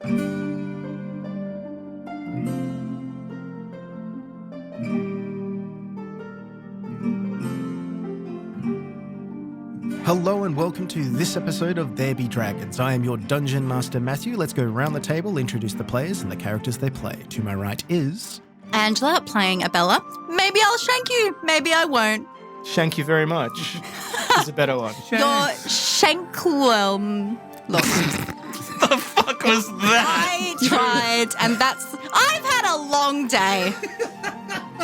Hello and welcome to this episode of There Be Dragons. I am your Dungeon Master Matthew. Let's go around the table, introduce the players and the characters they play. To my right is... Angela playing Abella. Maybe I'll shank you, maybe I won't. Thank you very much. Is a better one. Your shankwelm. Look. The fuck was that? I tried, and I've had a long day.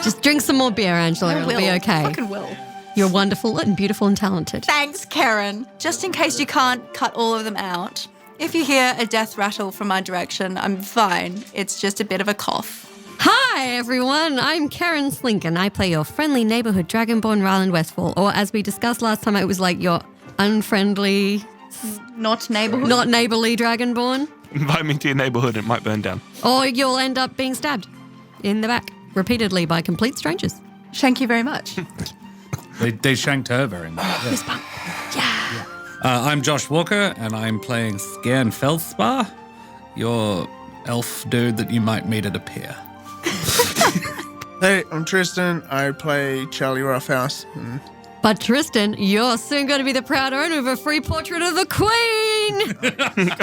Just drink some more beer, Angela. It'll be okay. I fucking will. You're wonderful and beautiful and talented. Thanks, Keren. Just in case you can't cut all of them out, if you hear a death rattle from my direction, I'm fine. It's just a bit of a cough. Hi, everyone. I'm Keren Schlink, and I play your friendly neighborhood dragonborn, Rhylind Westfall. Or as we discussed last time, it was like your unfriendly... Not neighborhood? Not neighborly dragonborn. Invite me to your neighborhood, it might burn down. Or you'll end up being stabbed in the back repeatedly by complete strangers. Thank you very much. They shanked her very much. Yeah. I'm Josh Walker, and I'm playing Skairn Fellspar, your elf dude that you might meet at a pier. Hey, I'm Tristan. I play Charlie Roughhouse. But Tristan, you're soon going to be the proud owner of a free portrait of the Queen.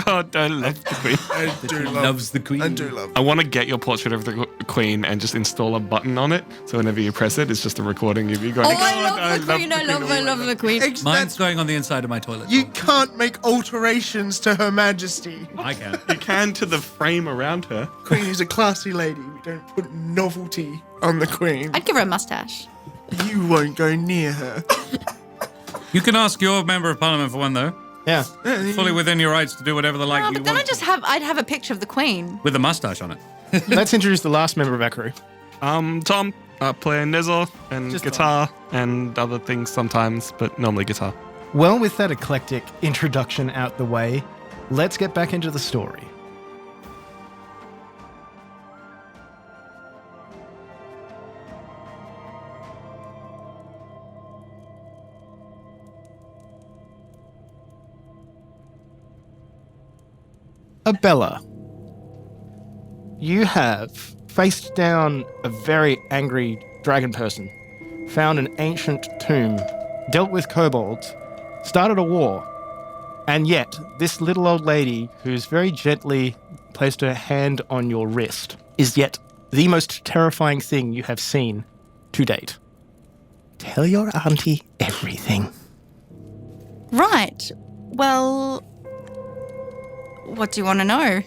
God, I love the Queen. Loves the Queen. I do love I want to get your portrait of the Queen and just install a button on it, so whenever you press it, it's just a recording of you going, I love the Queen. I love the Queen. Mine's going on the inside of my toilet. You can't make alterations to Her Majesty. I can. You can to the frame around her. Queen is a classy lady. We don't put novelty on the Queen. I'd give her a mustache. You won't go near her. You can ask your member of parliament for one, though. Yeah. Fully within your rights to do whatever the like No, you but then want. I'd have a picture of the Queen. With a mustache on it. Let's introduce the last member of our crew. Tom, playing Nezor and Just guitar and other things sometimes, but normally guitar. Well, with that eclectic introduction out the way, let's get back into the story. Abella, you have faced down a very angry dragon person, found an ancient tomb, dealt with kobolds, started a war, and yet this little old lady who's very gently placed her hand on your wrist is yet the most terrifying thing you have seen to date. Tell your auntie everything. Right. Well, what do you want to know?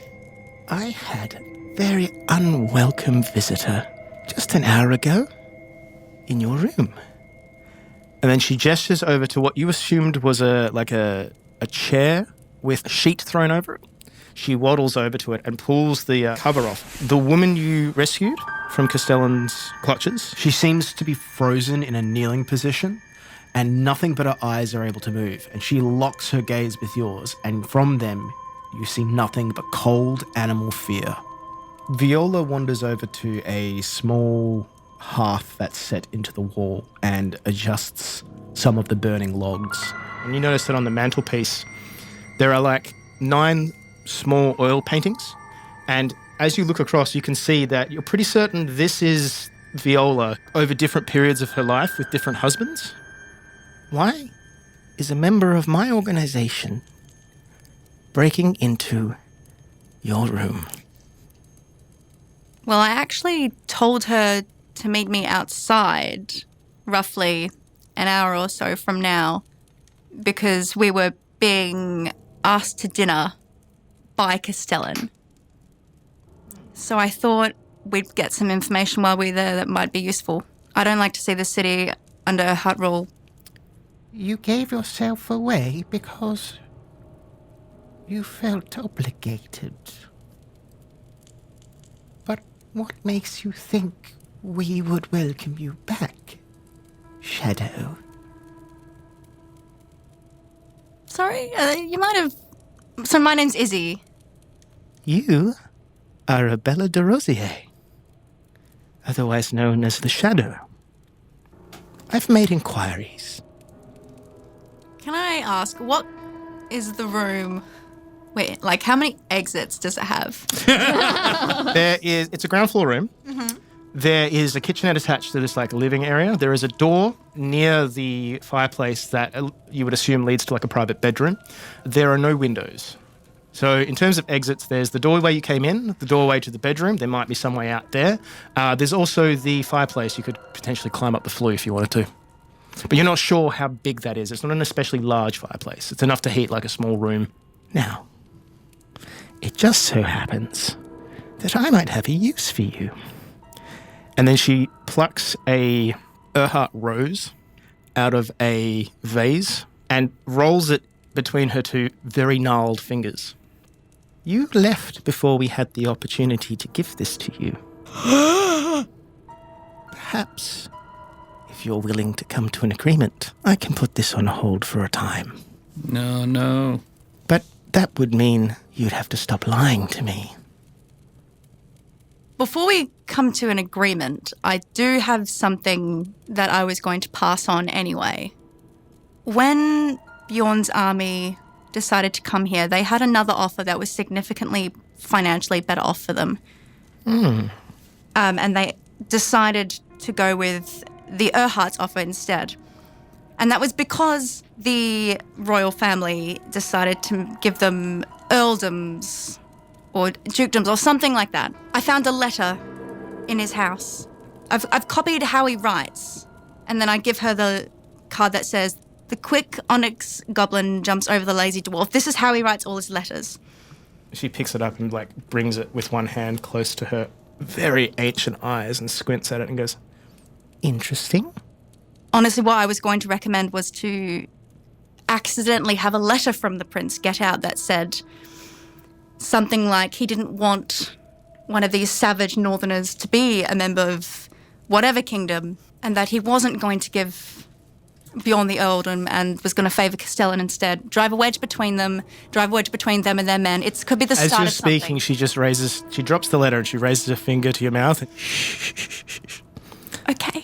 I had a very unwelcome visitor just an hour ago in your room. And then she gestures over to what you assumed was a chair with a sheet thrown over it. She waddles over to it and pulls the cover off. The woman you rescued from Castellan's clutches, she seems to be frozen in a kneeling position, and nothing but her eyes are able to move. And she locks her gaze with yours, and from them, you see nothing but cold animal fear. Viola wanders over to a small hearth that's set into the wall and adjusts some of the burning logs. And you notice that on the mantelpiece, there are like 9 small oil paintings. And as you look across, you can see that you're pretty certain this is Viola over different periods of her life with different husbands. Why is a member of my organization breaking into your room? Well, I actually told her to meet me outside, roughly an hour or so from now, because we were being asked to dinner by Castellan. So I thought we'd get some information while we were there that might be useful. I don't like to see the city under hut rule. You gave yourself away because you felt obligated. But what makes you think we would welcome you back, Shadow? Sorry, you might have... So my name's Izzy. You are Abella DeRosier, otherwise known as the Shadow. I've made inquiries. Can I ask, what is the room Wait, like how many exits does it have? It's a ground floor room. There is a kitchenette attached to this like living area. There is a door near the fireplace that you would assume leads to like a private bedroom. There are no windows. So in terms of exits, there's the doorway you came in, the doorway to the bedroom. There might be some way out there. There's also the fireplace. You could potentially climb up the flue if you wanted to. But you're not sure how big that is. It's not an especially large fireplace. It's enough to heat like a small room. Now, it just so happens that I might have a use for you. And then she plucks a Earhart rose out of a vase and rolls it between her two very gnarled fingers. You left before we had the opportunity to give this to you. Perhaps, if you're willing to come to an agreement, I can put this on hold for a time. No. But that would mean you'd have to stop lying to me. Before we come to an agreement, I do have something that I was going to pass on anyway. When Bjorn's army decided to come here, they had another offer that was significantly financially better off for them. And they decided to go with the Earhart's offer instead. And that was because the royal family decided to give them earldoms or dukedoms or something like that. I found a letter in his house. I've copied how he writes, and then I give her the card that says, "The quick onyx goblin jumps over the lazy dwarf." This is how he writes all his letters. She picks it up and like brings it with one hand close to her very ancient eyes and squints at it and goes, Interesting. Honestly, what I was going to recommend was to accidentally have a letter from the prince get out that said something like he didn't want one of these savage northerners to be a member of whatever kingdom, and that he wasn't going to give Bjorn the earldom and was going to favour Castellan instead. Drive a wedge between them and their men. It could be the as start you're of something. speaking, she drops the letter and she raises her finger to your mouth. And Okay.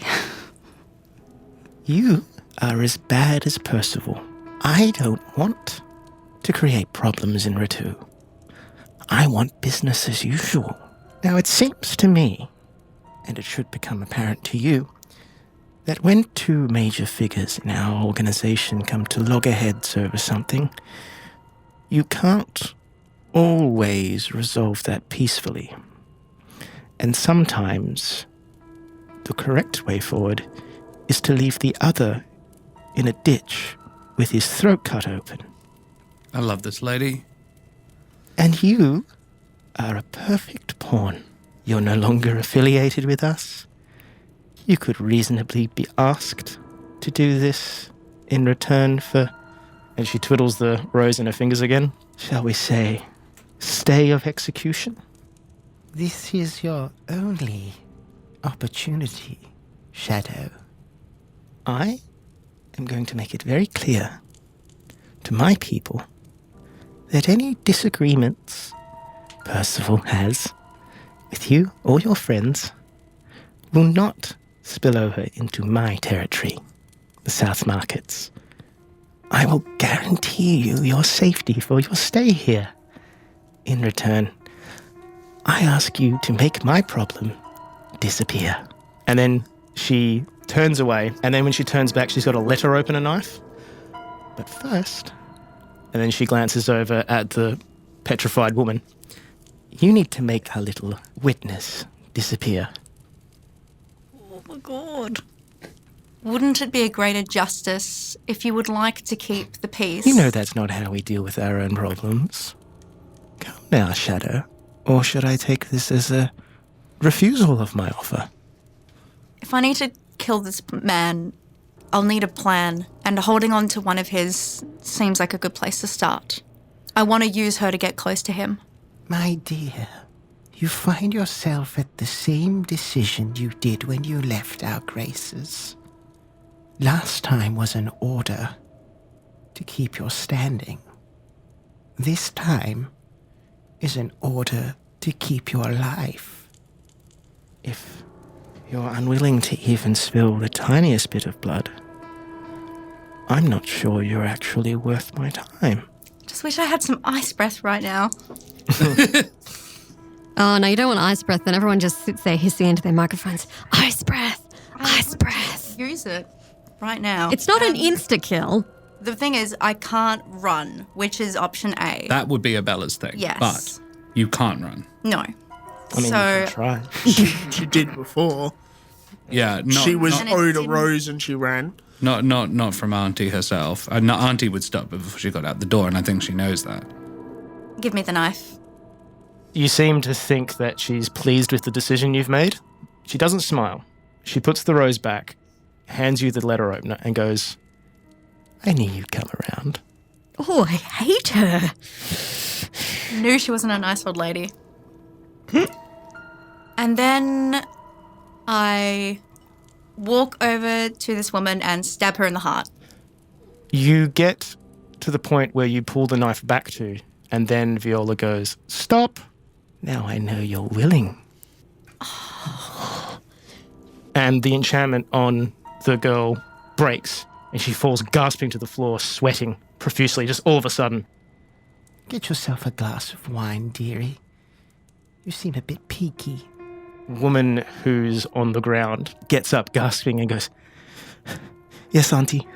You are as bad as Percival. I don't want to create problems in Ratu. I want business as usual. Now, it seems to me, and it should become apparent to you, that when two major figures in our organization come to loggerheads over something, you can't always resolve that peacefully. And sometimes the correct way forward is to leave the other in a ditch with his throat cut open. I love this lady. And you are a perfect pawn. You're no longer affiliated with us. You could reasonably be asked to do this in return for, and she twiddles the rose in her fingers again. shall we say, stay of execution. This is your only opportunity, Shadow. I am going to make it very clear to my people that any disagreements Percival has with you or your friends will not spill over into my territory, the South Markets. I will guarantee you your safety for your stay here. In return, I ask you to make my problem disappear. And then she turns away, and then when she turns back, she's got a letter open, a knife. But first, and then she glances over at the petrified woman. You need to make our little witness disappear. Oh my god. Wouldn't it be a greater justice if you would like to keep the peace? You know that's not how we deal with our own problems. Come now, Shadow. Or should I take this as a refusal of my offer? If I need to kill this man, I'll need a plan, and holding on to one of his seems like a good place to start. I want to use her to get close to him. My dear, you find yourself at the same decision you did when you left our graces. Last time was an order to keep your standing. This time is an order to keep your life. If you're unwilling to even spill the tiniest bit of blood, I'm not sure you're actually worth my time. Just wish I had some ice breath right now. Oh, no, you don't want ice breath. Then everyone just sits there hissing into their microphones. Ice breath. Ice breath. Use it right now. It's not an insta-kill. The thing is, I can't run, which is option A. That would be Abella's thing. Yes. But you can't run. No. I mean, you So can try. She did before. Yeah, She was And it owed a didn't- rose and she ran. not from Aunty herself. Aunty would stop before she got out the door, and I think she knows that. give me the knife. You seem to think that she's pleased with the decision you've made. She doesn't smile. She puts the rose back, hands you the letter opener, and goes, I knew you'd come around. Oh, I hate her. Knew she wasn't a nice old lady. And then I walk over to this woman and stab her in the heart. You get to the point where you pull the knife back to, and then Viola goes, Stop. Now I know you're willing. And the enchantment on the girl breaks, and she falls gasping to the floor, sweating profusely, just all of a sudden. Get yourself a glass of wine, dearie. You seem a bit peaky. Woman who's on the ground gets up gasping and goes, Yes, Auntie.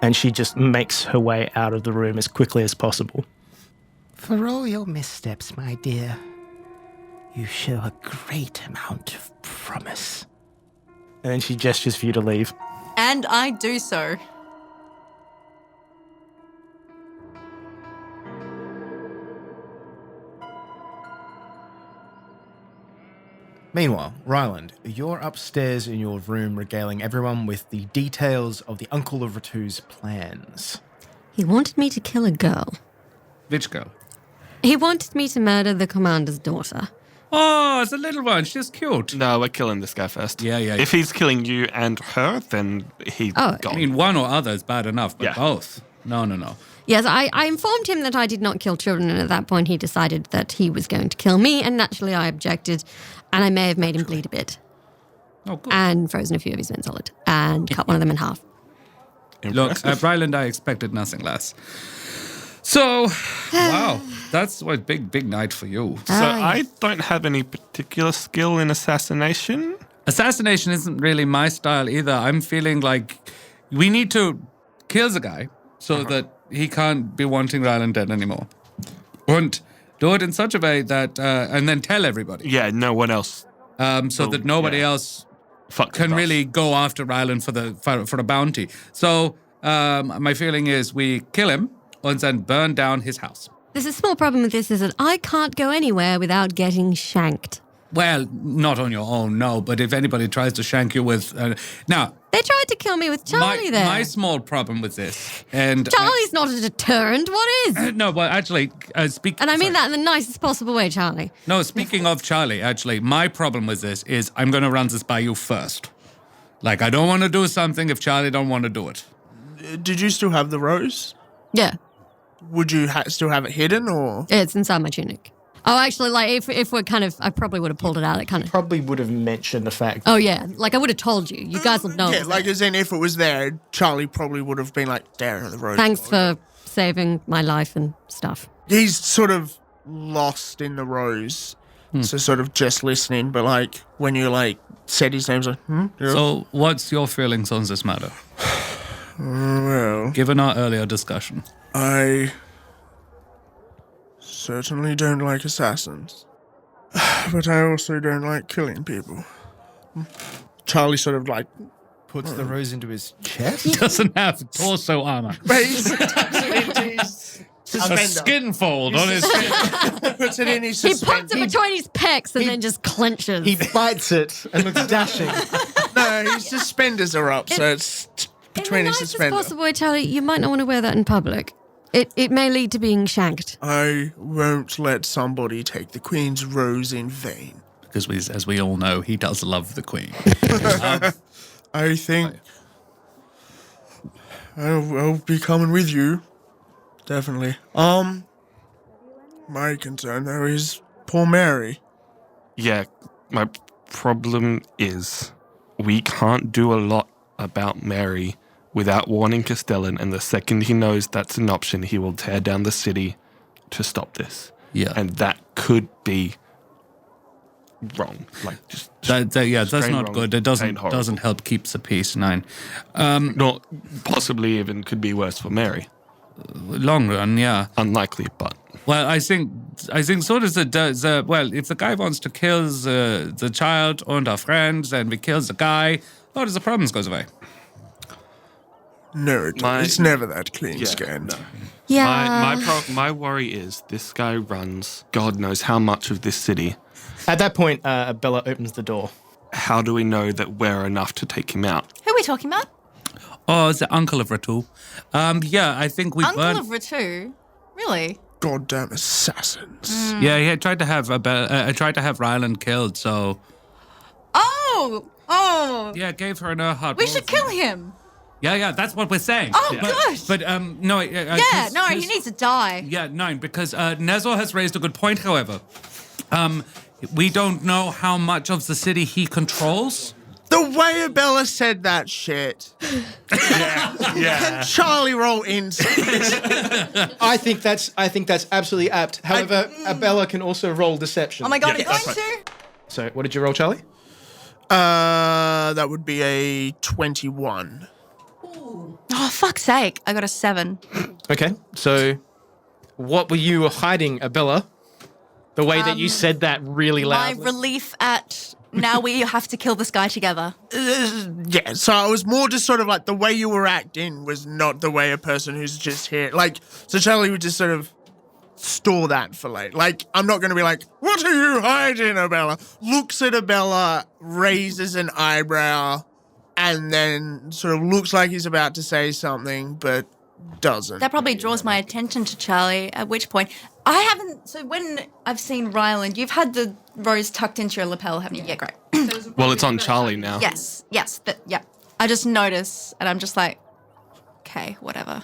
And she just makes her way out of the room as quickly as possible. For all your missteps, my dear, you show a great amount of promise. And then she gestures for you to leave. And I do so. Meanwhile, Rhylind, you're upstairs in your room regaling everyone with the details of the Uncle of Ratu's plans. He wanted me to kill a girl. Which girl? He wanted me to murder the commander's daughter. Oh, it's a little one. She's cute. No, we're killing this guy first. Yeah. If he's killing you and her, then he's Oh, gone. I mean, one or other is bad enough, but Yeah. both. No. Yes, I informed him that I did not kill children, and at that point he decided that he was going to kill me, and naturally I objected, and I may have made him bleed a bit, Oh, good. and frozen a few of his men solid, and cut one of them in half. Look, at Rhylind, I expected nothing less. So, wow, that's a big night for you. So I don't have any particular skill in assassination. Assassination isn't really my style either. I'm feeling like we need to kill the guy so that he can't be wanting Rhylind dead anymore. And do it in such a way that, and then tell everybody, Yeah, no one else. so that nobody else Fuck can with us. really go after Rhylind for a bounty. So my feeling is we kill him and then burn down his house. There's a small problem with this is that I can't go anywhere without getting shanked. Well, not on your own, no. But if anybody tries to shank you with, now They tried to kill me with Charlie there. my small problem with this, and Charlie's not a deterrent, what is? no, but actually, And I mean that in the nicest possible way, Charlie. No, speaking of Charlie, actually, my problem with this is I'm going to run this by you first. Like, I don't want to do something if Charlie don't want to do it. Did you still have the rose? Yeah, Would you still have it hidden or? it's inside my tunic. Oh, actually, like, if we're kind of, I probably would have pulled it out. It kind of, Probably would have mentioned the fact. oh yeah, like I would have told you. You guys will know. Yeah, it was like there. as in if it was there, Charlie probably would have been like, there, the rose. Thanks for saving my life and stuff. He's sort of lost in the rose. So sort of just listening, but like when you like said his name, like, yeah. So, what's your feelings on this matter? Well, Given our earlier discussion. I certainly don't like assassins. But I also don't like killing people. Charlie sort of like Puts the rose into his chest? Doesn't have torso armor. tucks it into his A suspender. skin fold on his Puts it in his He puts suspender. it between his pecs and then just clenches. He bites it and looks dashing. No, his suspenders are up, so it's between in the his nicest suspenders. possible way, Charlie, you might not want to wear that in public. It may lead to being shanked. I won't let somebody take the Queen's rose in vain. Because as we all know, he does love the Queen. I think I'll be coming with you. Definitely. My concern though is poor Mary. Yeah, my problem is we can't do a lot about Mary without warning Castellan, and the second he knows that's an option, he will tear down the city to stop this. Yeah. And that could be wrong. Like, just That's straight not wrong, good. It plain horrible. doesn't help keep the peace, 9. Not possibly even could be worse for Mary. Long run, yeah. Unlikely, but Well, I think so does if the guy wants to kill the child and our friends and we kill the guy, all of the problems goes away. No, it's never that clean, yeah, Skairn. no. Yeah. My worry is this guy runs God knows how much of this city. At that point, Abella opens the door. How do we know that we're enough to take him out? Who are we talking about? Oh, the uncle of Ratu. I think we Uncle burned. of Ratu? Really? Goddamn assassins. Yeah, he had tried to have Rhylind killed, so Oh! yeah, gave her an heart. We should kill him. Yeah, that's what we're saying. Oh, but, gosh. But no. He needs to die. Yeah, 9, because Nezor has raised a good point, however. We don't know how much of the city he controls. The way Abella said that shit. Yeah. Charlie roll in. I think that's absolutely apt. However, Abella can also roll deception. Oh my god, I'm that's going to. So, what did you roll, Charlie? That would be a 21. Oh, fuck's sake. I got a 7. Okay. So, what were you hiding, Abella? The way that you said that really My loudly. relief at now we have to kill this guy together. Yeah, so I was more just sort of like the way you were acting was not the way a person who's just here. Like, so Charlie would just sort of store that for later. Like, I'm not going to be like, what are you hiding, Abella? Looks at Abella, raises an eyebrow, and then sort of looks like he's about to say something, but doesn't. That probably draws my attention to Charlie, at which point I haven't. So when I've seen Rhylind, you've had the rose tucked into your lapel, haven't you? Yeah, great. Well, it's on Charlie now. Yes, but yeah. I just notice and I'm just like, okay, whatever.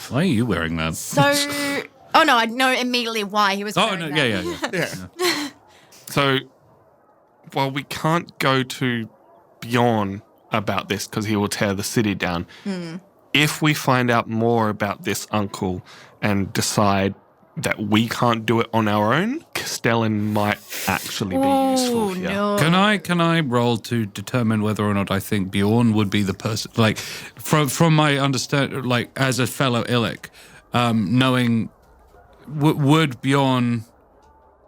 Why are you wearing that? So, oh no, I know immediately why he was Oh, wearing no, that. yeah. So, while we can't go to Bjorn about this because he will tear the city down, if we find out more about this uncle and decide that we can't do it on our own, Castellan might actually be useful here. No. Can I roll to determine whether or not I think Bjorn would be the person? Like, from my understanding, like as a fellow Illic, knowing would Bjorn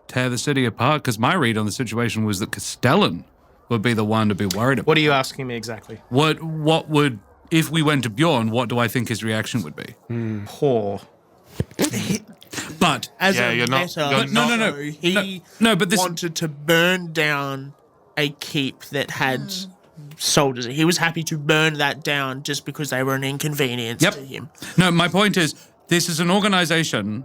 tear the city apart? Because my read on the situation was that Castellan would be the one to be worried about. What are you asking me exactly? What would, if we went to Bjorn, what do I think his reaction would be? Poor. But As Yeah, a you're not- meta, you're No, no. He No, but this- wanted to burn down a keep that had soldiers. He was happy to burn that down just because they were an inconvenience Yep. to him. No, my point is, this is an organization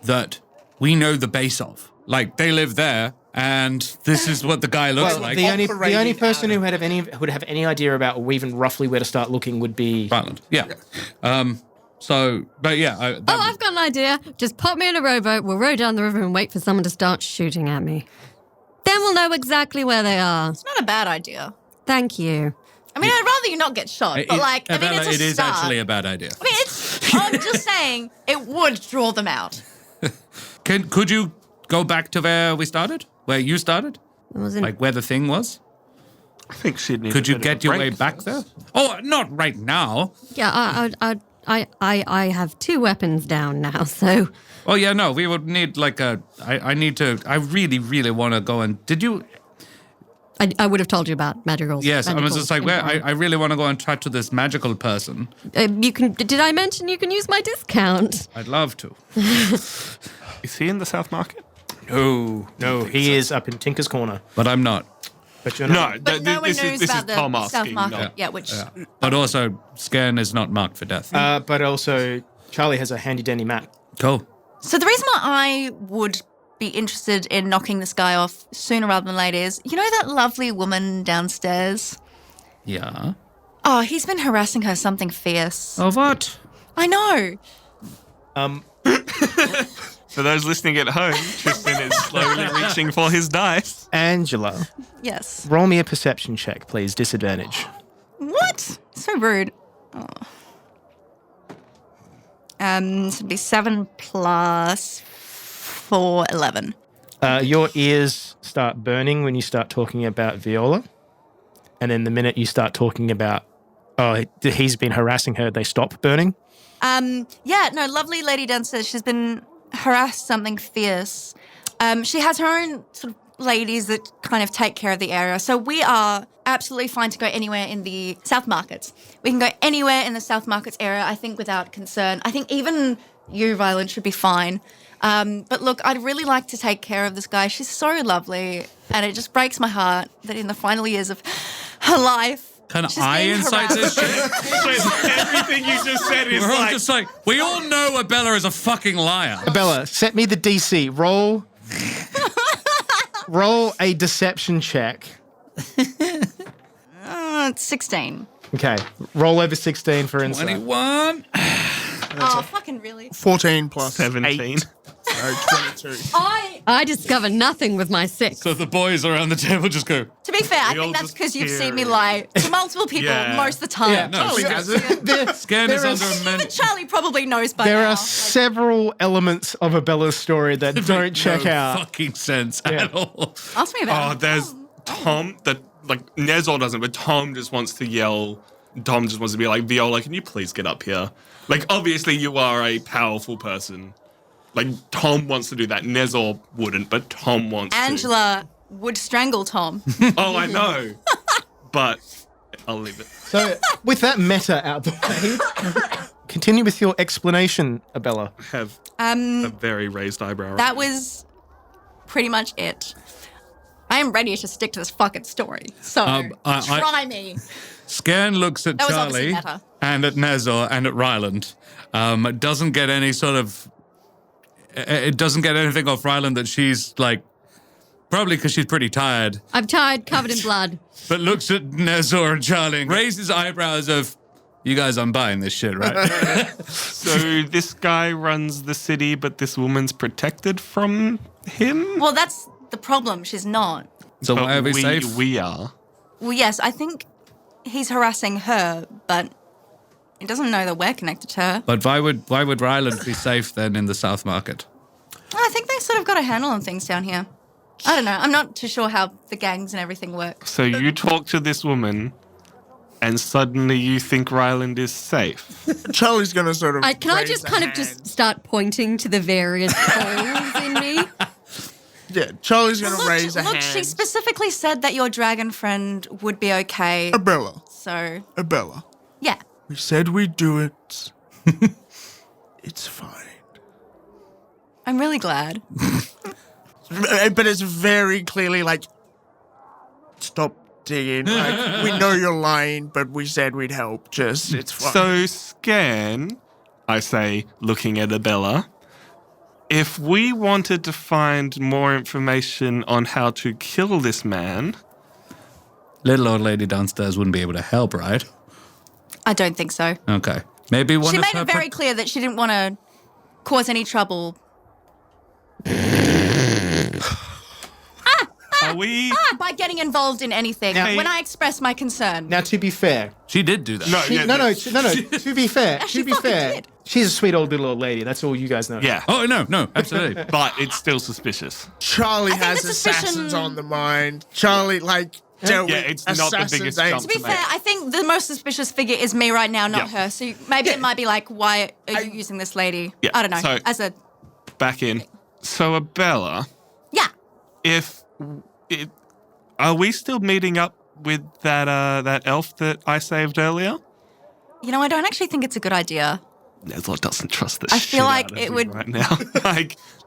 that we know the base of. Like, they live there, and this is what the guy looks Well, like. the only operating person out who would have any idea about or even roughly where to start looking would be Rhylind. Yeah. But yeah. I've got an idea. Just pop me in a rowboat, we'll row down the river and wait for someone to start shooting at me. Then we'll know exactly where they are. It's not a bad idea. Thank you. I mean, I'd rather you not get shot, but like, I mean, Abella, it's a it is start. actually a bad idea. I mean, I'm just saying, it would draw them out. Could you go back to where we started? Where you started? It wasn't. Like where the thing was? I think she'd need Could a you bit get of a your break way back there? Oh, not right now. Yeah, I have 2 weapons down now, so Oh yeah, no, we would need like a. I really, really want to go and. Did you? I would have told you about Madrigal's. Yes, I was magical just like, where? empire. I really want to go and chat to this magical person. You can. Did I mention you can use my discount? I'd love to. Is he in the South Market? No, he is up in Tinker's Corner. But I'm not. But you're not. No, But no one knows this about is the Tom South asking. Market. not- Yeah, which But also, Skairn is not marked for death. But also, Charlie has a handy dandy map. Cool. So the reason why I would be interested in knocking this guy off sooner rather than later is, you know that lovely woman downstairs? Yeah. Oh, he's been harassing her something fierce. Oh, what? I know. For those listening at home, Tristan is slowly reaching for his dice. Angela, Yes. roll me a perception check, please. Disadvantage. What? So rude. This would be 7 plus 4, 11. Your ears start burning when you start talking about Viola. And then the minute you start talking about, he's been harassing her, they stop burning. Lovely lady downstairs. She's been harassed something fierce. She has her own sort of ladies that kind of take care of the area. So we are absolutely fine to go anywhere in the South Markets. We can go anywhere in the South Markets area, I think, without concern. I think even you, Rhylind, should be fine. But look, I'd really like to take care of this guy. She's so lovely. And it just breaks my heart that in the final years of her life, Can she's I being insight this harassed. shit? Everything you just said is We're all just like, we all know Abella is a fucking liar. Abella, set me the DC. Roll a deception check. It's 16. Okay, roll over 16 for insight. 21. Oh, fucking really? 14 plus 17. 8. So 22. I discover nothing with my 6. So the boys around the table just go, To be fair, I all think that's just because you've hear seen me it. lie to multiple people Yeah. most of the time. no, Charlie has it. Skairn is under a Even Charlie probably knows by There now. are several elements of Abella's story that don't check no out. fucking sense at all. Ask me about Oh, it. there's Tom that, like, Nezor doesn't, but Tom just wants to yell. Tom just wants to be like, Viola, can you please get up here? Like, obviously you are a powerful person. Like, Tom wants to do that. Nezor wouldn't, but Tom wants Angela would strangle Tom. to. Oh, I know. But I'll leave it. So, with that meta out the way, continue with your explanation, Abella. I have a very raised eyebrow. That was pretty much it. I am ready to stick to this fucking story. So, try me. Skairn looks at That was obviously Charlie meta. and at Nezor and at Rhylind. Doesn't get any sort of... It doesn't get anything off Rhylind that she's, like... Probably because she's pretty tired. I'm tired, covered in blood. But looks at Nezor and Charlie and raises eyebrows of... You guys aren't buying this shit, right? So this guy runs the city, but this woman's protected from him? Well, that's the problem. She's not. So But why are we safe? We are. Well, yes, I think he's harassing her, but he doesn't know that we're connected to her. But why would Rhylind be safe then in the South Market? I think they sort of got a handle on things down here. I don't know. I'm not too sure how the gangs and everything work. So you talk to this woman, and suddenly you think Rhylind is safe. Charlie's going to sort of. Can I raise just a kind of hand. just start pointing to the various holes in me? Yeah, Charlie's going to raise a Look, hand. she specifically said that your dragon friend would be okay. Abella. So, Abella. yeah. We said we'd do it. It's fine. I'm really glad. But it's very clearly like, stop digging. Like, we know you're lying, but we said we'd help. Just, it's fine. So Skairn, I say, looking at Abella, if we wanted to find more information on how to kill this man, Little old lady downstairs wouldn't be able to help, right? I don't think so. Okay. Maybe one She of made her it very clear that she didn't want to cause any trouble. are we? By getting involved in anything Now- when I express my concern. Now, to be fair, She did do that. No, she, yeah, no. To be fair, She fucking did. she's a sweet little old lady. That's all you guys know. Yeah, Oh, no, absolutely. but it's still suspicious. Charlie think has the suspicion- assassins on the mind. Charlie, like, dealt Yeah, with it's not the assassins biggest ain't- jump To be to fair, I think the most suspicious figure is me right now, not Yeah. her. So maybe it might be like, why are you using this lady? Yeah, I don't know. so- As a Back in. So Abella, yeah, are we still meeting up with that elf that I saved earlier? you know, I don't actually think it's a good idea. Nezor doesn't trust this. I feel like out of it you would- right now.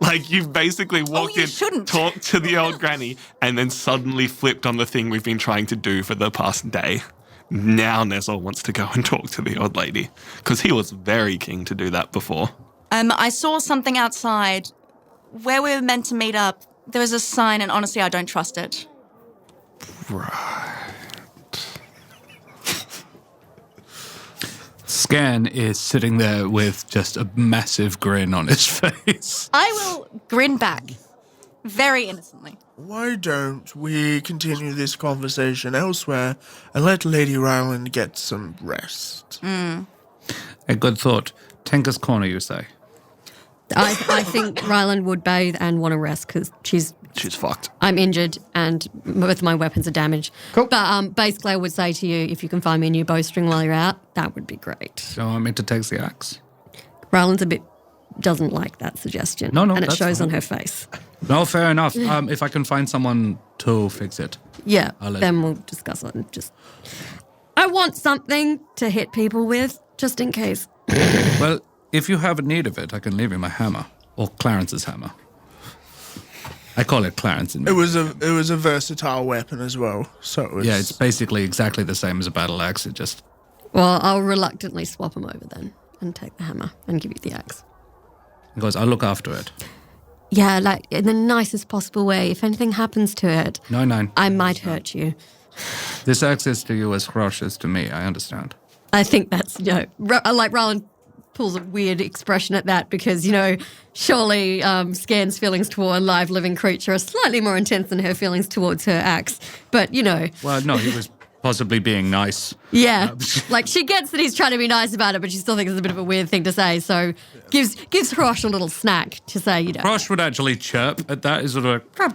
like you've basically walked you in, shouldn't. talked to the old granny, and then suddenly flipped on the thing we've been trying to do for the past day. Now Nezor wants to go and talk to the old lady because he was very keen to do that before. I saw something outside where we were meant to meet up. There was a sign, and honestly, I don't trust it. Skairn is sitting there with just a massive grin on his face. I will grin back. very innocently. Why don't we continue this conversation elsewhere and let Lady Rhylind get some rest? A good thought. Tinker's Corner, you say? I think Rhylind would bathe and want to rest because she's fucked. I'm injured and both my weapons are damaged. Cool. But basically, I would say to you, if you can find me a new bowstring while you're out, that would be great. So I meant to take the axe. Rylind's doesn't like that suggestion. No, and it that's shows fine. on her face. No, fair enough. If I can find someone to fix it. Yeah, I'll let then you we'll discuss it. I want something to hit people with, just in case. Well, if you have a need of it, I can leave you my hammer. Or Clarence's hammer. I call it Clarence. It was a versatile weapon as well. So it was, Yeah, it's basically exactly the same as a battle axe. It just... Well, I'll reluctantly swap them over then and take the hammer and give you the axe. He goes, I'll look after it. Yeah, like in the nicest possible way. If anything happens to it, No. I might hurt you. This axe is to you as Hrosh is to me. I understand. I think that's, like Rhylind pulls a weird expression at that because, surely Skairn's feelings toward a live living creature are slightly more intense than her feelings towards her axe. But, Well, no, he was possibly being nice. Yeah, like she gets that he's trying to be nice about it, but she still thinks it's a bit of a weird thing to say. So gives Hrosh a little snack to say, Hrosh would actually chirp at that. He's sort of like,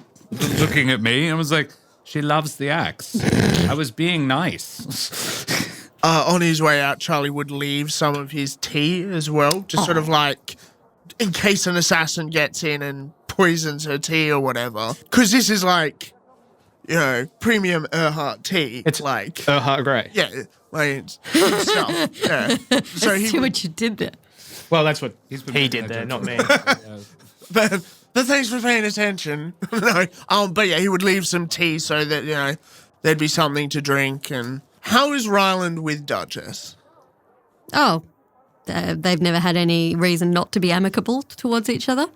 looking at me and was like, she loves the axe. I was being nice. On his way out, Charlie would leave some of his tea as well, just sort of like in case an assassin gets in and poisons her tea or whatever. Because this is like, premium Erhardt tea. It's like Erhardt Grey. Yeah, like it's good stuff. Yeah. So see what you did there. Well, that's what He's been he making did that there, not joke. me. But thanks for paying attention. No, but yeah, he would leave some tea so that there'd be something to drink. And how is Rhylind with Duchess? Oh, they've never had any reason not to be amicable towards each other,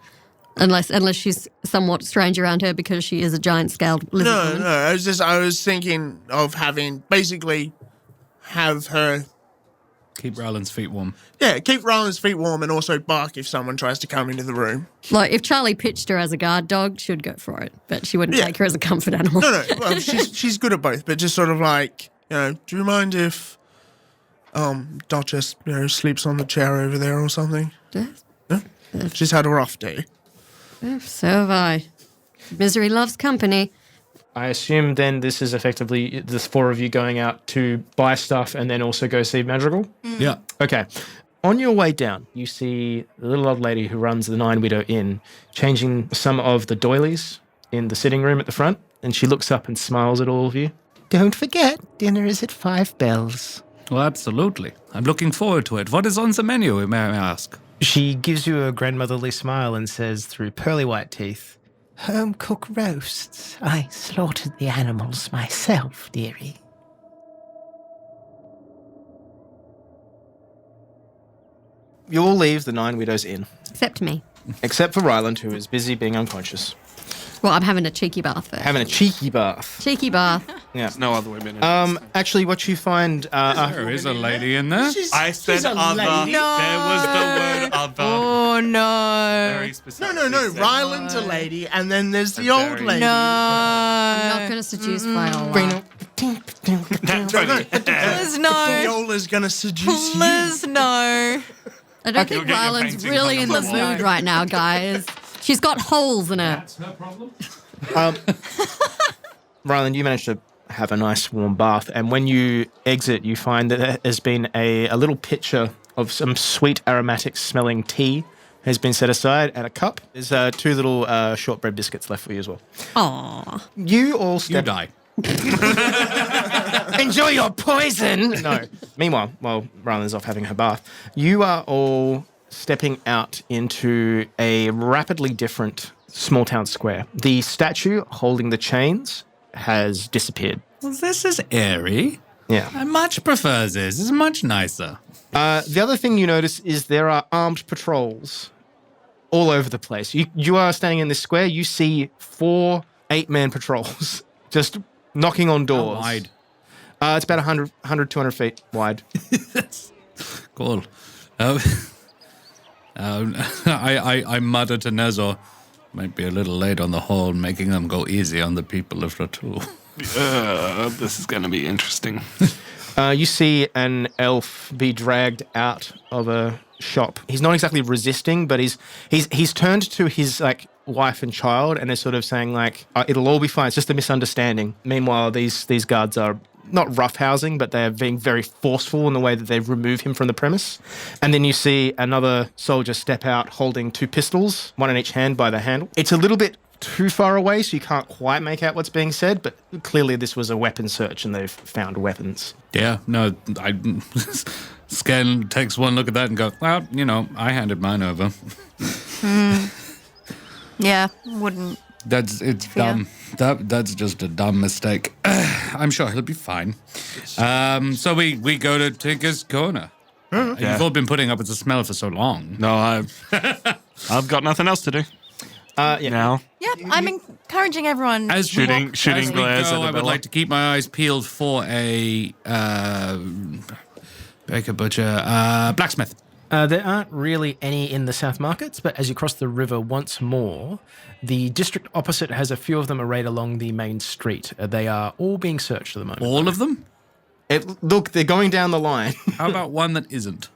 unless she's somewhat strange around her because she is a giant-scaled lizard woman. No. I was thinking of have her. Keep Rowland's feet warm. Yeah, keep Rylind's feet warm and also bark if someone tries to come into the room. Like, if Charlie pitched her as a guard dog, she'd go for it, but she wouldn't take her as a comfort animal. No. Well, she's good at both, but just sort of like, do you mind if Duchess, sleeps on the chair over there or something? Yeah. She's had a rough day. So have I. Misery loves company. I assume then this is effectively the four of you going out to buy stuff and then also go see Madrigal? Yeah. Okay. On your way down, you see the little old lady who runs the Nine Widow Inn changing some of the doilies in the sitting room at the front, and she looks up and smiles at all of you. Don't forget, dinner is at 5 bells. Well, absolutely. I'm looking forward to it. What is on the menu, may I ask? She gives you a grandmotherly smile and says through pearly white teeth, Home-cooked roasts. I slaughtered the animals myself, dearie. You all leave the Nine Widows Inn, Except me. except for Rhylind, who is busy being unconscious. Well, I'm having a cheeky bath first. Having a cheeky bath. Cheeky bath. Yeah. There's no other women in it. Actually, what you find... There is a lady in there. I said other. lady. There was the word other. Oh, no. Very specific. No. Rylind's a lady, and then there's the old very- lady. No. I'm not going to seduce Viola. Please, no. Viola's gonna seduce you. Please, no. I don't think You'll get your Ryland's painting really hung in the on the wall. mood right now, guys. She's got holes in her. Rhylind, you managed to have a nice warm bath, and when you exit, you find that there's been a little pitcher of some sweet aromatic smelling tea has been set aside, and a cup. There's 2 little shortbread biscuits left for you as well. Aww. You all You step... die. Enjoy your poison! No. Meanwhile, while Rylind's off having her bath, you are all stepping out into a rapidly different small town square. The statue holding the chains has disappeared. Well, this is airy. Yeah. I much prefer this. This is much nicer. The other thing you notice is there are armed patrols all over the place. You are standing in this square. You see 4 8-man patrols just knocking on doors. How wide? It's about 100, 200 feet wide. Cool. I mutter to Nezor, Might be a little late on the whole, making them go easy on the people of Ratul. This is going to be interesting. You see an elf be dragged out of a shop. He's not exactly resisting, but he's turned to his wife and child and is sort of saying it'll all be fine. It's just a misunderstanding. Meanwhile, these guards are not roughhousing, but they're being very forceful in the way that they remove him from the premise. And then you see another soldier step out holding 2 pistols, one in each hand by the handle. It's a little bit too far away, so you can't quite make out what's being said, but clearly this was a weapon search and they've found weapons. Yeah, no, Skairn takes one look at that and goes, well, I handed mine over. Yeah, wouldn't. It's dumb. That's just a dumb mistake. I'm sure he'll be fine. So we go to Tinker's Corner. You've all been putting up with the smell for so long. No, I've got nothing else to do. Now. Yep, I'm encouraging everyone. As we Shooting glares at go, I would Abella. like to keep my eyes peeled for a baker, butcher, blacksmith. There aren't really any in the South Markets, but as you cross the river once more, the district opposite has a few of them arrayed along the main street. They are all being searched at the moment. All of them? Look, they're going down the line. How about one that isn't?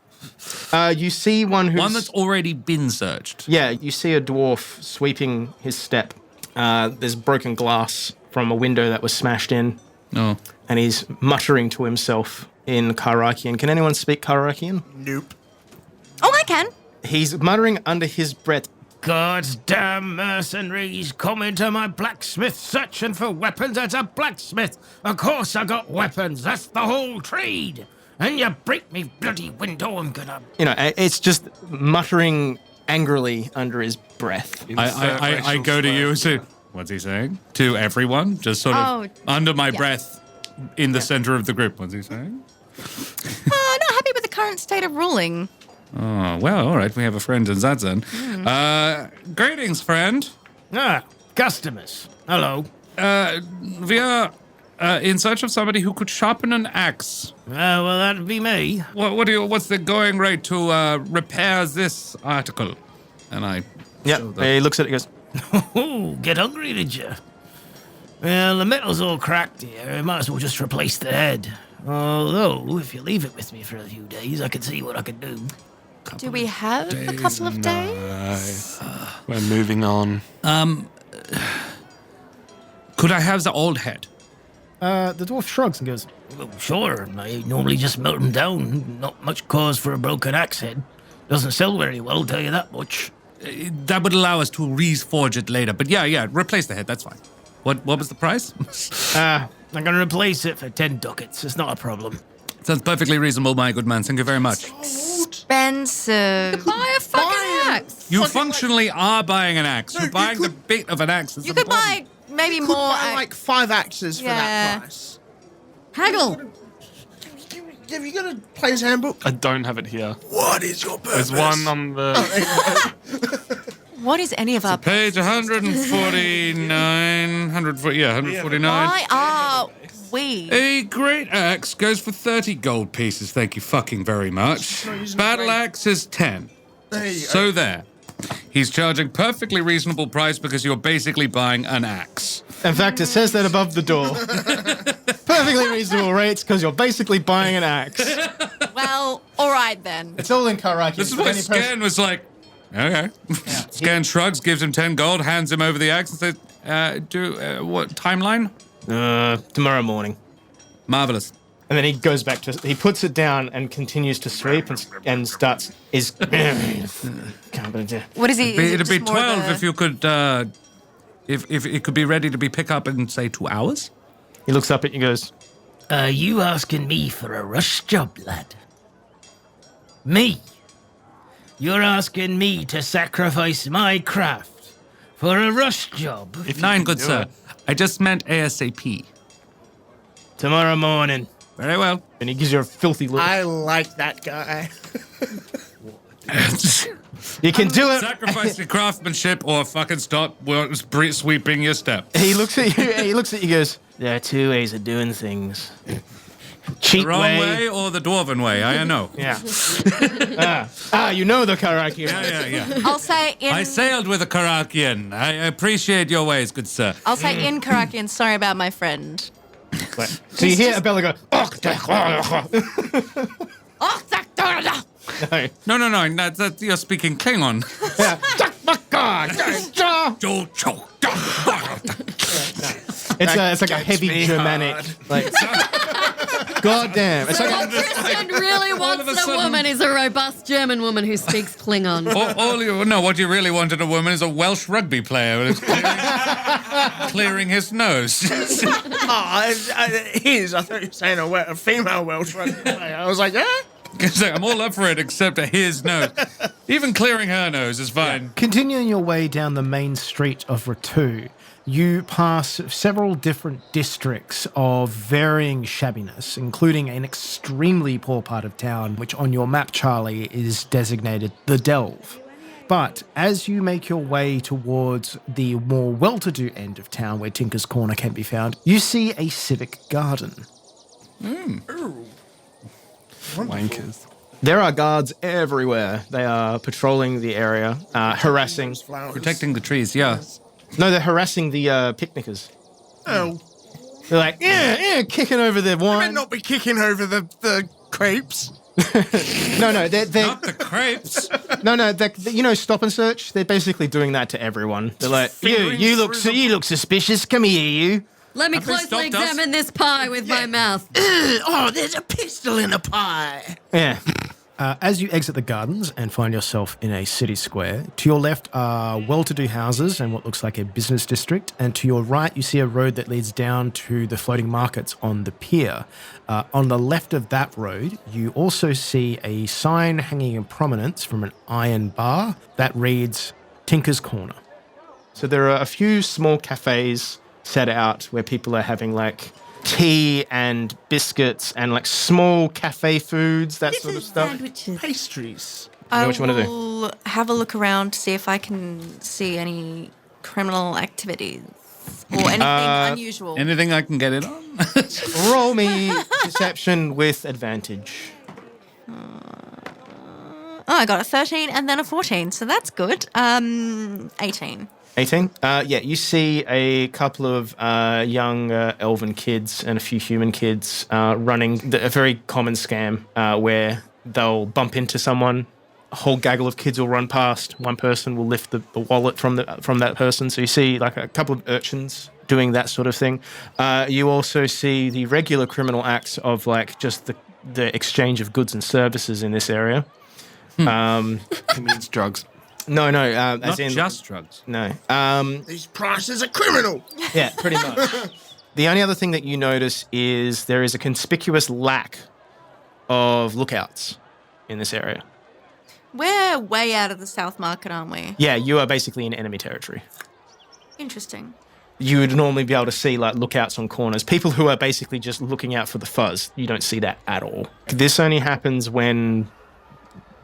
You see one who's... One that's already been searched. Yeah, you see a dwarf sweeping his step. There's broken glass from a window that was smashed in. No. And he's muttering to himself in Karakian. Can anyone speak Karakian? Nope. Oh, I can. He's muttering under his breath. God's damn mercenaries coming to my blacksmith searching for weapons. It's a blacksmith. Of course I got weapons. That's the whole trade. And you break me bloody window, I'm gonna... It's just muttering angrily under his breath. I go to you and say, what's he saying? To everyone? Just sort of under my breath in the center of the group. What's he saying? Not happy with the current state of ruling. Oh, well, all right. We have a friend in Zadzan. Greetings, friend. Customers. Hello. We are in search of somebody who could sharpen an axe. Well, that'd be me. What's the going rate to repair this article? And He looks at it and goes, Oh, get hungry, did you? Well, the metal's all cracked here. I might as well just replace the head. Although, if you leave it with me for a few days, I can see what I can do. Do we have a couple of days? We're moving on. Could I have the old head? The dwarf shrugs and goes, Well, sure. I normally just melt them down. Not much cause for a broken axe head. Doesn't sell very well, tell you that much. That would allow us to reforge it later. But yeah, replace the head. That's fine. What was the price? I'm going to replace it for 10 ducats. It's not a problem. Sounds perfectly reasonable, my good man. Thank you very much. Expensive. Buy a fucking axe. You functionally are buying an axe. You're buying the bit of an axe. You could buy maybe more. Buy 5 axes for that price. Haggle. Have you got a player's handbook? I don't have it here. What is your purpose? There's one on the... What is any of our Page 149. 149. Why are we? A great axe goes for 30 gold pieces. Thank you fucking very much. Battle axe is 10. There you go. So there. He's charging perfectly reasonable price because you're basically buying an axe. in fact, it says that above the door. Perfectly reasonable rates because you're basically buying an axe. Well, all right then. It's all in Karakian. This is why Skairn was like, okay. Skairn shrugs, gives him 10 gold, hands him over the axe and says, what, timeline? Tomorrow morning. Marvelous. And then he goes back to, he puts it down and continues to sweep and starts, What is he? It'd be 12 if you could, if it could be ready to be picked up in, say, 2 hours. He looks up at you and goes, Are you asking me for a rush job, lad? Me? You're asking me to sacrifice my craft for a rush job? Nine, good sir. I just meant ASAP. tomorrow morning. Very well. And he gives you a filthy look. I like that guy. You can do it. Sacrifice your craftsmanship or fucking stop sweeping your step. He looks at you. He looks at you. Goes. There are two ways of doing things. cheap The wrong way or the dwarven way? I know. Yeah. You know the Karakian. Yeah. I'll say in. I sailed with a Karakian. I appreciate your ways, good sir. I'll say in Karakian. Sorry about my friend. So you hear Abella go, No. You're speaking Klingon. It's like a heavy Germanic. Like, goddamn. It's like What Tristan really wants of a in a sudden- woman is a robust German woman who speaks Klingon. What you really want in a woman is a Welsh rugby player who's clearing his nose. His. I thought you were saying a female Welsh rugby player. I was like, eh? I'm all up for it except his nose. Even clearing her nose is fine. Continuing your way down the main street of Ratu, you pass several different districts of varying shabbiness, including an extremely poor part of town, which on your map, Charlie, is designated the Delve. But as you make your way towards the more well-to-do end of town, where Tinker's Corner can be found, you see a civic garden. Wankers. there are guards everywhere. They are patrolling the area, harassing. Protecting the trees, yeah. No, they're harassing the picnickers. Oh. They're like, kicking over their I better wine. not be kicking over the crepes. No, they're Not the crepes. no, stop and search. They're basically doing that to everyone. They're like, you look suspicious. Come here, you. Let me Have they closely stopped us? examine this pie with my mouth. Oh, there's a pistol in a pie. Yeah. As you exit the gardens and find yourself in a city square, to your left are well-to-do houses and what looks like a business district, and to your right you see a road that leads down to the floating markets on the pier. On the left of that road, you also see a sign hanging in prominence from an iron bar that reads Tinker's Corner. So there are a few small cafes set out where people are having like tea and biscuits and like small cafe foods, that sort of stuff. Sandwiches. Pastries. I what you wanna do? will have a look around to see if I can see any criminal activities or anything unusual. Anything I can get it on? Roll me deception with advantage. Oh, I got a 13 and then a 14, so that's good. 18. 18? You see a couple of young elven kids and a few human kids running a very common scam where they'll bump into someone, a whole gaggle of kids will run past, one person will lift the wallet from that person. So you see like a couple of urchins doing that sort of thing. You also see the regular criminal acts of like just the exchange of goods and services in this area. It means drugs. No, Not as in just drugs. no. These prices are criminal. Yeah, pretty much. The only other thing that you notice is there is a conspicuous lack of lookouts in this area. We're way out of the South Market, aren't we? Yeah, you are basically in enemy territory. Interesting. You would normally be able to see like lookouts on corners. People who are basically just looking out for the fuzz, you don't see that at all. This only happens when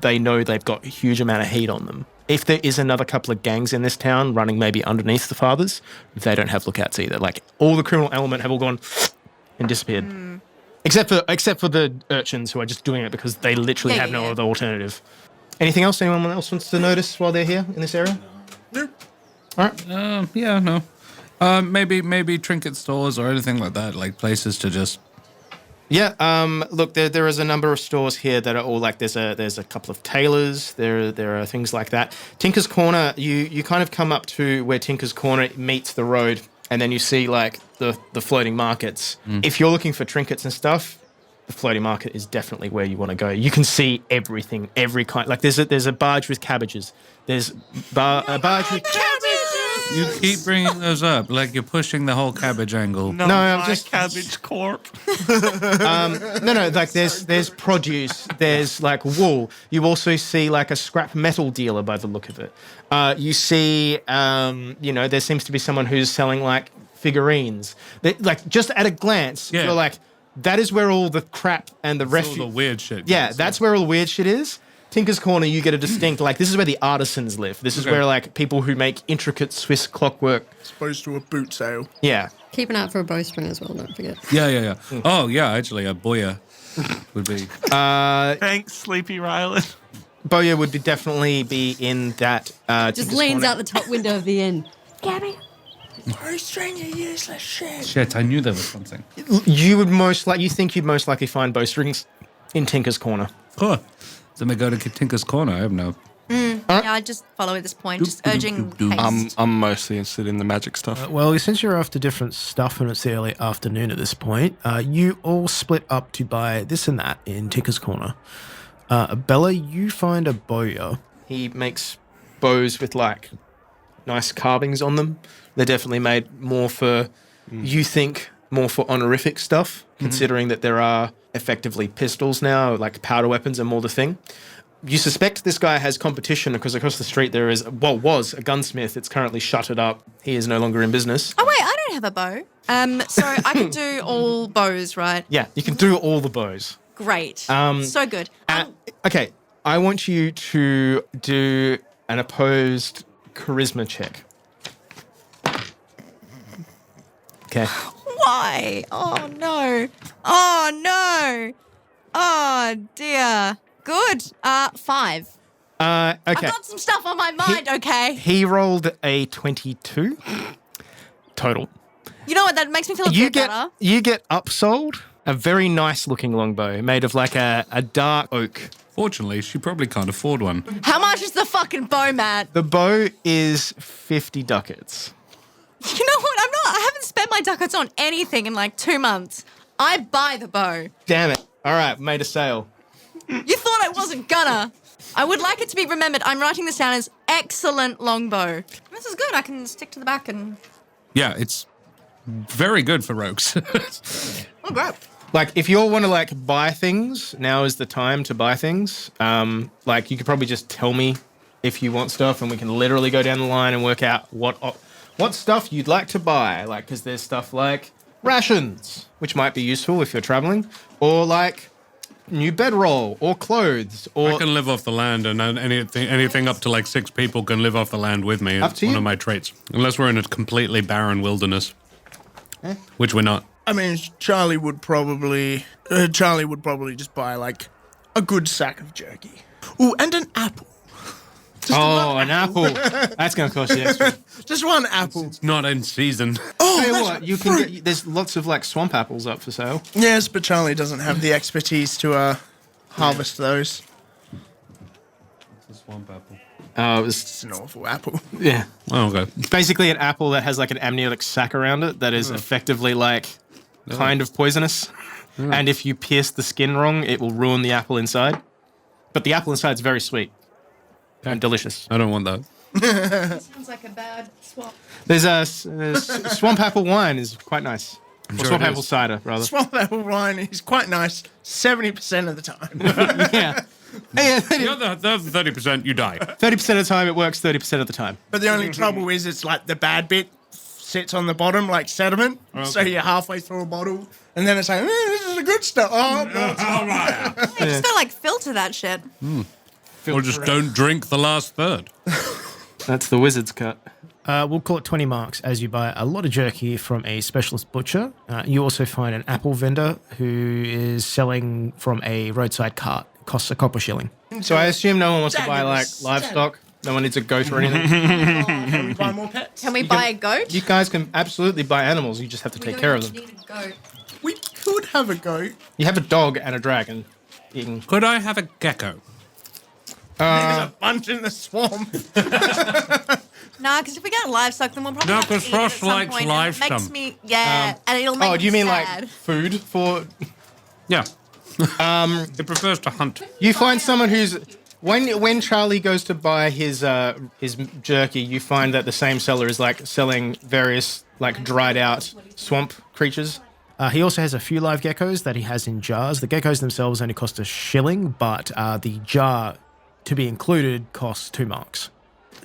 they know they've got a huge amount of heat on them. If there is another couple of gangs in this town running maybe underneath the fathers, they don't have lookouts either. Like all the criminal element have all gone and disappeared. Except for the urchins who are just doing it because they literally have no other alternative. Anything else anyone else wants to notice while they're here in this area? No. All right. Yeah, no. Maybe trinket stores or anything like that, like places to just... Yeah, look, there is a number of stores here that are all like there's a couple of tailors, there are things like that. Tinker's Corner, you kind of come up to where Tinker's Corner meets the road, and then you see like the floating markets. If you're looking for trinkets and stuff, the floating market is definitely where you want to go. You can see everything, every kind. Like there's a barge with cabbages. There's a barge with You keep bringing those up, like you're pushing the whole cabbage angle. No, I'm just cabbage corp. No, like there's produce, there's like wool. You also see like a scrap metal dealer by the look of it. You see, there seems to be someone who's selling like figurines. Like just at a glance, Yeah. you're like, that is where all the crap and the All refuse. the weird shit. Yeah, goes. that's where all the weird shit is. Tinker's Corner, you get a distinct, like, this is where the artisans live. This is Okay. where, like, people who make intricate Swiss clockwork. As opposed to a boot sale. Yeah. Keep an eye out for a bowstring as well, don't forget. Yeah. Oh, yeah, actually, a boya would be... Thanks, Sleepy Rhylind. Boya would definitely be in that. Just leans out the top window of the inn. Bowstring, you useless shit. Shit, I knew there was something. You would you think you'd most likely find bowstrings in Tinker's Corner. Cool. Then we go to Tinker's Corner. I have no... Yeah, I just follow at this point, just urging haste. I'm mostly interested in the magic stuff. Well, since you're after different stuff and it's the early afternoon at this point, you all split up to buy this and that in Tinker's Corner. Abella, you find a bowyer. He makes bows with like nice carvings on them. They're definitely made more for, you think, more for honorific stuff, considering that there are effectively pistols now, like powder weapons are more the thing. You suspect this guy has competition because across the street there was a gunsmith. It's currently shuttered up. He is no longer in business. Oh, wait, I don't have a bow. So I can do all bows, right? Yeah, you can do all the bows. Great. So good. Okay, I want you to do an opposed charisma check. Okay. Why? Oh, no. Oh, no. Oh, dear. Good. 5. Okay. I've got some stuff on my mind, okay? He rolled a 22 total. You know what? That makes me feel a bit better. You get upsold a very nice looking longbow made of like a dark oak. Fortunately, she probably can't afford one. How much is the fucking bow, Matt? The bow is 50 ducats. You know what? I haven't spent my ducats on anything in like 2 months. I buy the bow. Damn it. All right, made a sale. You thought I wasn't gonna. I would like it to be remembered. I'm writing this down as excellent longbow. This is good. I can stick to the back and... Yeah, it's very good for rogues. Oh, great. Like, if you all want to, like, buy things, now is the time to buy things. Like, you could probably just tell me if you want stuff, and we can literally go down the line and work out what stuff you'd like to buy. Like, because there's stuff like rations, which might be useful if you're traveling, or, like, new bedroll, or clothes, or... I can live off the land, and anything up to like 6 people can live off the land with me. Up It's to one you. of my traits. Unless we're in a completely barren wilderness, which we're not. I mean, Charlie would probably just buy like a good sack of jerky. Ooh, and an apple. an apple. That's going to cost you extra. Just one apple. Not in season. Oh, Tell you that's what, you can get, there's lots of, like, swamp apples up for sale. Yes, but Charlie doesn't have the expertise to harvest those. It's a swamp apple. It's an awful apple. Yeah. Oh, okay. It's basically an apple that has, like, an amniotic sac around it that is effectively, like, kind of poisonous. And if you pierce the skin wrong, it will ruin the apple inside. But the apple inside is very sweet and delicious. I don't want that. Sounds like a bad swap. There's swamp apple wine is quite nice. Or sure swamp it apple is. cider, rather. Swamp apple wine is quite nice 70% of the time. Yeah. Yeah, The other 30%, you die. 30% of the time it works, 30% of the time. But the only trouble is it's like the bad bit sits on the bottom like sediment. So you're halfway through a bottle and then it's like, this is the good stuff. Oh, no. You just gotta like filter that shit. Or just don't drink the last third. That's the wizard's cut. We'll call it 20 marks as you buy a lot of jerky from a specialist butcher. You also find an apple vendor who is selling from a roadside cart. Costs a copper shilling. So I assume no one wants to buy, like, Daniels. livestock? No one needs a goat or anything? Can we buy more pets? Can we buy a goat? You guys can absolutely buy animals. You just have to take care of them. Need a goat. We could have a goat. You have a dog and a dragon. You can... Could I have a gecko? There's a bunch in the swamp. Nah, because if we get livestock, then we'll probably No, have to 'cause eat it at Frost some likes point, and it livestock. makes me, and it'll make Oh, me do you mean, sad. like, food for... Yeah. He prefers to hunt. You find someone who's... When Charlie goes to buy his jerky, you find that the same seller is, like, selling various, like, dried out swamp creatures. He also has a few live geckos that he has in jars. The geckos themselves only cost a shilling, but the jar to be included costs 2 marks.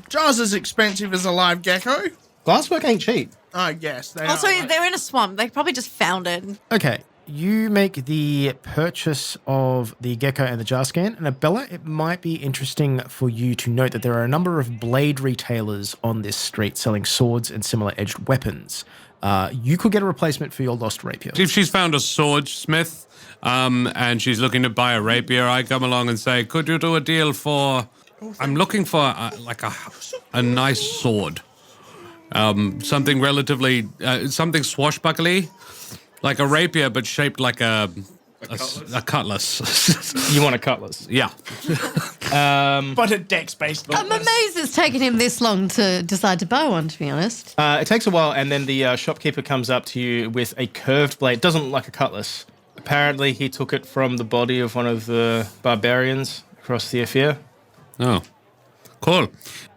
Jar's as expensive as a live gecko. Glasswork ain't cheap. I guess. They Also, are, like- they're in a swamp. They probably just found it. Okay, you make the purchase of the gecko and the jar scan, and Abella, it might be interesting for you to note that there are a number of blade retailers on this street selling swords and similar edged weapons. you could get a replacement for your lost rapier. If she's found a swordsmith and she's looking to buy a rapier, I come along and say, could you do a deal for... I'm looking for a nice sword. Something relatively... something swashbuckly, like a rapier, but shaped like a cutlass. You want a cutlass? Yeah. But a dex-based. I'm amazed it's taken him this long to decide to buy one, to be honest. It takes a while, and then the shopkeeper comes up to you with a curved blade. Doesn't look like a cutlass. Apparently, he took it from the body of one of the barbarians across the Affair. Oh, cool.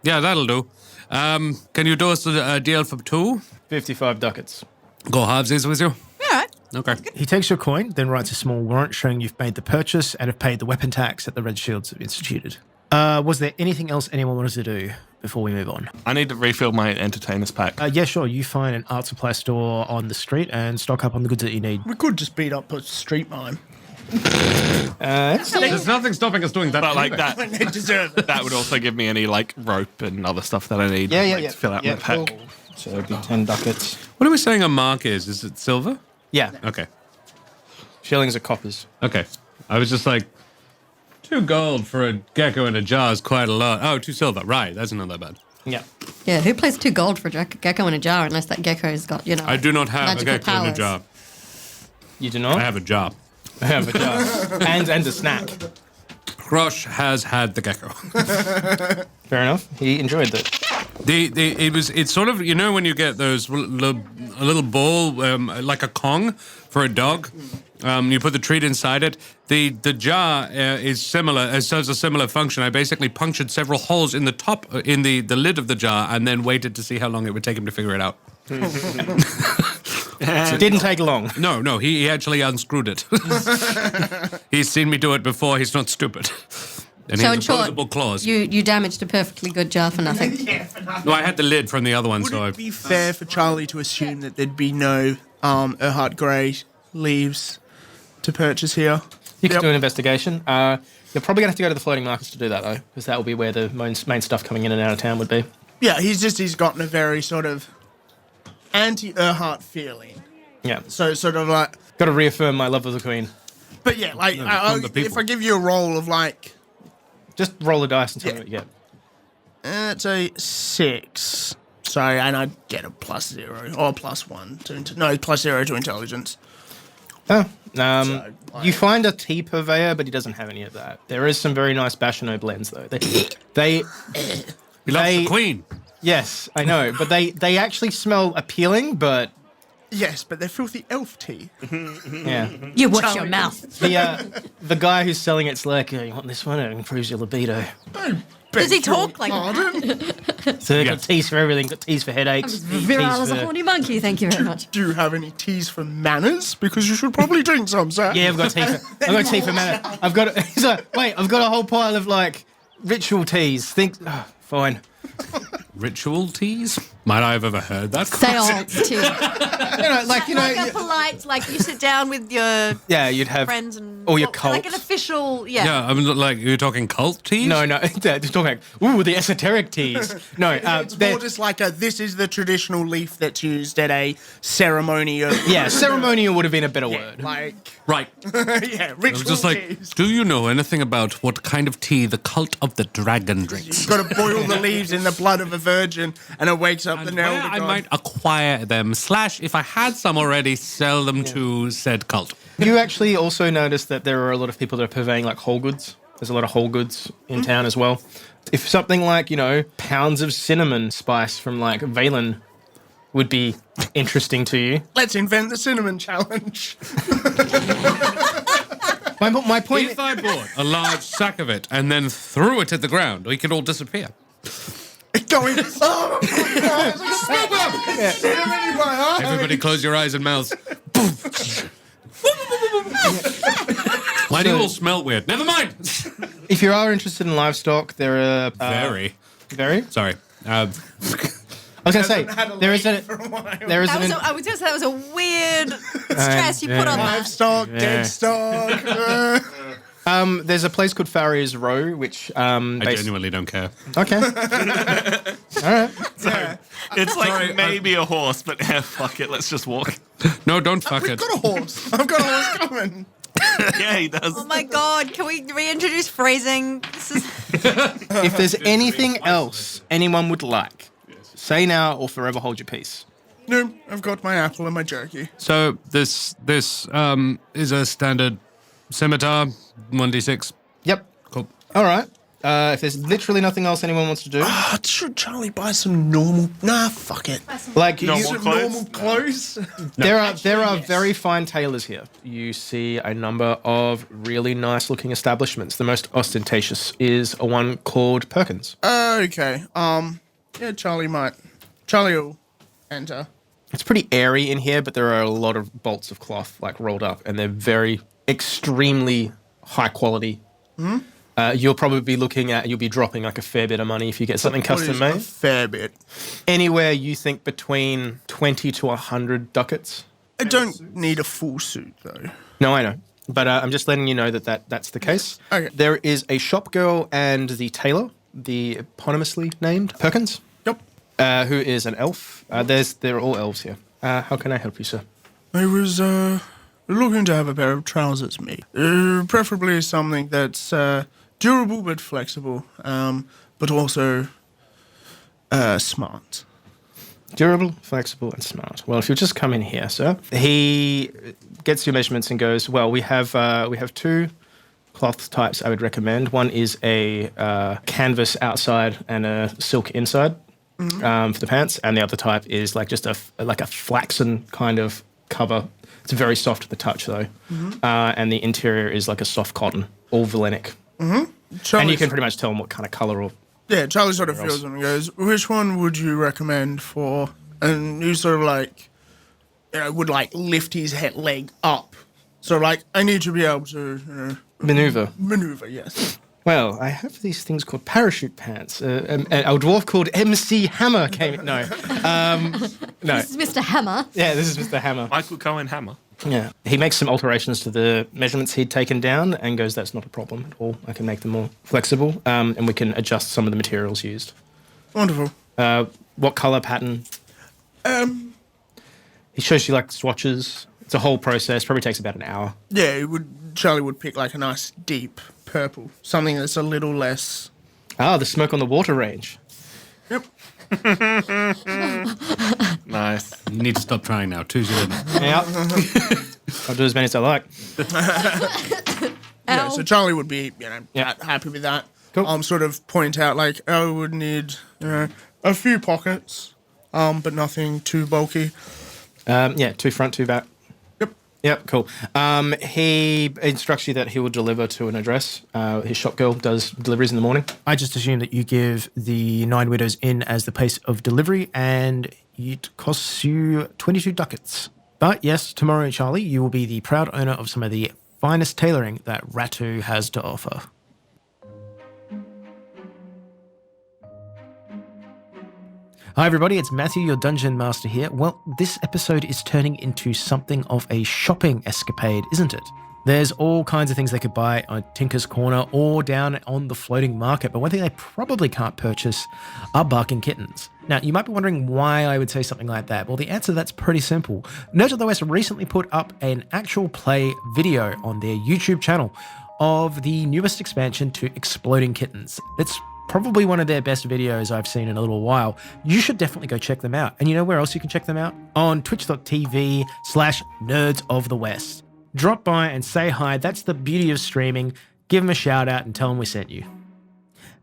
Yeah, that'll do. Can you do us a deal for 2? 55 ducats. Go halvesies with you? All right. Okay. He takes your coin, then writes a small warrant showing you've made the purchase and have paid the weapon tax that the Red Shields have instituted. Was there anything else anyone wanted to do before we move on? I need to refill my entertainer's pack. Yeah, sure. You find an art supply store on the street and stock up on the goods that you need. We could just beat up a street mime. There's nothing stopping us doing that. But like that, They deserve it. that would also give me any like rope and other stuff that I need to fill out my pack. Cool. So it'd be 10 ducats. What are we saying a mark is? Is it silver? Yeah. Okay. Shillings are coppers. Okay. I was just like, 2 gold for a gecko in a jar is quite a lot. Oh, 2 silver. Right. That's not that bad. Yeah. Yeah, who plays 2 gold for a gecko in a jar unless that gecko's got, I do not have a magical gecko in a powers. jar. You do not? I have a jar. I have a jar. and a snack. Rosh has had the gecko. Fair enough. He enjoyed that. It's sort of, you know, when you get those a little bowl like a Kong for a dog, you put the treat inside it. The jar is similar, serves a similar function. I basically punctured several holes in the top, in the lid of the jar, and then waited to see how long it would take him to figure it out. It didn't take long. No, he actually unscrewed it. He's seen me do it before. He's not stupid. And he So has in short, opposable claws. you damaged a perfectly good jar for nothing. No, I had the lid from the other one, Would so it be fair for Charlie to assume that there'd be no Erhard Grey leaves to purchase here? You can do an investigation. You're probably going to have to go to the floating markets to do that, though, because that will be where the main stuff coming in and out of town would be. Yeah, he's gotten a very sort of anti-Erhard feeling. Yeah. So sort of like... Got to reaffirm my love of the Queen. But yeah, like, from the people. if I give you a roll of like... Just roll the dice and tell me what you get. It's a 6. Sorry, and I get a +0 or +1 to +0 to intelligence. Oh. So, You find a tea purveyor, but he doesn't have any of that. There is some very nice Bashano blends, though. They he loves the Queen. Yes, I know, but they actually smell appealing, but Yes, but they're filthy elf tea. yeah. You watch your mouth. The guy who's selling it's like, you want this one? It improves your libido. Does he talk like that? So got teas for everything. Got teas for headaches. Viral as teas a horny monkey, thank you very much. Do you have any teas for manners? Because you should probably drink some, sir. Yeah, I've got tea for mana. I've got a whole pile of like ritual teas. Fine. Ritual teas? Might I have ever heard that? Seance tea. Like a polite, like you sit down with your You'd have friends and all your like an cults. official, Yeah, I mean, like, you're talking cult teas? No, just talking like, ooh, the esoteric teas. No, It's more just like this is the traditional leaf that's used at a ceremony of... ceremonial would have been a better word. Like, Right. yeah, I was ritual just like, teas. do you know anything about what kind of tea the cult of the dragon drinks? You've got to boil the leaves in the blood of a virgin and it wakes up the And now where I might acquire them, / if I had some already, sell them to said cult. You actually also notice that there are a lot of people that are purveying like whole goods. There's a lot of whole goods in town as well. If something like, pounds of cinnamon spice from like Valen would be interesting to you. Let's invent the cinnamon challenge. My point If I bought a large sack of it and then threw it at the ground, we could all disappear. Going, oh, cinnamon in my eye. Everybody close your eyes and mouths. Why do you all smell weird? Never mind. if you are interested in livestock, there are very. Sorry. I was going to say Had a there is lake a for a while. there is I was an going to say that was a weird stress you put on that. Livestock, dead stock. There's a place called Farrier's Row, which I genuinely don't care. Okay. All right. It's like maybe a horse, but fuck it, let's just walk. No, don't fuck We've it. got a horse. I've got a horse coming. Yeah, he does. Oh my god, can we reintroduce phrasing? This is If there's anything else anyone would like, say now or forever hold your peace. No, I've got my apple and my jerky. So this is a standard scimitar, 1d6. Yep. Cool. All right. If there's literally nothing else anyone wants to do, Should Charlie buy some normal? Nah, fuck it. like Normal you, clothes? Normal clothes. there are very fine tailors here. You see a number of really nice looking establishments. The most ostentatious is a one called Perkins. Okay. Yeah, Charlie will enter. It's pretty airy in here, but there are a lot of bolts of cloth like rolled up, and they're very extremely high quality. You'll probably be you'll be dropping like a fair bit of money if you get something What is custom a made. fair bit. Anywhere you think between 20 to 100 ducats. I don't need a full suit though. No, I know. But I'm just letting you know that's the case. Okay. There is a shop girl and the tailor, the eponymously named Perkins, Yep. who is an elf. They're all elves here. How can I help you, sir? I was looking to have a pair of trousers made. Preferably something that's durable but flexible, but also smart. Durable, flexible, and smart. Well, if you'll just come in here, sir. He gets your measurements and goes, well, we have two cloth types I would recommend. One is a canvas outside and a silk inside for the pants, and the other type is like just a flaxen kind of cover. It's very soft to the touch, though. And the interior is like a soft cotton, all Valenic. And you can pretty much tell him what kind of color or... Yeah, Charlie sort of feels them and goes, which one would you recommend for... And he sort of like, would like lift his leg up. So like, I need to be able to, Maneuver. Yes. Well, I have these things called parachute pants. A dwarf called MC Hammer came... No. No. This is Mr. Hammer. Yeah, this is Mr. Hammer. Michael Cohen Hammer. Yeah. He makes some alterations to the measurements he'd taken down and goes, that's not a problem at all. I can make them more flexible, and we can adjust some of the materials used. Wonderful. What color pattern? He shows you like swatches. It's a whole process. Probably takes about an hour. Yeah, Charlie would pick like a nice deep purple. Something that's a little less... The smoke on the water range. Yep. Nice. You need to stop trying now. Two's your limit. Yeah. I'll do as many as I like. Yeah, so Charlie would be, Yeah. happy with that. Cool. Sort of point out like, I would need, a few pockets, but nothing too bulky. Two front, two back. Yep, cool. He instructs you that he will deliver to an address. His shop girl does deliveries in the morning. I just assume that you give the Nine Widows Inn as the place of delivery, and it costs you 22 ducats. But yes, tomorrow, Charlie, you will be the proud owner of some of the finest tailoring that Ratu has to offer. Hi everybody, it's Matthew, your Dungeon Master here. Well, this episode is turning into something of a shopping escapade, isn't it? There's all kinds of things they could buy on Tinker's Corner or down on the floating market, but one thing they probably can't purchase are barking kittens. Now, you might be wondering why I would say something like that. Well, the answer to that's pretty simple. Nerds of the West recently put up an actual play video on their YouTube channel of the newest expansion to Exploding Kittens. It's probably one of their best videos I've seen in a little while. You should definitely go check them out. And you know where else you can check them out? On twitch.tv/Nerds of the West. Drop by and say hi. That's the beauty of streaming. Give them a shout out and tell them we sent you.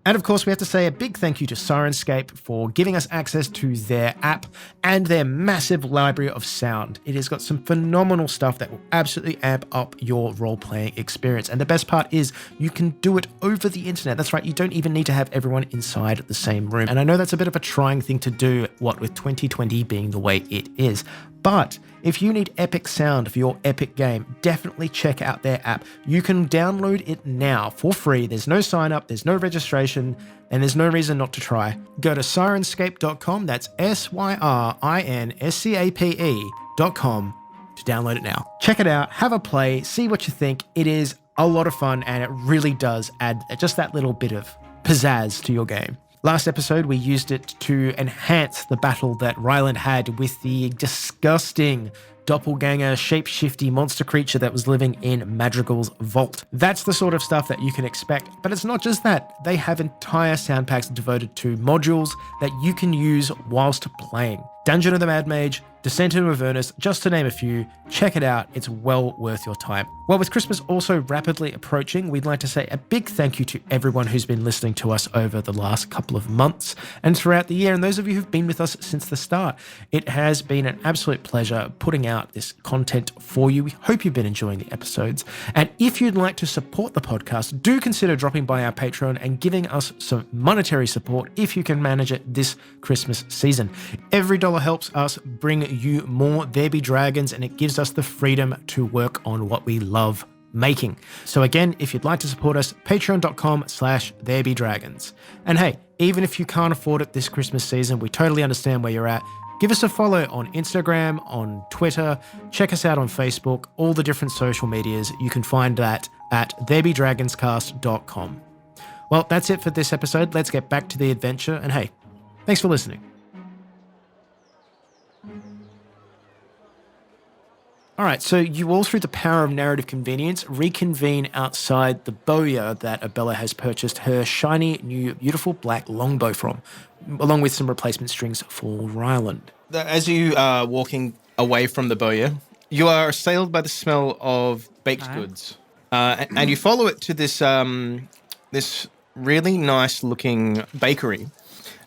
And of course, we have to say a big thank you to Sirenscape for giving us access to their app and their massive library of sound. It has got some phenomenal stuff that will absolutely amp up your role-playing experience. And the best part is you can do it over the internet. That's right, you don't even need to have everyone inside the same room. And I know that's a bit of a trying thing to do, what with 2020 being the way it is. But if you need epic sound for your epic game, definitely check out their app. You can download it now for free. There's no sign up, there's no registration, and there's no reason not to try. Go to sirenscape.com, that's SYRINSCAPE.com to download it now. Check it out, have a play, see what you think. It is a lot of fun, and it really does add just that little bit of pizzazz to your game. Last episode, we used it to enhance the battle that Rhylind had with the disgusting doppelganger, shape-shifty monster creature that was living in Madrigal's vault. That's the sort of stuff that you can expect, but it's not just that. They have entire sound packs devoted to modules that you can use whilst playing. Dungeon of the Mad Mage, Descent into Avernus, just to name a few. Check it out, it's well worth your time. Well, with Christmas also rapidly approaching, we'd like to say a big thank you to everyone who's been listening to us over the last couple of months and throughout the year, and those of you who've been with us since the start. It has been an absolute pleasure putting out this content for you. We hope you've been enjoying the episodes, and if you'd like to support the podcast, do consider dropping by our Patreon and giving us some monetary support if you can manage it this Christmas season. Every dollar helps us bring you more There Be Dragons, and it gives us the freedom to work on what we love making. So again, if you'd like to support us, patreon.com/therebedragons. And hey, even if you can't afford it this Christmas season, we totally understand where you're at. Give us a follow on Instagram, on Twitter, check us out on Facebook, all the different social medias. You can find that at therebedragonscast.com. Well, that's it for this episode. Let's get back to the adventure, and hey, thanks for listening. All right, so you all, through the power of narrative convenience, reconvene outside the bowyer that Abella has purchased her shiny, new, beautiful black longbow from, along with some replacement strings for Rhylind. As you are walking away from the bowyer, you are assailed by the smell of baked goods. And you follow it to this this really nice-looking bakery.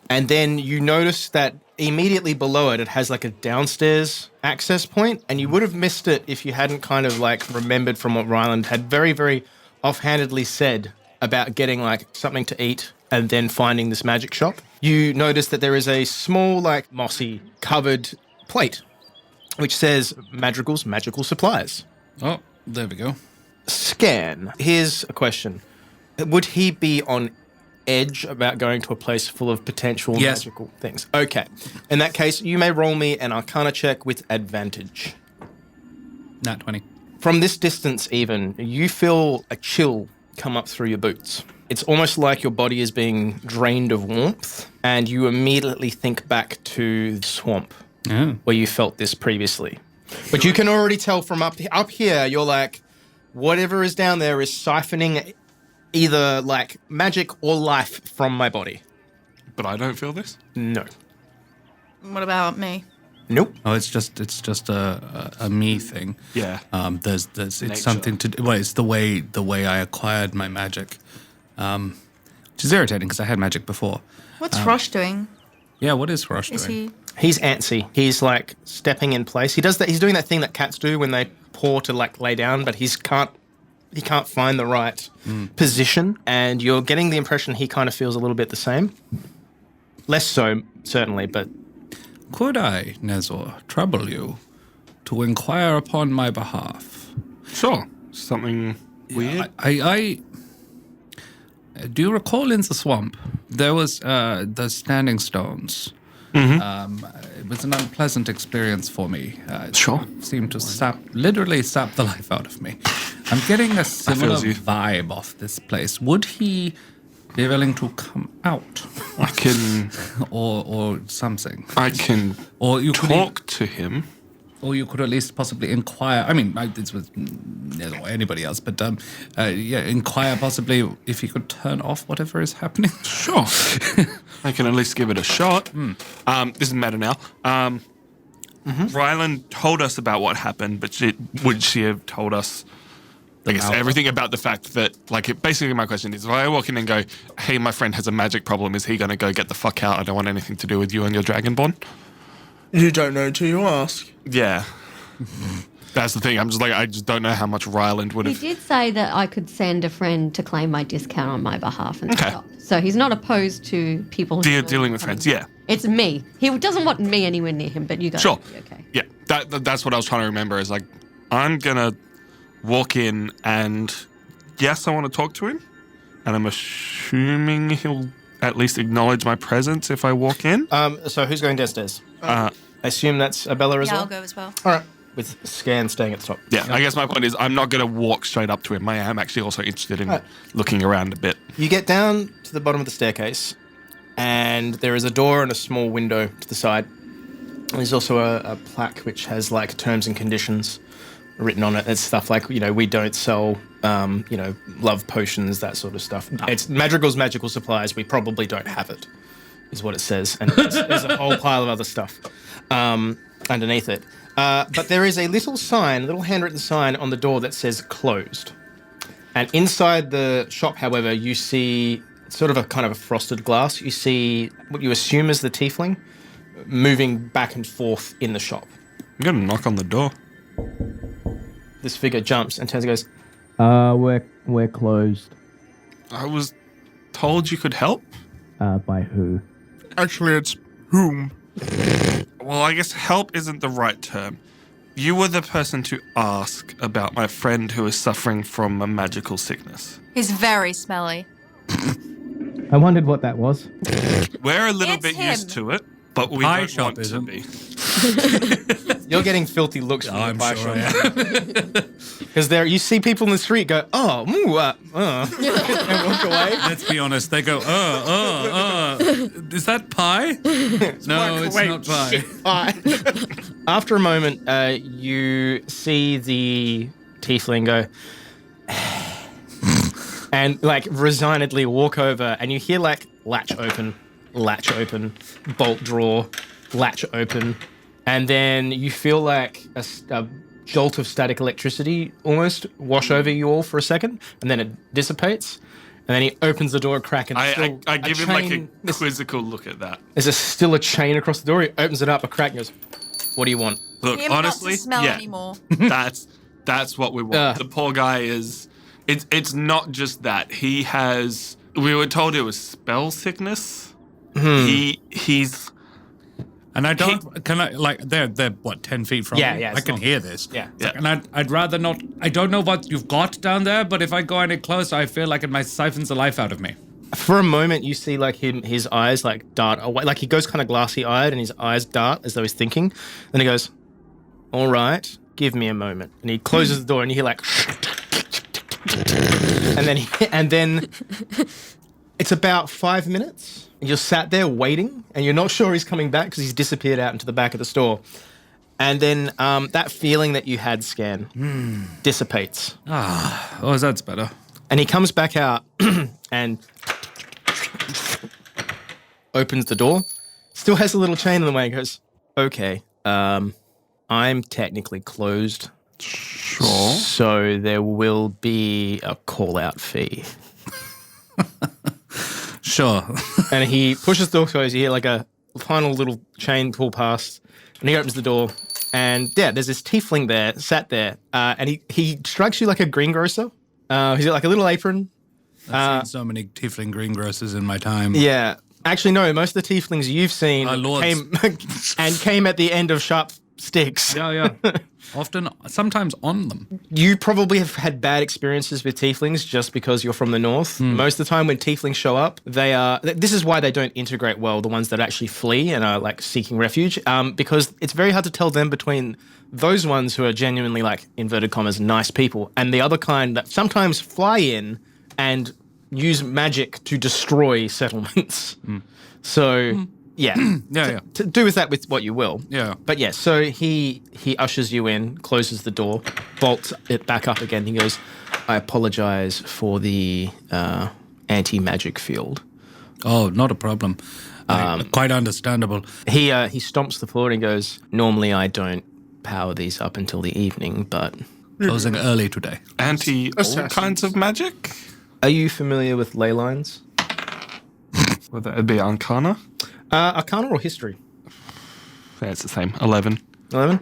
And then you notice that immediately below it, it has like a downstairs access point, and you would have missed it if you hadn't kind of like remembered from what Rhylind had very, very offhandedly said about getting like something to eat and then finding this magic shop. You notice that there is a small, like mossy covered plate which says Madrigal's Magical Supplies. Oh, there we go. Skairn, here's a question. Would he be on edge about going to a place full of potential magical things? Okay. In that case, you may roll me an Arcana check with advantage. Nat 20. From this distance even, you feel a chill come up through your boots. It's almost like your body is being drained of warmth, and you immediately think back to the swamp where you felt this previously. But you can already tell from up here, you're like, whatever is down there is siphoning either like magic or life from my body. But I don't feel this? No. What about me? Nope. Oh, it's just a me thing. Yeah. There's it's something to do. Well, it's the way I acquired my magic, which is irritating because I had magic before. What's Rosh doing? Yeah, what is Rosh Is doing? He's antsy. He's like stepping in place. He does that. He's doing that thing that cats do when they paw to like lay down, but he can't find the right position. And you're getting the impression he kind of feels a little bit the same. Less so, certainly, but Could I, Nezor, trouble you to inquire upon my behalf? Sure. Something weird? I do you recall in the swamp there was the standing stones? It was an unpleasant experience for me. It seemed to literally sap the life out of me. I'm getting a similar vibe off this place. Would he be willing to come out? I can... or something. I can or you talk to him. Or you could at least possibly inquire. I mean, this was Nezor or anybody else, but inquire possibly if he could turn off whatever is happening. Sure. I can at least give it a shot. This is meta now. Rhylind told us about what happened, but would she have told us, I guess, everything about the fact that, basically my question is, if I walk in and go, hey, my friend has a magic problem, is he going to go get the fuck out? I don't want anything to do with you and your Dragonborn? You don't know till you ask. Yeah. That's the thing. I'm just I just don't know how much Rhylind would have... He did say that I could send a friend to claim my discount on my behalf and Okay. stop. So he's not opposed to people dealing with friends, yeah. It's me. He doesn't want me anywhere near him, but you guys Sure. will be okay. Yeah, that's what I was trying to remember is I'm going to walk in and, yes, I want to talk to him. And I'm assuming he'll at least acknowledge my presence if I walk in. So who's going downstairs? I assume that's Abella as well? I'll go as well. All right. with Scan staying at the top. Yeah, I guess my point is I'm not going to walk straight up to him. I am actually also interested in looking around a bit. You get down to the bottom of the staircase, and there is a door and a small window to the side. There's also a plaque which has like terms and conditions written on it. It's stuff like, we don't sell, love potions, that sort of stuff. It's Madrigal's magical supplies. We probably don't have it, is what it says. And there's a whole pile of other stuff underneath it. But there is a little handwritten sign on the door that says closed. And inside the shop, however, you see sort of a kind of a frosted glass. You see what you assume is the tiefling moving back and forth in the shop. I'm going to knock on the door. This figure jumps and turns and goes, We're closed. I was told you could help. By who? Actually, it's whom. Well, I guess help isn't the right term. You were the person to ask about my friend who is suffering from a magical sickness. He's very smelly. I wondered what that was. We're a little It's bit him. used to it, but we Pie don't shop want to isn't. be. you're getting filthy looks from I'm the pie sure shop. I am. Because you see people in the street go, and walk away. Let's be honest. They go, is that pie? No, it's not pie. After a moment, you see the tiefling go and like resignedly walk over, and you hear like latch open, bolt draw, latch open, and then you feel like a jolt of static electricity almost wash over you all for a second, and then it dissipates, and then he opens the door a crack, and I give him like a quizzical look at that. There's still a chain across the door. He opens it up a crack and goes, "What do you want?" Look, Him honestly, not to smell yeah, anymore. that's what we want. The poor guy is. It's not just that he has. We were told it was spell sickness. He's. And I don't. Can I like? They're what 10 feet from Yeah, me? yeah, I it's can not- hear this. yeah. It's like, and I'd rather not. I don't know what you've got down there, but if I go any closer, I feel like it might siphons the life out of me. For a moment, you see like his eyes like dart away, like he goes kind of glassy-eyed, and his eyes dart as though he's thinking. Then he goes, "All right, give me a moment," and he closes the door, and you hear like, and then it's about 5 minutes. You're sat there waiting, and you're not sure he's coming back because he's disappeared out into the back of the store. And then that feeling that you had, Scan, dissipates. Oh, that's better. And he comes back out and opens the door. Still has a little chain in the way and goes, "Okay, I'm technically closed. Sure. So there will be a call-out fee." Sure. And he pushes the door closed. You hear like a final little chain pull past, and he opens the door. And yeah, there's this tiefling there, sat there, and he strikes you like a greengrocer. He's got like a little apron. I've seen so many tiefling greengrocers in my time. Yeah. Actually, no, most of the tieflings you've seen Our lords. came at the end of sharp sticks. Yeah. Often, sometimes on them. You probably have had bad experiences with tieflings just because you're from the north. Most of the time when tieflings show up, this is why they don't integrate well, the ones that actually flee and are like seeking refuge, because it's very hard to tell them between those ones who are genuinely like, inverted commas, nice people, and the other kind that sometimes fly in and use magic to destroy settlements. So... Yeah. Yeah. To do with that with what you will. Yeah. But yeah, so he ushers you in, closes the door, bolts it back up again. He goes, "I apologize for the anti-magic field." Oh, not a problem. Quite understandable. He stomps the floor and he goes, "Normally I don't power these up until the evening, but..." Closing early today. Anti all kinds of magic? Are you familiar with ley lines? Whether it be Arcana? Arcana or history? Yeah, it's the same. 11. 11?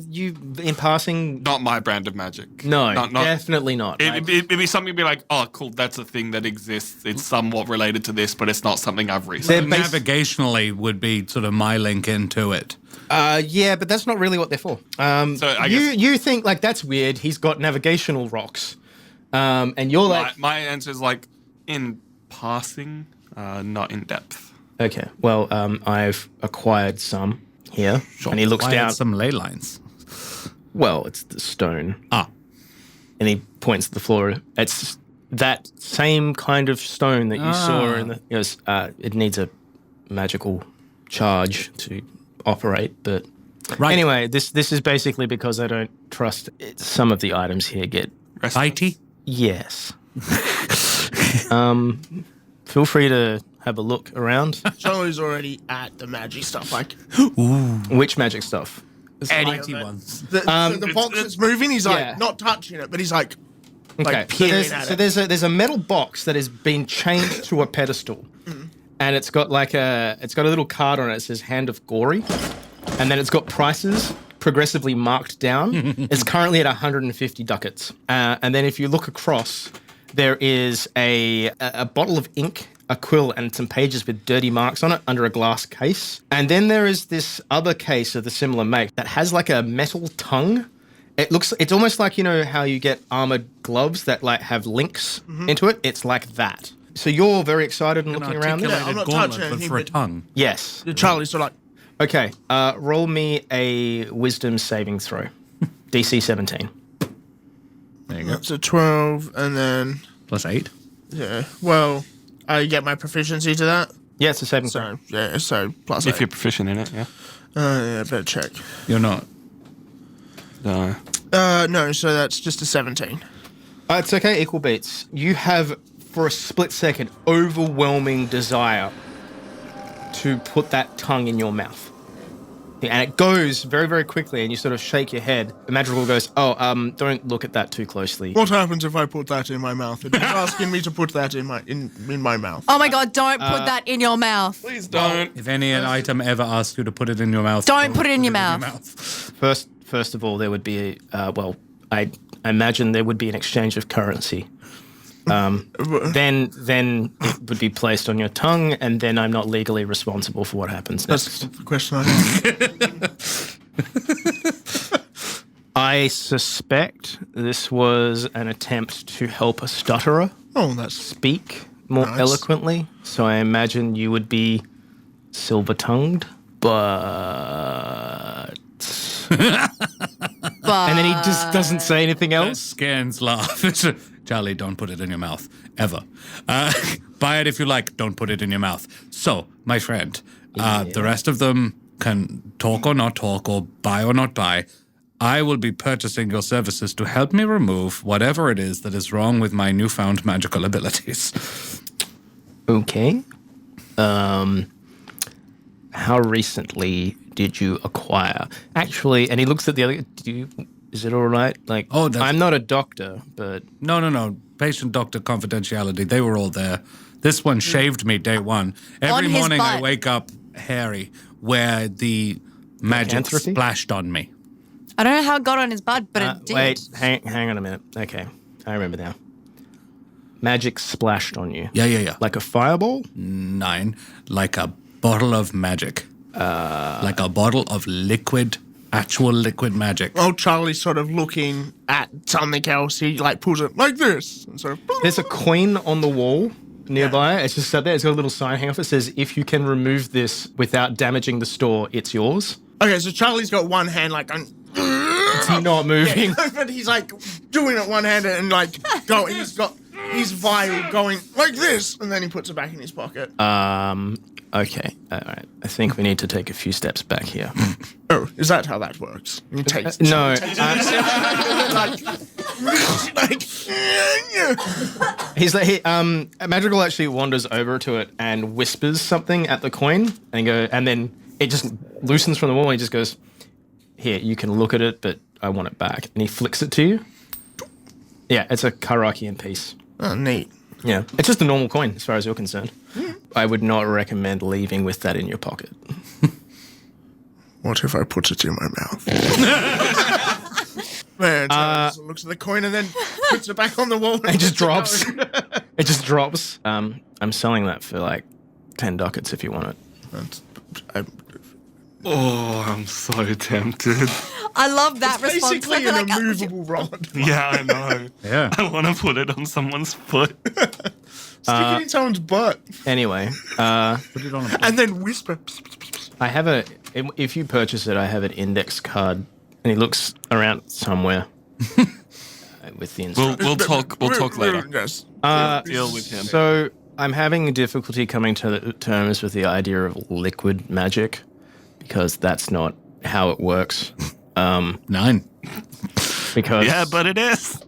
You, in passing... Not my brand of magic. No, Not, definitely not. It'd be something you'd be like, oh, cool, that's a thing that exists. It's somewhat related to this, but it's not something I've researched. Navigationally would be sort of my link into it. Yeah, but that's not really what they're for. So I guess You think, like, that's weird. He's got navigational rocks. And you're like... my answer is like, in passing, not in depth. Okay, well, I've acquired some. here. And he looks Why add down. some ley lines. Well, it's the stone. Ah. And he points to the floor. It's that same kind of stone that you saw in the. He goes, it needs a magical charge to operate, but Right. anyway, this is basically because I don't trust it. Some of the items here get Bitey? yes. Feel free to have a look around. Charlie's already at the magic stuff. Like Which magic stuff? Bitey ones. the box that's moving. He's like yeah. not touching it, but he's like Okay, peering at it. there's a metal box that has been chained to a pedestal, and it's got a little card on it that says "Hand of Gory," and then it's got prices progressively marked down. It's currently at 150 ducats, and then if you look across, there is a bottle of ink, a quill, and some pages with dirty marks on it under a glass case, and then there is this other case of the similar make that has like a metal tongue. It's almost like, you know, how you get armored gloves that like have links into it. It's like that. So you're very excited and looking around this? I'm not Gauntlet, touching but anything, for a but- tongue. Yes. Charlie's sort of like, Okay. Roll me a wisdom saving throw. DC 17. There you go. that's a 12, and then Plus 8. yeah. Well, I get my proficiency to that. Yeah, it's a saving throw. So yeah, so plus If 8. you're proficient in it, yeah. Yeah, better check. You're not. No. No, so that's just a 17. It's okay, equal beats. You have, for a split second, overwhelming desire to put that tongue in your mouth. And it goes very, very quickly, and you sort of shake your head. The magical goes, don't look at that too closely. What happens if I put that in my mouth? It's asking me to put that in my mouth. Oh my God, don't put that in your mouth. Please don't. If any item ever asks you to put it in your mouth, Don't put it in your mouth. First of all, there would be I imagine there would be an exchange of currency. Then it would be placed on your tongue, and then I'm not legally responsible for what happens next. That's the question I have. I suspect this was an attempt to help a stutterer Oh, that's speak more Nice. eloquently. So I imagine you would be silver-tongued, but... But And then he just doesn't say anything else. Skairn's laugh. Charlie, don't put it in your mouth. Ever. Buy it if you like. Don't put it in your mouth. So, my friend, the rest of them can talk or not talk or buy or not buy. I will be purchasing your services to help me remove whatever it is that is wrong with my newfound magical abilities. Okay. How recently did you acquire? Actually, and he looks at the other. Is it all right? Like, I'm not a doctor, but No. Patient doctor confidentiality. They were all there. This one shaved me day one. Every On his morning I butt. wake up hairy where the magic Lycanthropy? splashed on me. I don't know how it got on his butt, but it did. wait, hang on a minute. Okay, I remember now. Magic splashed on you. Yeah. Like a fireball? 9. Like a bottle of magic. Like a bottle of actual liquid magic. Oh, Charlie's sort of looking at something else. He like pulls it like this and sort of. There's a coin on the wall nearby. It's just sat there. It's got a little sign hanging off. It says, if you can remove this without damaging the store, it's yours. Okay, so Charlie's got one hand like going. It's not moving. But he's like doing it one handed and like going. He's got his vial going like this, and then he puts it back in his pocket. Okay. All right. I think we need to take a few steps back here. Oh, is that how that works? He takes. No. He's like, Madrigal actually wanders over to it and whispers something at the coin, and then it just loosens from the wall. And he just goes, "Here, you can look at it, but I want it back." And he flicks it to you. Yeah, it's a Karakian piece. Oh, neat. Yeah, it's just a normal coin as far as you're concerned. I would not recommend leaving with that in your pocket. What if I put it in my mouth? Man, Charlie looks at the coin and then puts it back on the wall. It just drops. It just drops. I'm selling that for like 10 ducats if you want it. Oh, I'm so tempted. I love that It's response. basically I feel an like, immovable rod. Yeah, I know. Yeah. I want to put it on someone's foot. Stick it in someone's butt Anyway, Put it on a and then whisper. I have if you purchase it, I have an index card, and he looks around somewhere with the instructions. We'll talk later. Yes. Deal with him. So I'm having difficulty coming to terms with the idea of liquid magic because that's not how it works. 9. Because Yeah, but it is.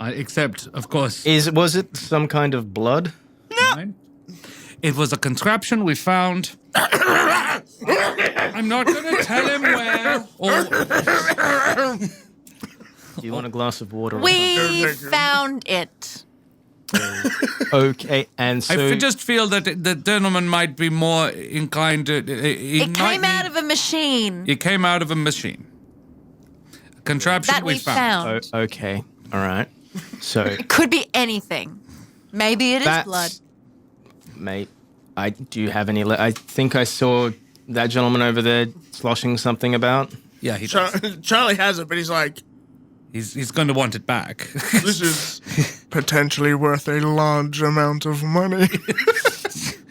Except, of course, was it some kind of blood? 9. It was a contraption we found. I'm not going to tell him where. Do you want a glass of water? or We found it. something? Okay, and so I just feel that the gentleman might be more inclined to. It came out of a machine It came out of a machine. A contraption that we found. okay, all right. So Could be anything. Maybe it is that's blood. mate. Do you have any? I think I saw that gentleman over there sloshing something about. Yeah, he does. Charlie has it, but he's like, He's going to want it back. this is potentially worth a large amount of money.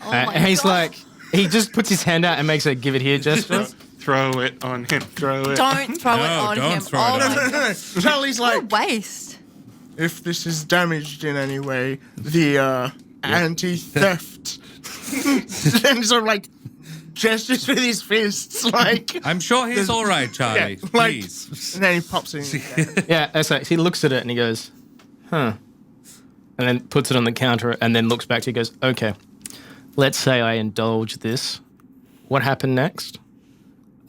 Oh my and he's God. like, he just puts his hand out and makes a give it here gesture. Throw it on him. Throw it. Don't throw it No, on don't him. throw it Oh on my him. God. Charlie's like, What a waste. if this is damaged in any way, the anti-theft. And sort of like gestures with his fists, like. I'm sure he's all right, Charlie. Yeah, like- Please. And then he pops it in. Yeah, that's like, he looks at it and he goes, huh. And then puts it on the counter and then looks back to you and goes, okay, let's say I indulge this. What happened next?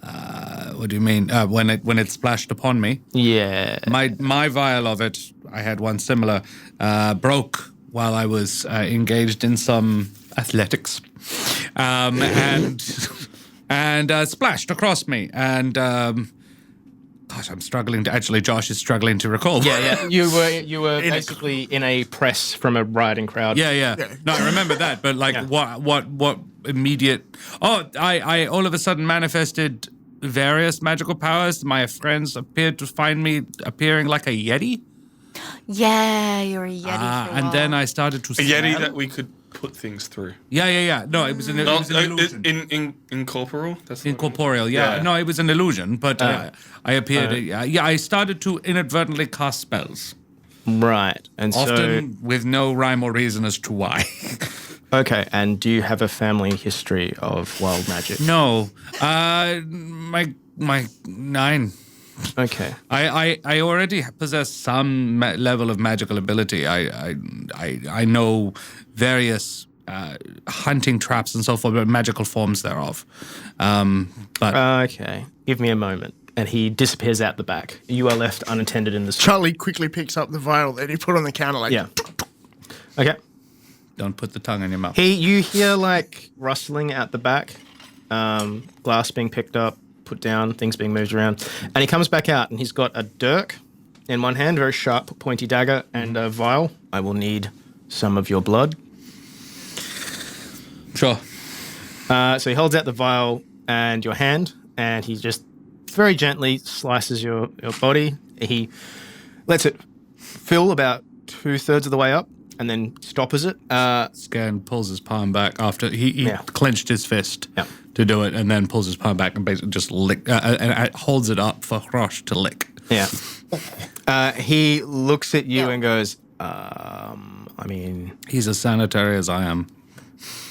What do you mean? When it splashed upon me? Yeah. My vial of it, I had one similar, broke while I was engaged in some athletics, and splashed across me. And gosh, I'm struggling to actually. Josh is struggling to recall. Yeah. You were basically in a press from a rioting crowd. Yeah. No, I remember that, but like, what immediate? Oh, I all of a sudden manifested various magical powers. My friends appeared to find me appearing like a yeti, Yeah, you're a Yeti. for a and while. then I started to A Yeti smell. that we could put things through. Yeah. No, it was an illusion. Incorporeal? That's the one. Incorporeal, yeah. Yeah. No, it was an illusion, but I appeared. I started to inadvertently cast spells, Right. And often with no rhyme or reason as to why. okay. And do you have a family history of wild magic? No, my 9. Okay. I already possess some level of magical ability. I know various hunting traps and so forth, but magical forms thereof. But Okay. Give me a moment. And he disappears out the back. You are left unattended in the street. Charlie quickly picks up the vial that he put on the counter, like, Yeah. Okay. don't put the tongue in your mouth. You hear like rustling at the back, glass being picked up, put down, things being moved around, and he comes back out and he's got a dirk in one hand, very sharp, pointy dagger, and a vial. I will need some of your blood. Sure. So he holds out the vial and your hand, and he just very gently slices your body. He lets it fill about 2/3 of the way up, and then stoppers it. Skairn pulls his palm back after he Yeah. clenched his fist Yeah. to do it, and then pulls his palm back and basically just holds it up for Hrosh to lick. Yeah. He looks at you Yeah. and goes, I mean, He's as sanitary as I am.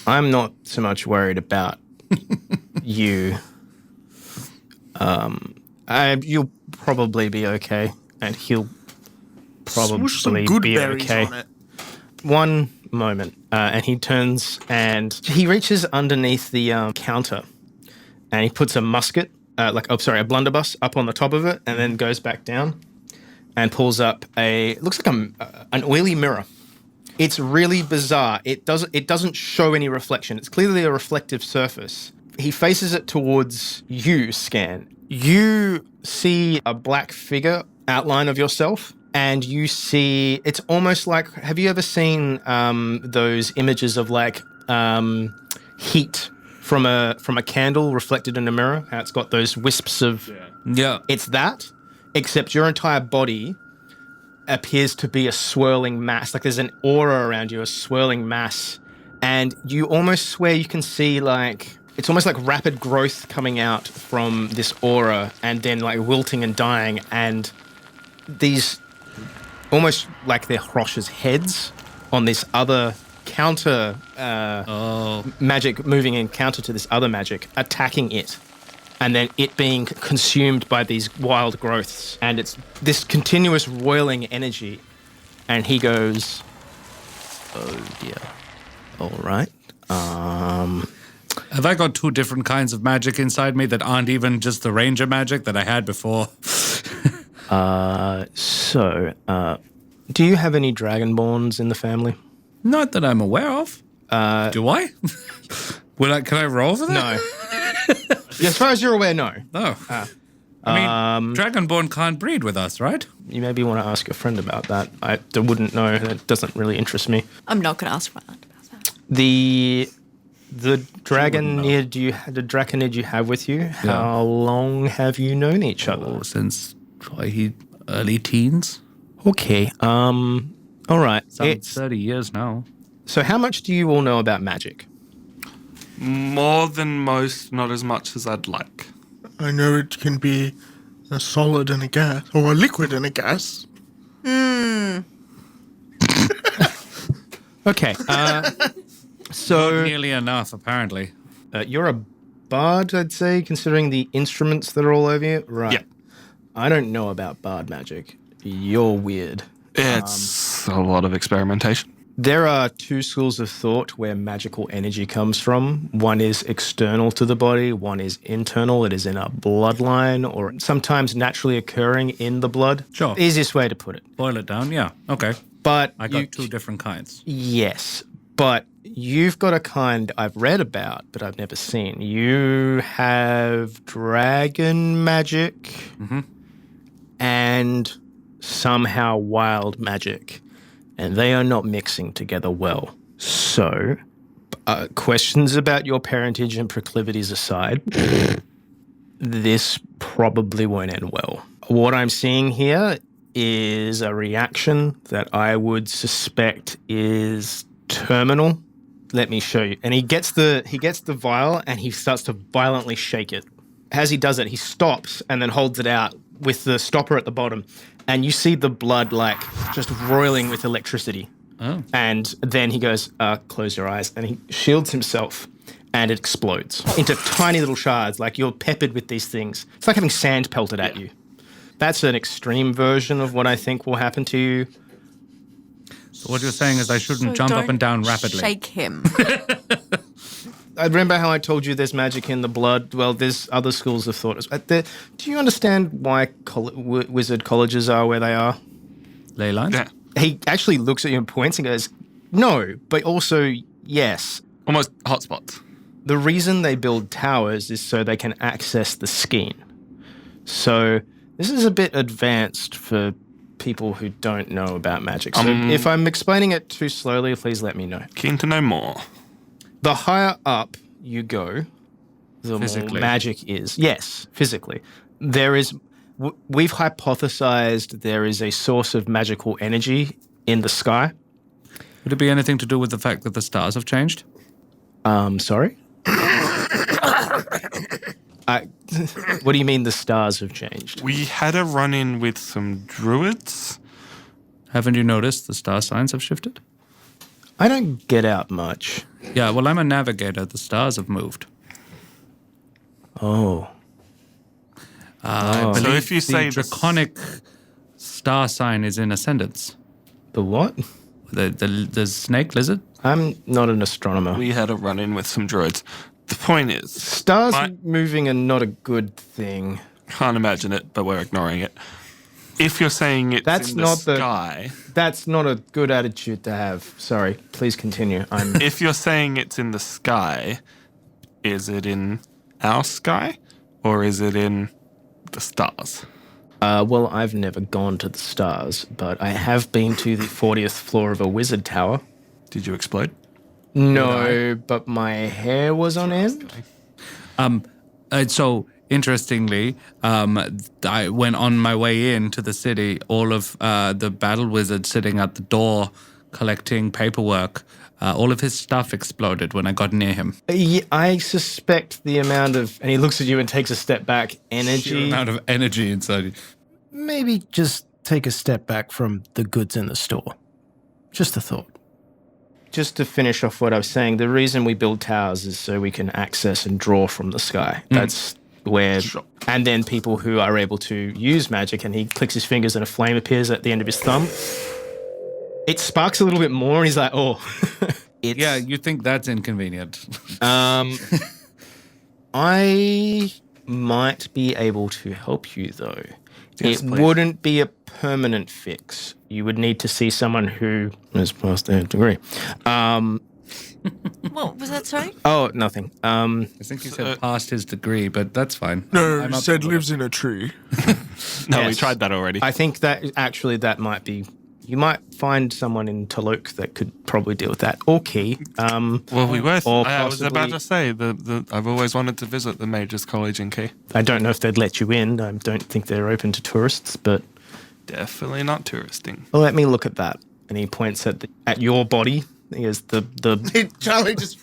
I'm not so much worried about you. You'll probably be okay, and he'll swoosh some probably good be berries okay. on it. One moment, and he turns and he reaches underneath the counter, and he puts a musket, a blunderbuss up on the top of it, and then goes back down and pulls up it looks like an oily mirror. It's really bizarre. It doesn't show any reflection. It's clearly a reflective surface. He faces it towards you, Scan. You see a black figure outline of yourself, and you see it's almost like, have you ever seen those images of like heat from a candle reflected in a mirror? How it's got those wisps of Yeah. It's that, except your entire body appears to be a swirling mass. Like there's an aura around you, a swirling mass. And you almost swear you can see like it's almost like rapid growth coming out from this aura and then like wilting and dying, and these almost like they're Hrosh's heads on this other counter magic moving in counter to this other magic, attacking it, and then it being consumed by these wild growths. And it's this continuous roiling energy. And he goes, oh dear. All right. Have I got two different kinds of magic inside me that aren't even just the ranger magic that I had before? Do you have any dragonborns in the family? Not that I'm aware of. Do I? Can I roll for that? No. As far as you're aware, no. No. I mean, Dragonborn can't breed with us, right? You maybe want to ask your friend about that. I wouldn't know. That doesn't really interest me. I'm not going to ask Rhylind about that. The dragonid you have with you, how long have you known each other? Oh, since early teens. Okay. All right. It's 30 years now. So how much do you all know about magic? More than most, not as much as I'd like. I know it can be a solid and a gas, or a liquid and a gas. Okay. So Not nearly enough, apparently. You're a bard, I'd say, considering the instruments that are all over you. Right. Yeah. I don't know about bard magic. You're weird. It's a lot of experimentation. There are two schools of thought where magical energy comes from. One is external to the body, one is internal. It is in our bloodline or sometimes naturally occurring in the blood. Sure. Easiest way to put it. Boil it down, yeah. Okay. But I got two different kinds. Yes, but you've got a kind I've read about, but I've never seen. You have dragon magic and somehow wild magic, and they are not mixing together well. So, questions about your parentage and proclivities aside, this probably won't end well. What I'm seeing here is a reaction that I would suspect is terminal. Let me show you. And he gets the vial and he starts to violently shake it. As he does it, he stops and then holds it out with the stopper at the bottom. And you see the blood like just roiling with electricity. Oh. And then he goes, close your eyes. And he shields himself and it explodes into tiny little shards. Like you're peppered with these things. It's like having sand pelted at you. That's an extreme version of what I think will happen to you. So what you're saying is I shouldn't jump up and down rapidly. Shake him. I remember how I told you there's magic in the blood. Well, there's other schools of thought. Do you understand why wizard colleges are where they are? Ley lines? Yeah. He actually looks at you and points and goes, no, but also yes. Almost hotspots. The reason they build towers is so they can access the Skairn. So this is a bit advanced for people who don't know about magic. So if I'm explaining it too slowly, please let me know. Keen to know more. The higher up you go, the Physically. more magic is. Yes, physically. We've hypothesized there is a source of magical energy in the sky. Would it be anything to do with the fact that the stars have changed? Sorry? What do you mean the stars have changed? We had a run-in with some druids. Haven't you noticed the star signs have shifted? I don't get out much. Yeah, well, I'm a navigator. The stars have moved. Oh. I So believe if you say the draconic star sign is in ascendance. The what? The snake lizard? I'm not an astronomer. We had a run-in with some druids. The point is, Stars moving are not a good thing. can't imagine it, but we're ignoring it. If you're saying it's That's in the not sky, That's not a good attitude to have. Sorry, please continue. if you're saying it's in the sky, is it in our sky or is it in the stars? Well, I've never gone to the stars, but I have been to the 40th floor of a wizard tower. Did you explode? No, but my hair was on end. So, interestingly, when on my way into the city, all of the battle wizards sitting at the door collecting paperwork All of his stuff exploded when I got near him. Yeah, I suspect the amount of, and he looks at you and takes a step back, The energy. amount of energy inside you. Maybe just take a step back from the goods in the store. Just a thought. Just to finish off what I was saying, the reason we build towers is so we can access and draw from the sky. That's where, and then people who are able to use magic, and he clicks his fingers and a flame appears at the end of his thumb. It sparks a little bit more, and he's like, "Oh, it's." Yeah, you think that's inconvenient. I might be able to help you though. Yes, It please. wouldn't be a permanent fix. You would need to see someone who has passed their degree. What was that, sorry? Oh, nothing. I think he said past his degree, but that's fine. No, I'm he up said for it. lives in a tree. No, we Yes. tried that already. I think that actually that might be. You might find someone in Taluk that could probably deal with that, or Key. Well, we were. Or I was about possibly- to say I've always wanted to visit the Majors College in Kaye. I don't know if they'd let you in. I don't think they're open to tourists, but Definitely not touristing. well, let me look at that. And he points at your body. He goes, the Charlie just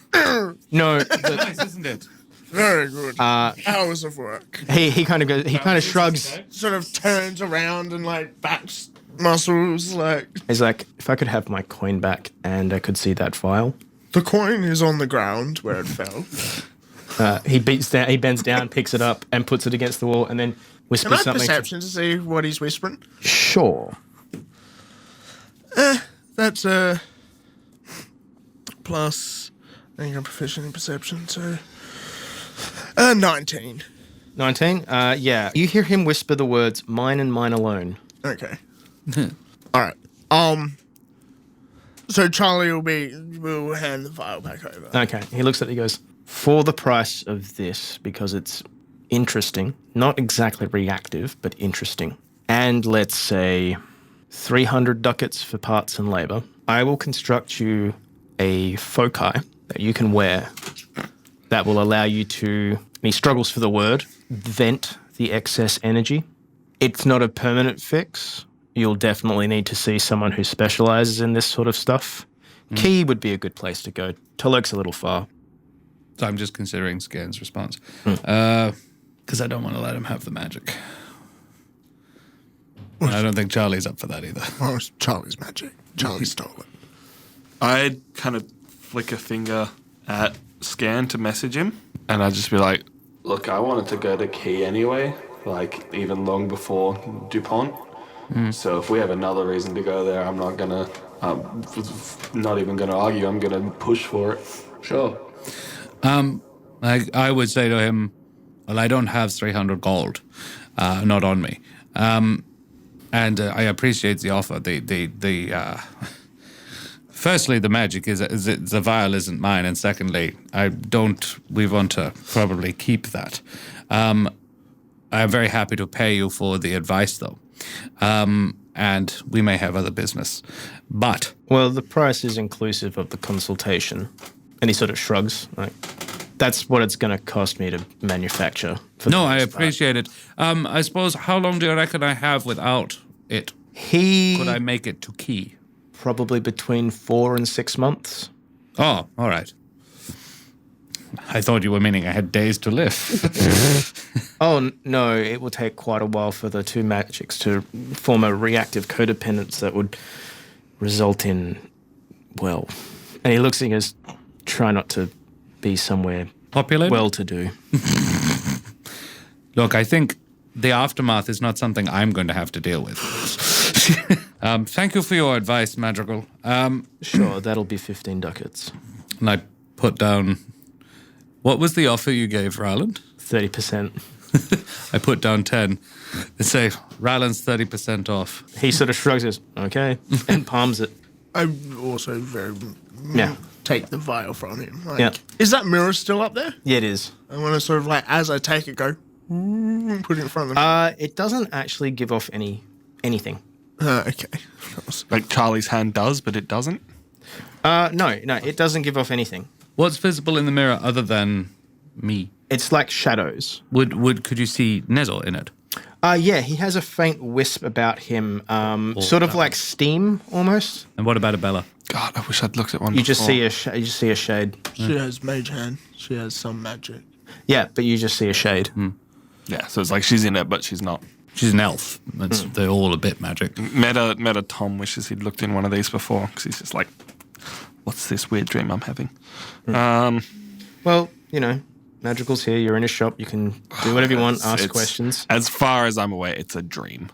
no. Nice, isn't it? very good. Hours of work. He kind of goes. He kind of shrugs. Sort of turns around and like backs muscles. Like He's like, if I could have my coin back and I could see that file. the coin is on the ground where it fell. He bends down, picks it up, and puts it against the wall, and then Can I whispers have something. perception to see what he's whispering? Sure. That's plus. I think I'm proficient in perception, so 19. 19. Yeah. You hear him whisper the words "mine and mine alone." Okay. All right. So Charlie will hand the file back over. Okay. He looks at it. He goes, "For the price of this, because it's interesting, not exactly reactive, but interesting, and let's say 300 ducats for parts and labor, I will construct you a foci that you can wear that will allow you to," and he struggles for the word, "vent the excess energy. It's not a permanent fix. You'll definitely need to see someone who specializes in this sort of stuff. Key would be a good place to go. Taluk's a little far." So I'm just considering Skairn's response. Because I don't want to let him have the magic. And I don't think Charlie's up for that either. Oh, it's Charlie's magic. Charlie stole it. I'd kind of flick a finger at Scan to message him, and I'd just be like, "Look, I wanted to go to Key anyway, like even long before DuPont. So if we have another reason to go there, I'm not gonna, not even gonna argue. I'm gonna push for it." Sure. I would say to him, well, I don't have 300 gold, not on me. And I appreciate the offer. Firstly, the magic is the vial isn't mine, and secondly, we want to probably keep that. I'm very happy to pay you for the advice, though. And we may have other business. But Well, the price is inclusive of the consultation. And he sort of shrugs, like, that's what it's going to cost me to manufacture. For no, the I most part. appreciate it. I suppose, how long do you reckon I have without it? He Could I make it to Key? probably between 4 and 6 months. Oh, all right. I thought you were meaning I had days to live. Oh, no, it will take quite a while for the two magics to form a reactive codependence that would result in, well, and he looks at you and goes, try not to be somewhere Populated? well-to-do. Look, I think the aftermath is not something I'm going to have to deal with. Thank you for your advice, Madrigal. Sure, that'll be 15 ducats. And I put down... What was the offer you gave Rhylind? 30%. I put down 10. They say, Rhyland's 30% off. He sort of shrugs his, okay, and palms it. I also Yeah. take the vial from him. Like, Yeah. Is that mirror still up there? Yeah, it is. I want to sort of like, as I take it, go, put it in front of me. It doesn't actually give off anything. Okay. Of course. Like Charlie's hand does, but it doesn't. No, it doesn't give off anything. What's visible in the mirror other than me? It's like shadows. Could you see Nezor in it? Yeah, he has a faint wisp about him, sort of like steam almost. And what about Abella? God, I wish I'd looked at one. You just before. see you just see a shade. She has mage hand. She has some magic. Yeah, but you just see a shade. Yeah, so it's like she's in it, but she's not. She's an elf. They're all a bit magic. Meta Tom wishes he'd looked in one of these before because he's just like, what's this weird dream I'm having? Well, Madrigal's here. You're in a shop. You can do whatever you want. Ask questions. As far as I'm aware, it's a dream.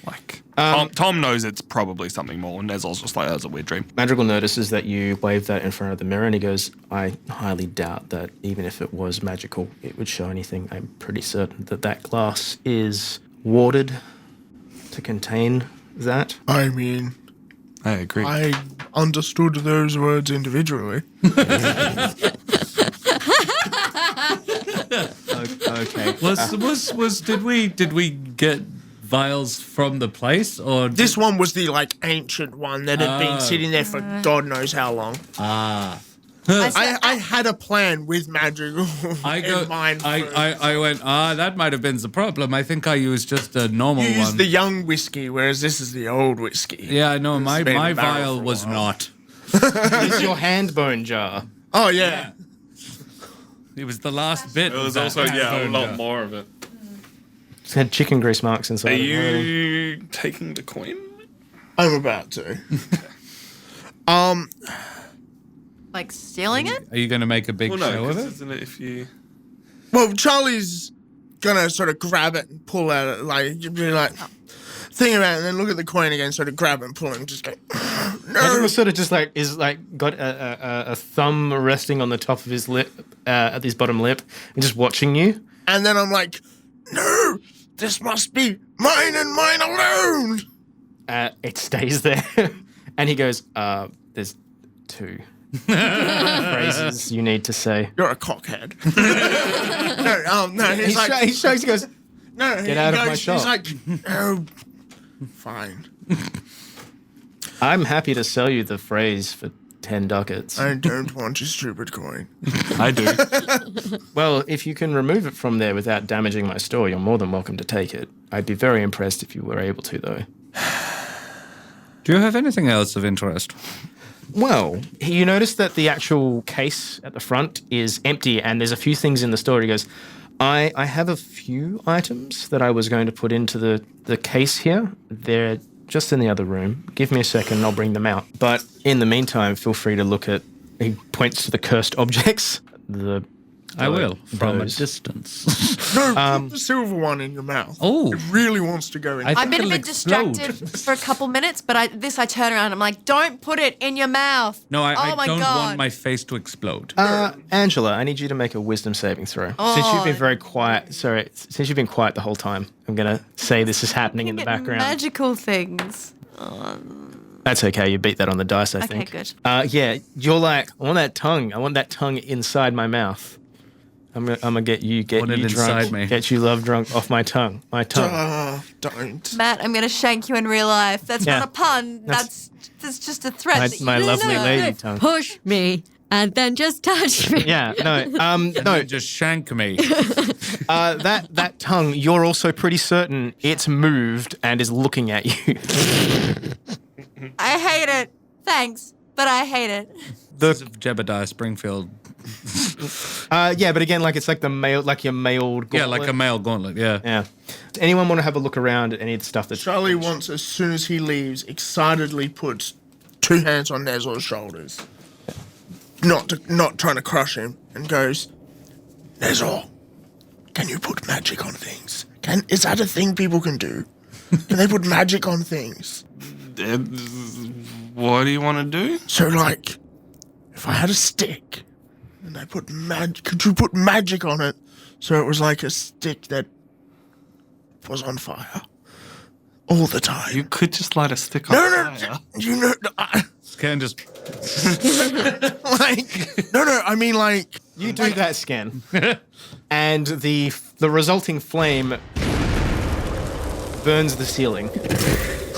Like Tom knows it's probably something more. And Nezor's just like, that was a weird dream. Madrigal notices that you wave that in front of the mirror, and he goes, I highly doubt that even if it was magical, it would show anything. I'm pretty certain that glass is warded to contain that. I mean, I agree. I understood those words individually. Okay. Did we get vials from the place, or This one was the ancient one that had been sitting there for God knows how long. I had a plan with Madrigal in mind. I went, that might have been the problem. I think I used just a normal You one. used the young whiskey, whereas this is the old whiskey. Yeah, no, my been in the barrel vial for a was while. not. It's your hand bone jar. Oh, yeah. It was the last bit. There was of also, that a phone lot jar. more of it. It's had chicken grease marks inside. Are it. you taking the coin? I'm about to. Like stealing it? Are you going to make a big Well, show no, of 'cause it? isn't it if you... Well, Charlie's gonna sort of grab it and pull out it, be like, think about it, and then look at the coin again, sort of grab it and pull it, and just go, no. Madrigal sort of just got a thumb resting on the top of his lip, at his bottom lip, and just watching you. And then I'm like, no, this must be mine and mine alone. It stays there, and he goes, "There's two phrases you need to say." You're a cockhead. no, he's like, he shakes. He goes, no, Get out of my shop. He's like, no, fine. "I'm happy to sell you the phrase for 10 ducats." I don't want your stupid coin. I do. Well, if you can remove it from there without damaging my store, you're more than welcome to take it. I'd be very impressed if you were able to, though. Do you have anything else of interest? Well, you notice that the actual case at the front is empty, and there's a few things in the store. He goes, I have a few items that I was going to put into the case here. They're just in the other room. Give me a second and I'll bring them out. But in the meantime, feel free to look at... He points to the cursed objects. I will, from a those. distance. No, put the silver one in your mouth. Oh. It really wants to go in. I I've think been a it'll bit explode. distracted for a couple minutes, but I turn around and I'm like, don't put it in your mouth. No, oh I my don't God. want my face to explode. Angela, I need you to make a wisdom saving throw. Since you've been very quiet... Sorry, since you've been quiet the whole time, I'm going to say this is happening in the Get background. magical things. That's okay. You beat that on the dice, I Okay, think. good. Yeah, you're like, I want that tongue. I want that tongue inside my mouth. I'm gonna get you Want it drunk, inside me. get you love drunk off my tongue. My tongue. Don't. Matt, I'm going to shank you in real life. That's Yeah. not a pun. That's just a threat. that My you lovely know. lady tongue. Push me and then just touch me. Yeah, no, Just shank me. that tongue. You're also pretty certain it's moved and is looking at you. I hate it. Thanks, but I hate it. This is Jebediah Springfield. Yeah, but again, it's like your mailed. Yeah, gauntlet. like a male gauntlet, yeah. Yeah. Does anyone want to have a look around at any of the stuff that's Charlie wants, as soon as he leaves, excitedly puts two hands on Nezor's shoulders, not trying to crush him, and goes, Nezor, can you put magic on things? Is that a thing people can do? Can they put magic on things? What do you want to do? So, if I had a stick and I put could you put magic on it so it was like a stick that was on fire all the time? You could just light a stick on No, fire. you know, Can just I mean, You do that scan, and the resulting flame burns the ceiling,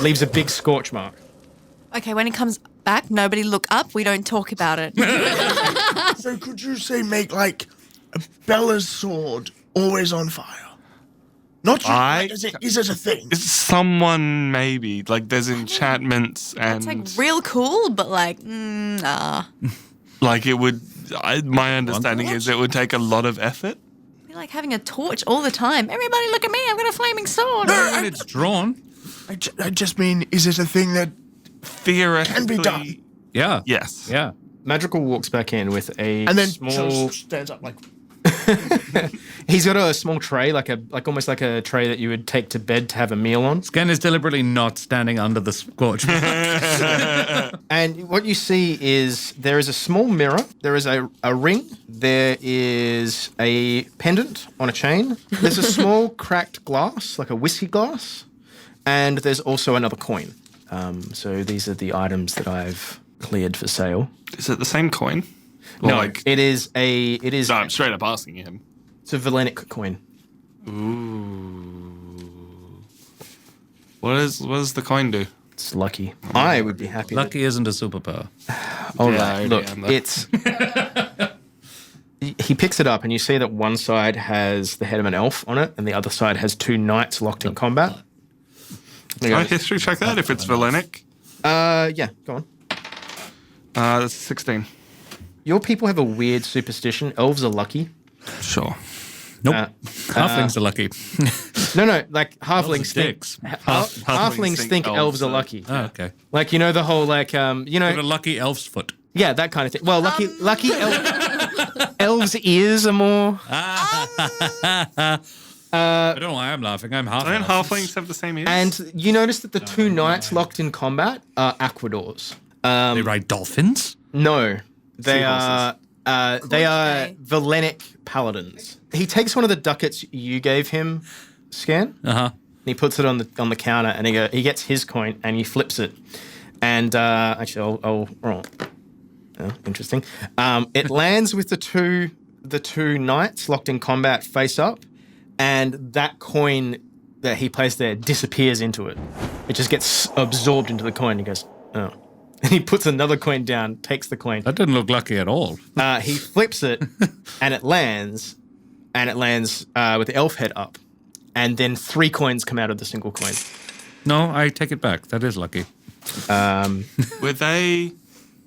leaves a big scorch mark. Okay, when he comes back, nobody look up. We don't talk about it. So could you say make Abella's sword always on fire? Not you. Is it a thing? It's someone maybe. Like there's enchantments and It's like real cool, but like, nah. like it would. My understanding is it would take a lot of effort. It'd be like having a torch all the time. Everybody, look at me! I've got a flaming sword. And it's drawn. I just mean, is it a thing that Theoretically, can be done? Yeah. Yes. Yeah. Magical walks back in with a And then small. stands up like, He's got a small tray, like almost like a tray that you would take to bed to have a meal on. Skairn is deliberately not standing under the scorch. And what you see is there is a small mirror, there is a ring, there is a pendant on a chain, there's a small cracked glass, like a whiskey glass, and there's also another coin. So these are the items that I've cleared for sale. Is it the same coin? Or No, like, it is no, I'm straight up asking him. it's a Valenic coin. What does the coin do? It's lucky. I would be happy. Lucky isn't a superpower. All Yeah, I right, already look, am, though. it's. He picks it up, and you see that one side has the head of an elf on it, and the other side has two knights locked in combat. Can I history check that if it's Valenic? Yeah, go on. That's 16. Your people have a weird superstition. Elves are lucky. Sure. Nope. Halflings are lucky. No, like halflings think dicks. halflings think elves are lucky. Oh, okay. Like, you know, the whole like Got a lucky elf's foot. yeah, that kind of thing. Well, lucky elves' ears are more. I don't know why I'm laughing. I'm half. Don't halflings have the same ears? And you notice that the two knights locked in combat are aquadors. They ride dolphins. No, they Seahorses. they are Valenic paladins. He takes one of the ducats you gave him, Skairn. Uh-huh. He puts it on the counter, and he gets his coin, and he flips it. And actually, oh, interesting. It lands with the two knights locked in combat face up, and that coin that he placed there disappears into it. It just gets absorbed into the coin. He goes, oh. And he puts another coin down, takes the coin. That didn't look lucky at all. He flips it, and it lands with the elf head up. And then 3 coins come out of the single coin. No, I take it back. That is lucky.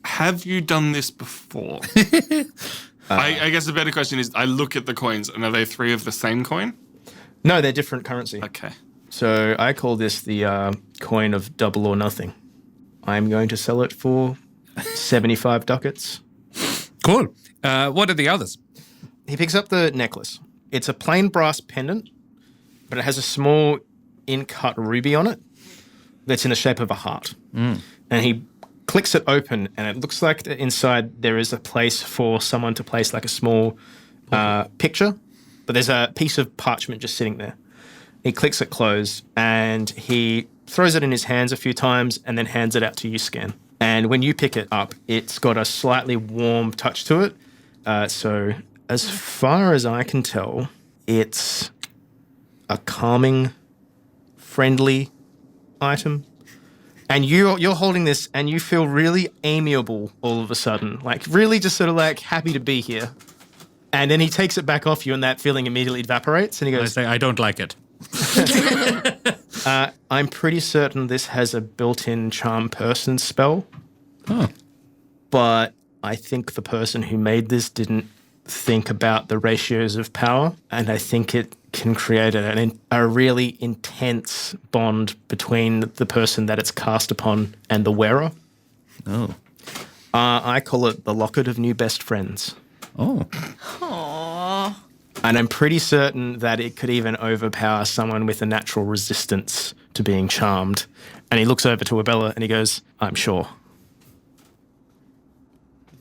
Have you done this before? I guess the better question is, I look at the coins, and are they 3 of the same coin? No, they're different currency. Okay. So I call this the coin of double or nothing. I'm going to sell it for 75 ducats. Cool. What are the others? He picks up the necklace. It's a plain brass pendant, but it has a small in-cut ruby on it that's in the shape of a heart. And he clicks it open, and it looks like inside there is a place for someone to place like a small picture, but there's a piece of parchment just sitting there. He clicks it closed, and he throws it in his hands a few times and then hands it out to you, Skairn. And when you pick it up, it's got a slightly warm touch to it. So as far as I can tell, it's a calming, friendly item. And you're holding this and you feel really amiable all of a sudden. Like really just sort of like happy to be here. And then he takes it back off you and that feeling immediately evaporates and he I goes, say I don't like it. I'm pretty certain this has a built-in charm person spell. Oh. But I think the person who made this didn't think about the ratios of power, and I think it can create a really intense bond between the person that it's cast upon and the wearer. Oh. I call it the locket of new best friends. Oh. Aww. And I'm pretty certain that it could even overpower someone with a natural resistance to being charmed. And he looks over to Abella and he goes, I'm sure.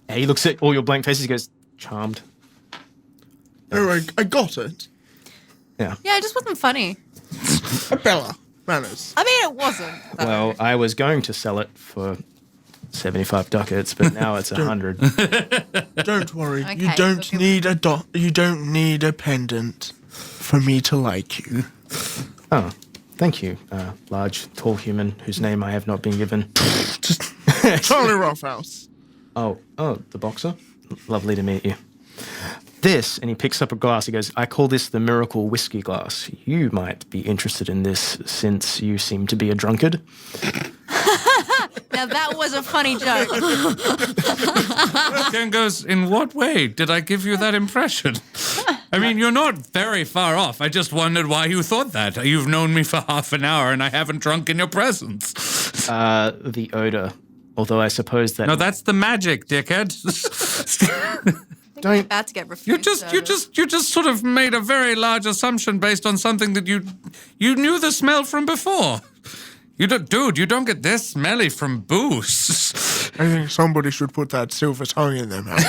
And he looks at all your blank faces, he goes, charmed. Oh, I got it. Yeah. Yeah, it just wasn't funny. Abella, manners. I mean, it wasn't. Well, I was going to sell it for 75 ducats, but now it's 100. Don't worry. Okay, You don't looking- need you don't need a pendant for me to like you. Oh, thank you, large, tall human whose name I have not been given. Charlie Roughhouse. Oh, the boxer? Lovely to meet you. this, and he picks up a glass. He goes, I call this the miracle whiskey glass. You might be interested in this since you seem to be a drunkard. Now that was a funny joke. Ken goes, in what way did I give you that impression? I mean, you're not very far off. I just wondered why you thought that. You've known me for half an hour and I haven't drunk in your presence. The odor. Although I suppose that... No, that's the magic, dickhead. Don't... About to get refused. You just sort of made a very large assumption based on something that you knew the smell from before. You don't get this smelly from booze. I think somebody should put that silver tongue in their mouth.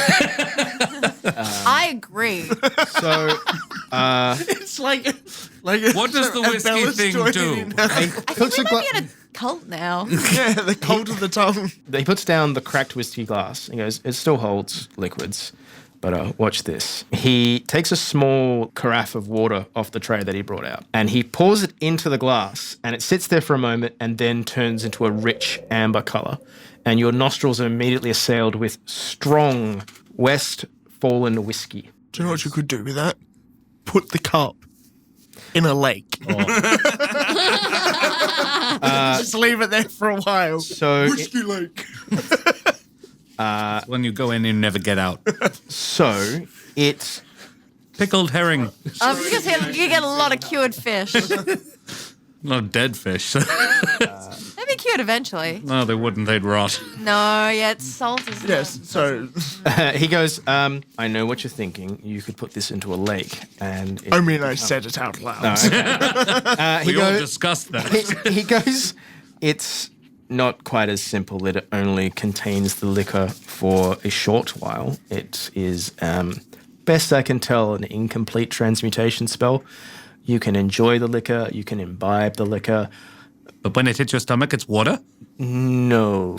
I agree. So, It's like What does the whiskey Abella's thing joining do? in now. I think we might be in a cult now. Yeah, the cult of the tongue. He puts down the cracked whiskey glass. He goes, it still holds liquids, but watch this. He takes a small carafe of water off the tray that he brought out, and he pours it into the glass, and it sits there for a moment and then turns into a rich amber colour. And your nostrils are immediately assailed with strong Westfall whiskey. Do you know what you could do with that? Put the cup in a lake. Just leave it there for a while. So, Whiskey lake. When you go in, you never get out. so it's Pickled herring. Because you get a lot of cured fish. Not dead fish. They'd be cured eventually. No, they wouldn't. They'd rot. No, yeah, it's salt, isn't Yes, it? so he goes, I know what you're thinking. You could put this into a lake, and I mean, I said it out loud. No, okay. We all discussed that. he goes, it's not quite as simple. It only contains the liquor for a short while. It is, best I can tell, an incomplete transmutation spell. You can enjoy the liquor, you can imbibe the liquor. But when it hits your stomach, it's water? No.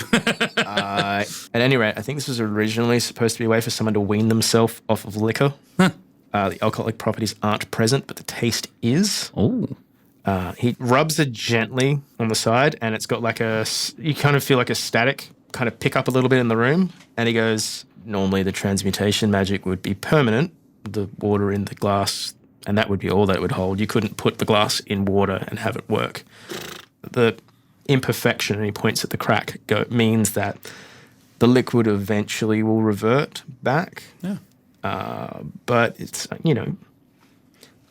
At any rate, I think this was originally supposed to be a way for someone to wean themselves off of liquor. Huh. The alcoholic properties aren't present, but the taste is. Oh. He rubs it gently on the side, and it's got like you kind of feel like a static kind of pick up a little bit in the room. And he goes, normally the transmutation magic would be permanent, the water in the glass, and that would be all that it would hold. You couldn't put the glass in water and have it work. The imperfection, and he points at the crack, means that the liquid eventually will revert back. Yeah. But it's,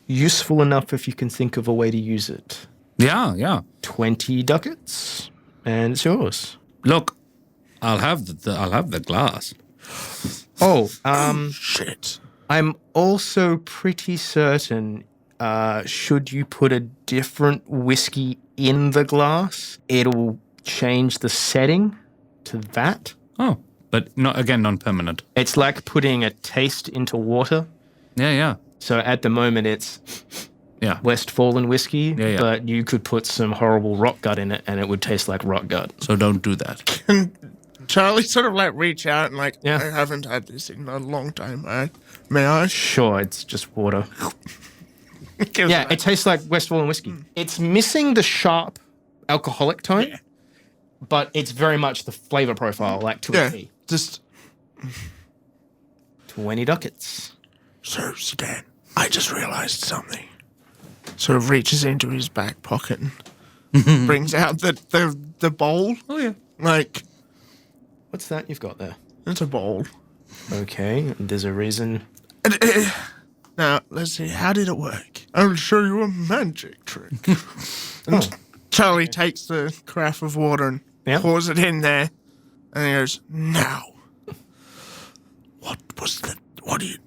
useful enough if you can think of a way to use it. Yeah. 20 ducats, and it's yours. Look, I'll have the glass. Oh, Shit. I'm also pretty certain, should you put a different whiskey in the glass, it'll change the setting to that. Oh, but non-permanent. It's like putting a taste into water. Yeah. So at the moment, it's Westfall whiskey, Yeah. but you could put some horrible rock gut in it, and it would taste like rock gut. So don't do that. Charlie sort of reach out and Yeah. I haven't had this in a long time. May I? Sure, it's just water. Yeah, it tastes like Westfall whiskey. It's missing the sharp alcoholic tone, but it's very much the flavor profile, like to a Yeah, T. just 20 ducats. so Skairn. I just realized something. Sort of reaches into his back pocket and brings out the bowl. Oh, yeah. What's that you've got there? It's a bowl. Okay, there's a reason. Now, let's see, how did it work? I'll show you a magic trick. And Charlie takes the carafe of water and pours it in there, and he goes, now, what do you,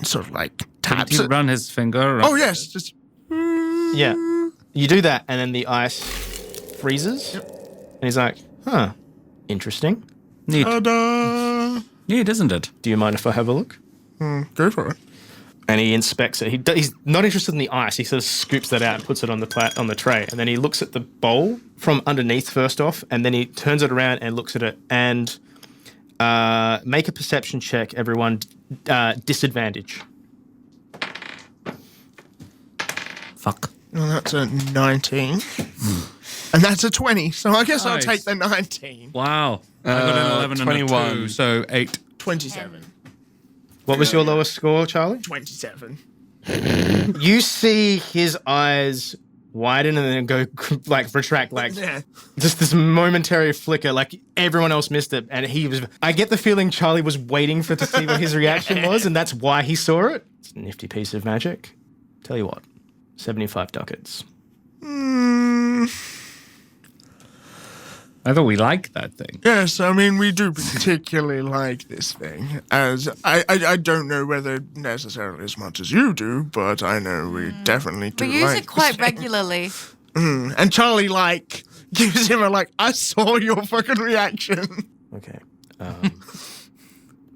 sort of taps He it? run his finger. Oh, yes, just, Yeah. You do that, and then the ice freezes. Yep. And he's like, interesting. Neat. ta-da! Neat, isn't it? Do you mind if I have a look? Go for it. And he inspects it. He's not interested in the ice. He sort of scoops that out and puts it on the tray. And then he looks at the bowl from underneath first off, and then he turns it around and looks at it. And make a perception check, everyone. Disadvantage. Fuck. Well, that's a 19. And that's a 20, so I guess I'll Nice. take the 19. Wow. I got an 11 and a 21. 2, so 8. 27. What was your lowest score, Charlie? 27. You see his eyes widen and then go like retract, like Yeah. just this momentary flicker, like everyone else missed it. And he was, I get the feeling Charlie was waiting to see what his reaction was, and that's why he saw it. It's a nifty piece of magic. Tell you what, 75 ducats. I thought we liked that thing. Yes, I mean, we do particularly like this thing. As I don't know whether necessarily as much as you do, but I know we definitely do We use like it quite this thing. regularly. And Charlie, like, gives him a, like, I saw your fucking reaction. Okay.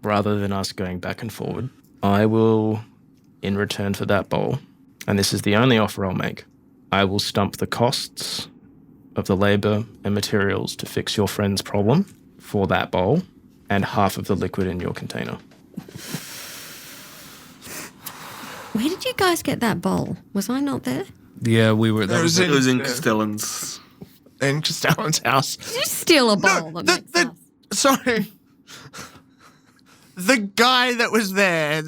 Rather than us going back and forward, I will, in return for that bowl, and this is the only offer I'll make, I will stump the costs of the labor and materials to fix your friend's problem for that bowl and half of the liquid in your container. Where did you guys get that bowl? Was I not there? Yeah, we were. That It was was It was in Yeah. Castellan's. In Castellan's house. Did you steal a bowl? That makes sense. Sorry. The guy that was there,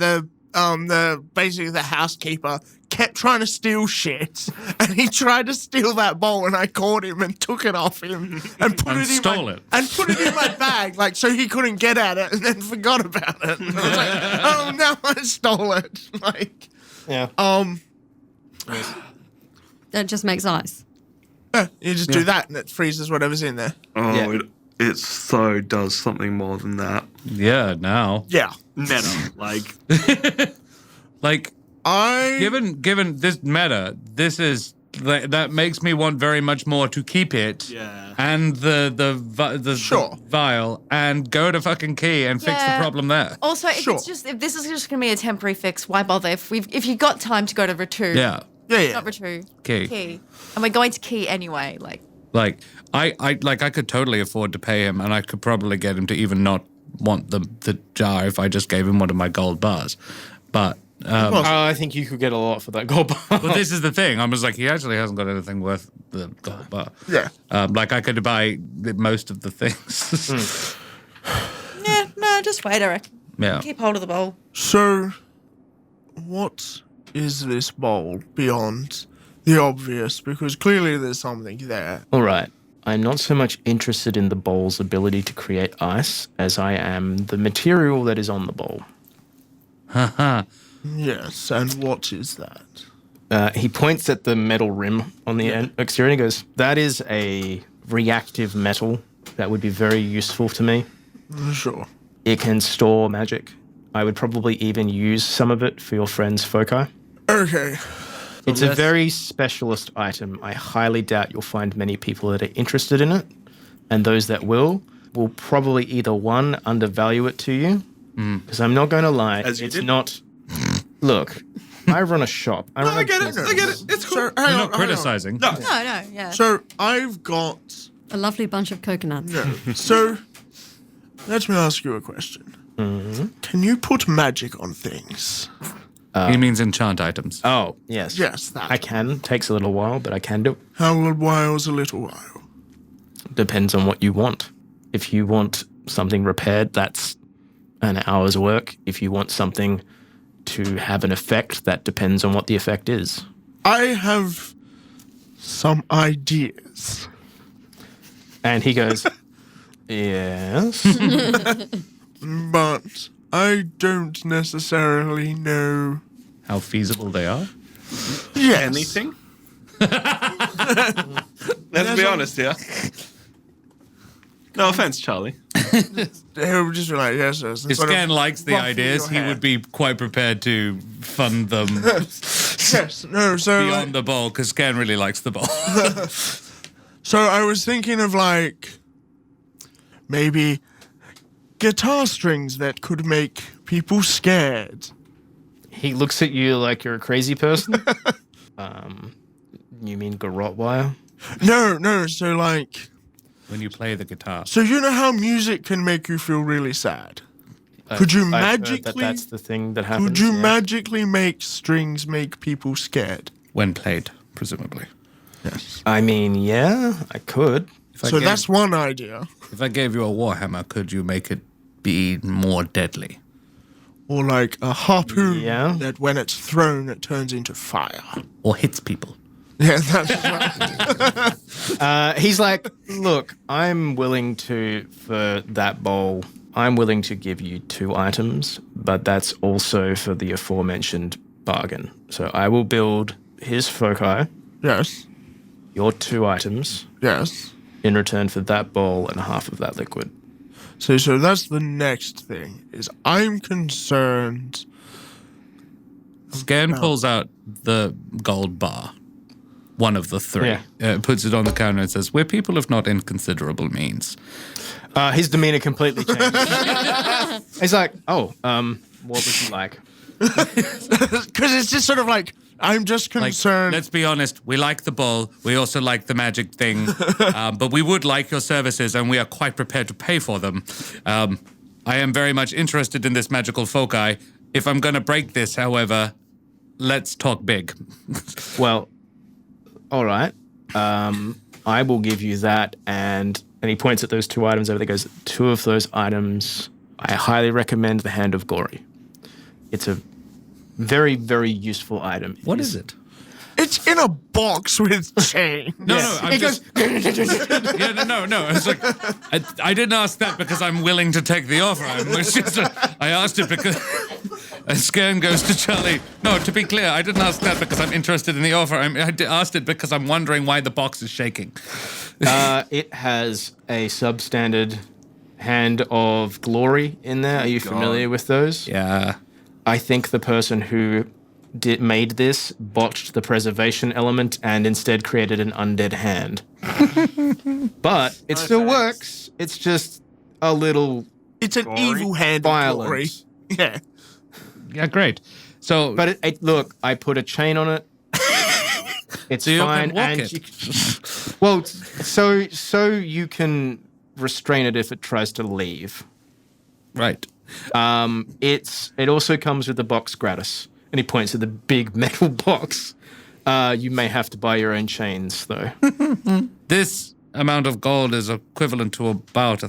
basically the housekeeper, kept trying to steal shit, and he tried to steal that bowl, and I caught him and took it off him and put And it in stole it. and put it in my bag, like so he couldn't get at it, and then forgot about it. And I was like, oh no, I stole it. Like, Yeah. That just makes ice. you just do that, and it freezes whatever's in there. Oh, Yeah. it so does something more than that. Yeah, now. Yeah, Meta, like Like, given this meta, this is that makes me want very much more to keep it. Yeah. And the Sure. vial and go to fucking Kaye and fix the Yeah. problem there. Also, if Sure. if this is just going to be a temporary fix, why bother? If you got time to go to Ratu, Yeah. yeah. not Ratu, Kaye. Key, and we're going to Key anyway. Like I could totally afford to pay him, and I could probably get him to even not want the jar if I just gave him one of my gold bars. But I think you could get a lot for that gold bar. well, this is the thing. I was like, he actually hasn't got anything worth the gold bar. Yeah. Like I could buy most of the things. Yeah, no, just wait. I reckon. Yeah. Keep hold of the bowl. So, what is this bowl beyond the obvious? Because clearly there's something there. All right. I'm not so much interested in the bowl's ability to create ice as I am the material that is on the bowl. Yes, and what is that? He points at the metal rim on the exterior and he goes, that is a reactive metal that would be very useful to me. Sure. It can store magic. I would probably even use some of it for your friend's foci. Okay. It's a very specialist item. I highly doubt you'll find many people that are interested in it. And those that will probably either one, undervalue it to you. Because I'm not going to lie, As you it's did. not... Look, I run a shop. I run I a get it. business. I get it. It's cool. So, hang You're on, not criticizing. No, yeah. So, I've got... A lovely bunch of coconuts. No. So, let me ask you a question. Can you put magic on things? He means enchant items. Oh, yes. Yes, that. I can. Takes a little while, but I can do it. How little while's a little while? Depends on what you want. If you want something repaired, that's an hour's work. If you want something to have an effect, that depends on what the effect is. I have some ideas. And he goes, yes. But I don't necessarily know. How feasible they are. Yes. Anything? Let's be honest here. No offense, Charlie. They would just be like, yes, yes. and If sort of Skairn likes the ruffle ideas, your he hair. would be quite prepared to fund them Yes, no, so like, beyond the bowl, because Skairn really likes the bowl. so I was thinking of like maybe guitar strings that could make people scared. He looks at you like you're a crazy person. You mean garrote wire? No, so like, When you play the guitar. so you know how music can make you feel really sad? Could you I've heard magically- that's the thing that happens. Could you yeah. magically make strings make people scared? When played, presumably. Yes. I mean, yeah, I could. So that's one idea. If I gave you a warhammer, could you make it be more deadly? Or like a harpoon Yeah. that when it's thrown, it turns into fire. Or hits people. Yeah, that's right. He's like, look, I'm willing to, for that bowl, I'm willing to give you 2 items, but that's also for the aforementioned bargain. So I will build his foci, Yes. your 2 items, Yes. in return for that bowl and half of that liquid. So that's the next thing, is I'm concerned. Skairn pulls out the gold bar, one of the 3, puts it on the counter and says, "We're people of not inconsiderable means." His demeanor completely changed. He's like, oh, what would you like? Because it's just sort of like, I'm just Like, concerned. let's be honest, we like the bowl, we also like the magic thing, but we would like your services and we are quite prepared to pay for them. I am very much interested in this magical foci. If I'm going to break this, however, let's talk big. Well, all right. I will give you that, and he points at those 2 items over there. Goes, 2 of those items, I highly recommend the Hand of Glory. It's a very, very useful item. What is it? It's in a box with chain. No, I'm just... yeah, no. It's like, I didn't ask that because I'm willing to take the offer. I asked it because... And Skairn goes to Charlie, no, to be clear, I didn't ask that because I'm interested in the offer. I asked it because I'm wondering why the box is shaking. It has a substandard Hand of Glory in there. Are you familiar with those? Yeah. I think the person who made this botched the preservation element and instead created an undead hand. But it still works. It's just a little It's an evil hand of violent. glory. Yeah. Yeah, great. So, But look, I put a chain on it. It's So you fine, can walk and it. well, so you can restrain it if it tries to leave. right. It also comes with the box gratis, and he points at the big metal box. You may have to buy your own chains, though. This amount of gold is equivalent to about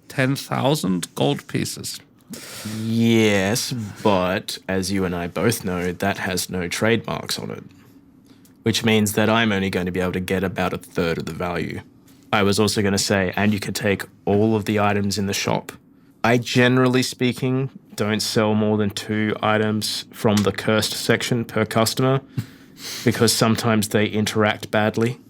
10,000 gold pieces. Yes, but as you and I both know, that has no trademarks on it, which means that I'm only going to be able to get about 1/3 of the value. I was also going to say, and you can take all of the items in the shop. I, generally speaking, don't sell more than 2 items from the cursed section per customer because sometimes they interact badly.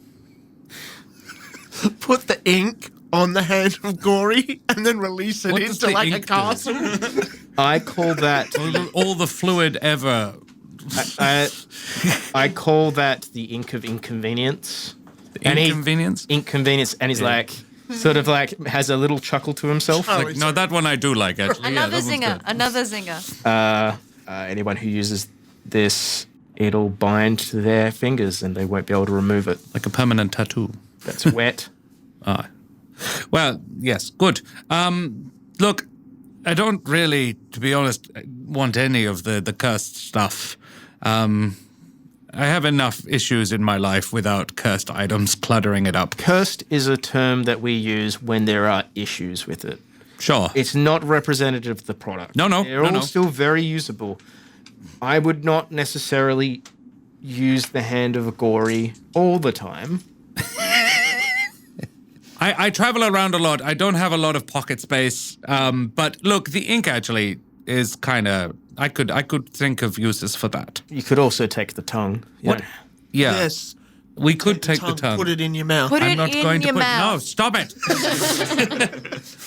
Put the ink on the Hand of Glory and then release it What does into the like a ink do? castle. I call that All the fluid ever. I call that the ink of inconvenience. And he- Inconvenience? Inconvenience, and he's like, sort of like has a little chuckle to himself. Oh, Like, no, that one I do like, actually. Yeah, Another that one's zinger. good. Another zinger. Anyone who uses this, it'll bind to their fingers and they won't be able to remove it. Like a permanent tattoo. That's wet. Ah. Well, yes, good. Look, I don't really, to be honest, want any of the cursed stuff. I have enough issues in my life without cursed items cluttering it up. Cursed is a term that we use when there are issues with it. Sure. It's not representative of the product. No, They're no, all no. still very usable. I would not necessarily use the Hand of Gory all the time. I travel around a lot. I don't have a lot of pocket space. But look, the ink actually is kind of... I could think of uses for that. You could also take the tongue. What? Yeah. Yes. We could take the tongue. Put it in your mouth. Put I'm it not in going to your put... mouth. No, stop it.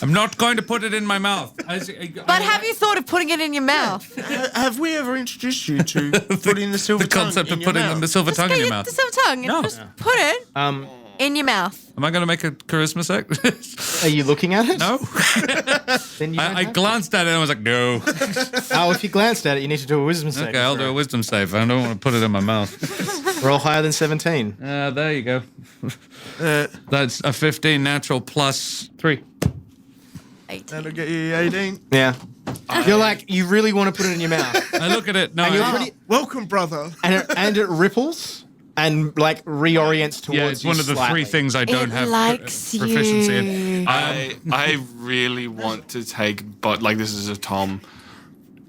I'm not going to put it in my mouth. But have you thought of putting it in your mouth? Have we ever introduced you to putting the silver the concept tongue of in your putting mouth? the silver tongue in your mouth? The silver tongue. And No. just put it in your mouth. Am I going to make a charisma check? Are you looking at it? No. Then you I glanced at it and I was like, no. Oh, if you glanced at it, you need to do a wisdom save. Okay, I'll do a wisdom save. I don't want to put it in my mouth. Roll higher than 17. There you go. That's a 15 natural plus 3. That'll get you 18. Yeah. You're like, you really want to put it in your mouth. I look at it. No, And you're I- pretty, Welcome, brother. and it ripples and like reorients towards yeah, it's you one of the slightly. 3 things I don't have proficiency in. I really want to take, but like this is a Tom.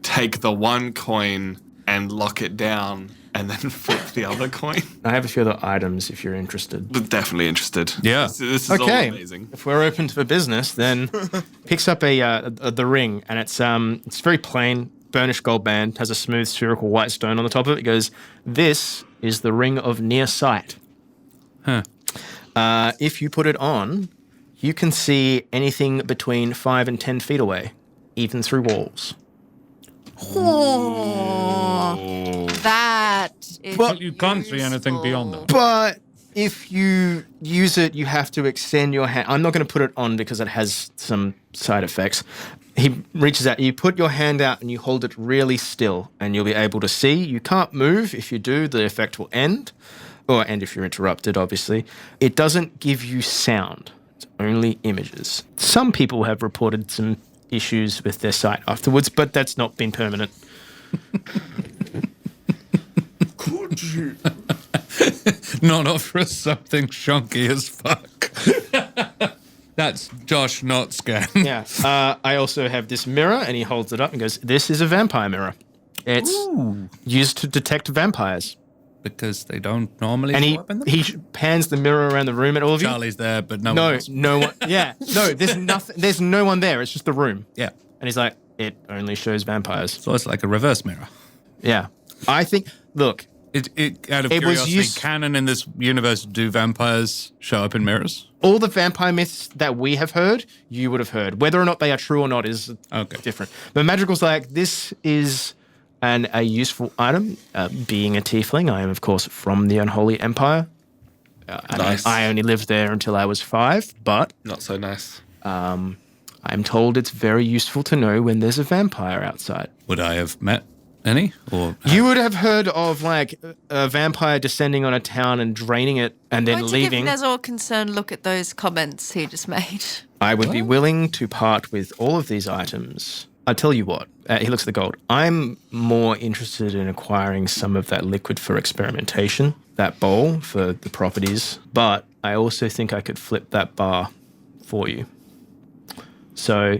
take the one coin and lock it down and then flip the other coin? I have a few other items if you're interested. But definitely interested. Yeah. This is all Okay, amazing. if we're open for business, then picks up the ring, and it's very plain, burnished gold band, has a smooth spherical white stone on the top of it. It goes, "This is the ring of near sight. Huh. If you put it on, you can see anything between 5 and 10 feet away, even through walls." That is. But you can't see anything beyond that. But if you use it, you have to extend your hand. I'm not going to put it on because it has some side effects. He reaches out, you put your hand out and you hold it really still and you'll be able to see. You can't move. If you do, the effect will end. Or end if you're interrupted, obviously. It doesn't give you sound. It's only images. Some people have reported some issues with their sight afterwards, but that's not been permanent. Could you? Not offer us something shonky as fuck. That's Josh, not Skairn. Yeah. I also have this mirror, and he holds it up and goes, "This is a vampire mirror. It's used to detect vampires." Because they don't normally And show up in them? he pans the mirror around the room at all of you. Charlie's there, but no one No, else. no one. Yeah, no. There's nothing. There's no one there. It's just the room. Yeah. And he's like, "It only shows vampires." So it's like a reverse mirror. Yeah. I think. Look, It out of It was curiosity, used- canon in this universe, do vampires show up in mirrors? all the vampire myths that we have heard, you would have heard. Whether or not they are true or not is Okay. different. But Magical's like, this is a useful item. Being a tiefling, I am, of course, from the Unholy Empire. And Nice. I only lived there until I was 5, but Not so nice. I'm told it's very useful to know when there's a vampire outside. Would I have met any? Or You would have heard of, like, a vampire descending on a town and draining it and then Won't you leaving. give Nezor concern look at those comments he just made? I would be willing to part with all of these items. I'll tell you what. He looks at the gold. I'm more interested in acquiring some of that liquid for experimentation, that bowl for the properties, but I also think I could flip that bar for you. So,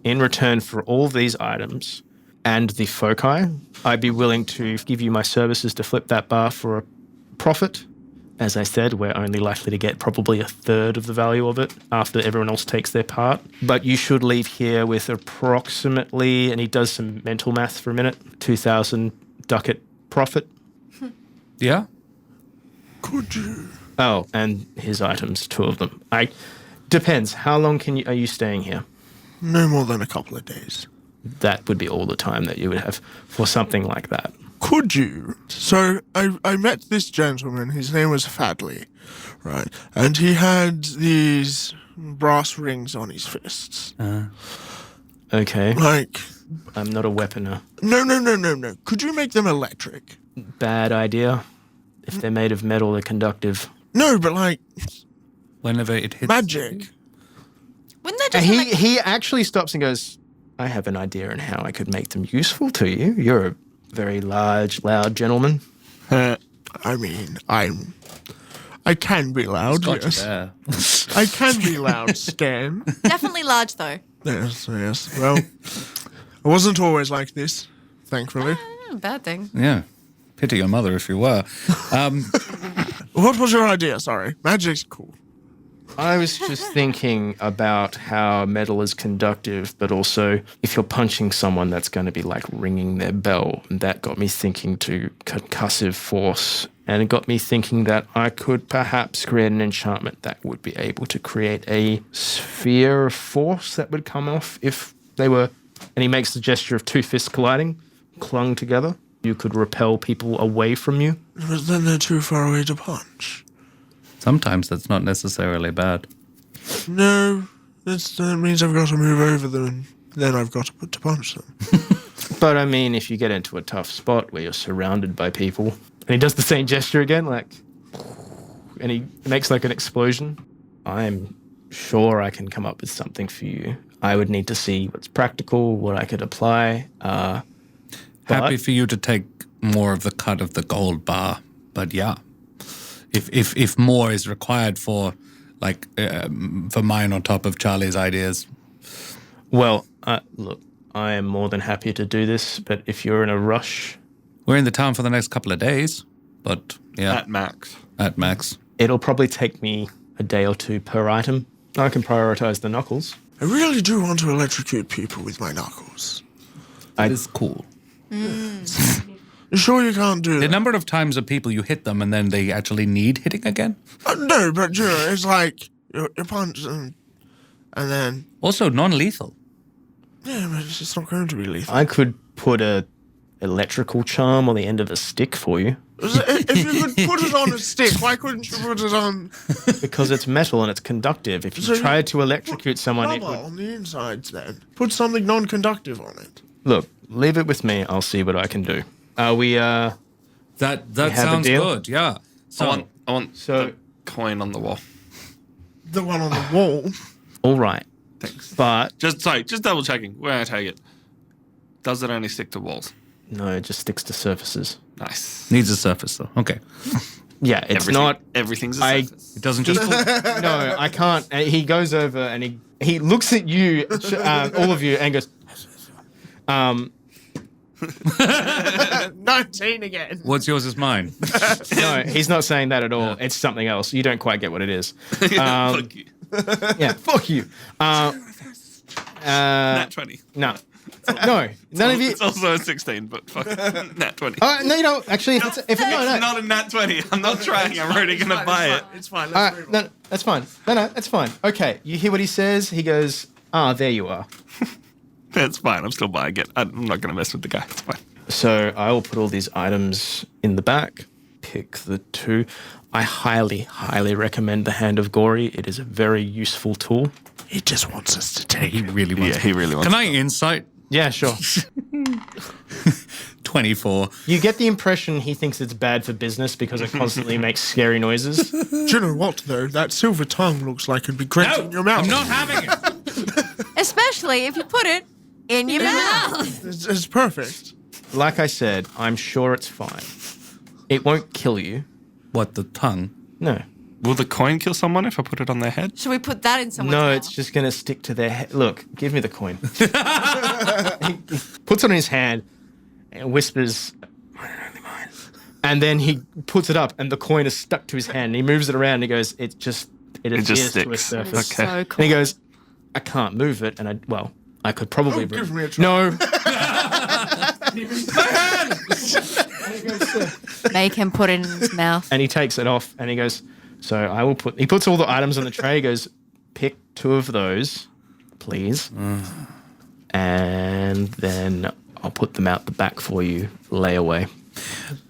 in return for all these items and the foci, I'd be willing to give you my services to flip that bar for a profit. As I said, we're only likely to get probably a third of the value of it after everyone else takes their part. But you should leave here with approximately, and he does some mental math for a minute, 2,000 ducat profit. yeah? Could you? Oh, and his items, 2 of them. Depends. How long are you staying here? No more than a couple of days. That would be all the time that you would have for something like that. Could you? So I met this gentleman. His name was Fadley, right? And he had these brass rings on his fists. Okay. Like, I'm not a weaponer. no. Could you make them electric? Bad idea. If they're made of metal, they're conductive. No, but like Whenever it hits. magic. Wouldn't that And just he actually stops and goes, "I have an idea on how I could make them useful to you. You're a very large, loud gentleman." I mean, I can be loud, Got you yes. there. I can be loud, Scan. definitely large though? Yes. Well, I wasn't always like this, thankfully. Bad thing. Yeah. Pity your mother if you were. What was your idea? Sorry. Magic's cool. I was just thinking about how metal is conductive, but also if you're punching someone, that's going to be like ringing their bell. And that got me thinking to concussive force. And it got me thinking that I could perhaps create an enchantment that would be able to create a sphere of force that would come off if they were... And he makes the gesture of 2 fists colliding, clung together. You could repel people away from you. But then they're too far away to punch. Sometimes that's not necessarily bad. No, that means I've got to move over them, and then I've got to punch them. But I mean, if you get into a tough spot where you're surrounded by people, and he does the same gesture again, like, and he makes like an explosion, I'm sure I can come up with something for you. I would need to see what's practical, what I could apply. Happy for you to take more of the cut of the gold bar, but yeah, if more is required for like for mine on top of Charlie's ideas. Well, look, I am more than happy to do this, but if you're in a rush, We're in the town for the next couple of days, but yeah, At max. at max. it'll probably take me a day or two per item. I can prioritize the knuckles. I really do want to electrocute people with my knuckles. That is cool. You sure you can't do The that? number of times of people you hit them and then they actually need hitting again. No, but you know, it's like you punch and then Also non-lethal. yeah, but it's not going to be lethal. I could put a electrical charm on the end of a stick for you If you could put it on a stick, why couldn't you put it on because it's metal and it's conductive. If you So you tried to electrocute someone, it rubber would... on the insides? Then put something non-conductive on it. Look, leave it with me. I'll see what I can do. Are we, That have a sounds deal? good. Yeah. So I want So- the coin on the wall. The one on the wall. all right. Thanks. But Just double checking. Where I take it. Does it only stick to walls? no, it just sticks to surfaces. Nice. needs a surface though. Okay. Yeah, it's not... Everything's a I- surface. It doesn't just. No, I can't. And he goes over and he looks at you, all of you, and goes, 19 again. What's yours is mine. no, he's not saying that at all. It's something else. You don't quite get what it is. Fuck you. Yeah, fuck you. Nat 20. No. No, none of you. It's also a 16, but fuck. Nat 20. No, you don't. Actually, if it's no, It's no. not a nat 20. I'm not trying. I'm already going to buy it. It's fine. All Let's right, move on. no, that's fine. No, that's fine. Okay, you hear what he says? He goes, there you are. It's fine. I'm still buying it. I'm not going to mess with the guy. It's fine. So I will put all these items in the back, pick the two. I highly, highly recommend the Hand of Gory. It is a very useful tool. He just wants us to take He it. really wants. Yeah, he really wants Can I insight? Yeah, sure. 24. You get the impression he thinks it's bad for business because it constantly makes scary noises. Do you know what, though? That silver tongue looks like it'd be great in your mouth. I'm not having it. Especially if you put it in your mouth. It's perfect. Like I said, I'm sure it's fine. It won't kill you. What, the tongue? No. Will the coin kill someone if I put it on their head? Should we put that in someone's No, mouth? it's just going to stick to their head. Look, give me the coin. He puts it on his hand and whispers, "Mine and only mine." And then he puts it up and the coin is stuck to his hand. And he moves it around and he goes, it adheres just to a sticks. surface. Okay. So And cool. he goes, I can't move it. And I could probably... Give me a try. No. Make him put it in his mouth. And he takes it off and he goes, so I will put... He puts all the items on the tray. He goes, pick 2 of those, please. And then I'll put them out the back for you, lay away.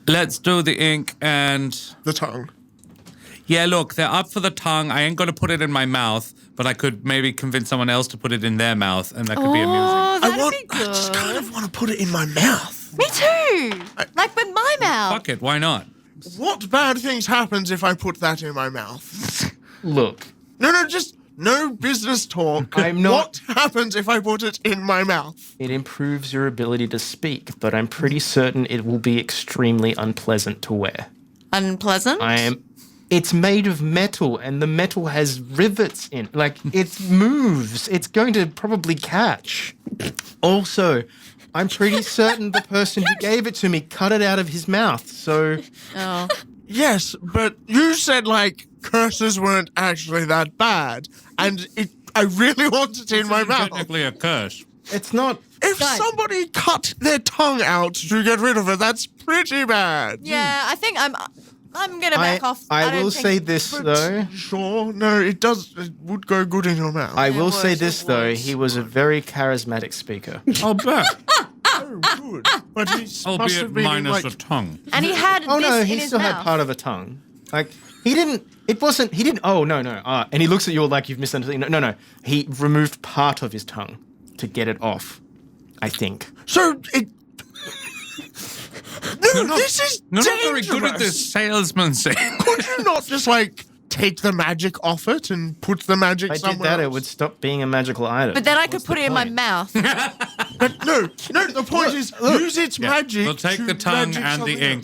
Let's do the ink and... The tongue. Yeah, look, they're up for the tongue. I ain't going to put it in my mouth, but I could maybe convince someone else to put it in their mouth, and that could be amusing. Oh, that'd be I just good. kind of want to put it in my mouth. Me too. Like with my mouth. Fuck it, why not? What bad things happens if I put that in my mouth? Look, No, just no business talk. I'm not- What happens if I put it in my mouth? it improves your ability to speak, but I'm pretty certain it will be extremely unpleasant to wear. Unpleasant? It's made of metal, and the metal has rivets in. Like, it moves. It's going to probably catch. Also, I'm pretty certain the person who gave it to me cut it out of his mouth, so... Oh. Yes, but you said, like, curses weren't actually that bad. And I really want it in my mouth. Technically a curse. It's not... If somebody cut their tongue out to get rid of it, that's pretty bad. Yeah, I think I'm gonna back off. I don't will think- say this, though. Sure, no, it would go good in your mouth. I will would, say it this, though. would. He was a very charismatic speaker. I'll bet. Oh, good. But he must Albeit have been minus like, the tongue. And he had Oh, this no, in he his still mouth. had part of a tongue. Like, he didn't... Oh, no. And he looks at you like you've misunderstood. No. He removed part of his tongue to get it off, I think. So it. No, this is You're not very dangerous. good at this salesmanship. Could you not just like take the magic off it and put the magic If I did somewhere that, it else? would stop being a magical item. But then I What's could put the it in my point? mouth. But no. The point is use its magic. We'll take to the tongue magic and the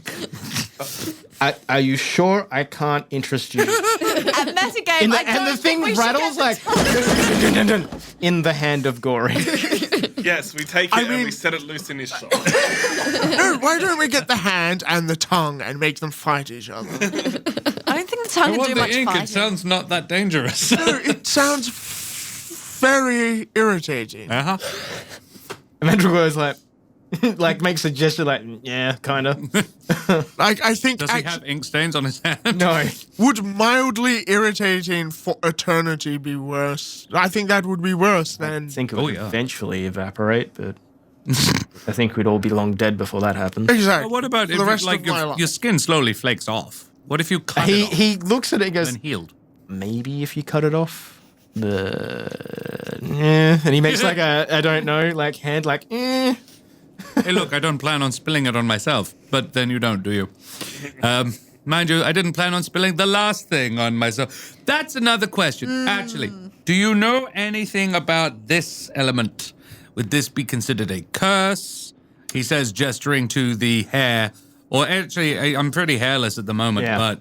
something ink. Are you sure I can't interest you? At Magic Game, I And don't the thing think we should rattles get like in the Hand of Gory. Yes, we take it I and mean- we set it loose in his shop. No, why don't we get the hand and the tongue and make them fight each other? I don't think the tongue I can want do the much ink. fighting. It sounds not that dangerous. No, it sounds very irritating. Uh-huh. Mandragora is like makes a gesture like, yeah, kind of. Like, I think Does he have ink stains on his hand? No. would mildly irritating for eternity be worse? I think that would be worse I than... think it Oh, would yeah. eventually evaporate, but I think we'd all be long dead before that happens. Exactly. What about For if the rest like of my life? your skin slowly flakes off? What if you cut it off He looks at it and goes, and healed? maybe if you cut it off, but yeah. And he makes like a, I don't know, like hand, like, eh. Hey, look, I don't plan on spilling it on myself, but then you don't, do you? Mind you, I didn't plan on spilling the last thing on myself. That's another question. Actually, do you know anything about this element? Would this be considered a curse? He says, gesturing to the hair. Or actually, I'm pretty hairless at the moment, Yeah. but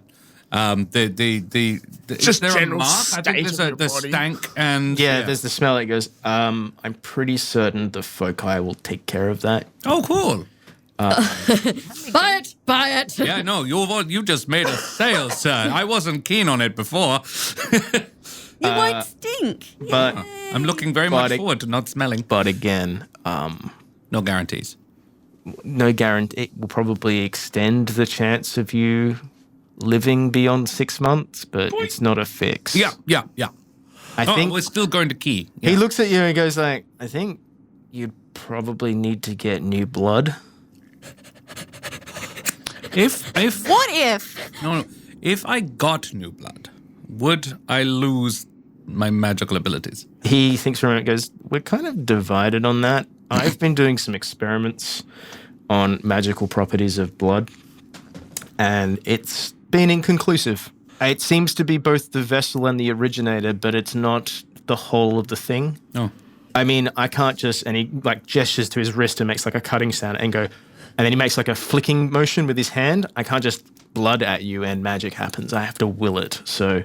is Just there a general mark? I state think there's of a your the body. stank and Yeah, there's the smell. It goes, I'm pretty certain the foci will take care of that. Oh, cool. Buy it. Yeah, no, you just made a sale, sir. I wasn't keen on it before. It won't stink. But I'm looking very much But it- forward to not smelling. but again, No guarantees. no guarantee. It will probably extend the chance of you living beyond 6 months, but it's not a fix. Yeah. I think we're still going to key. he looks at you and goes like, I think you'd probably need to get new blood. If What if? no, if I got new blood, would I lose my magical abilities? He thinks for a moment, goes, we're kind of divided on that. I've been doing some experiments on magical properties of blood, and it's been inconclusive. It seems to be both the vessel and the originator, but it's not the whole of the thing. Oh, I mean, I can't just, and he like gestures to his wrist and makes like a cutting sound and go, and then he makes like a flicking motion with his hand. I can't just blood at you and magic happens. I have to will it. So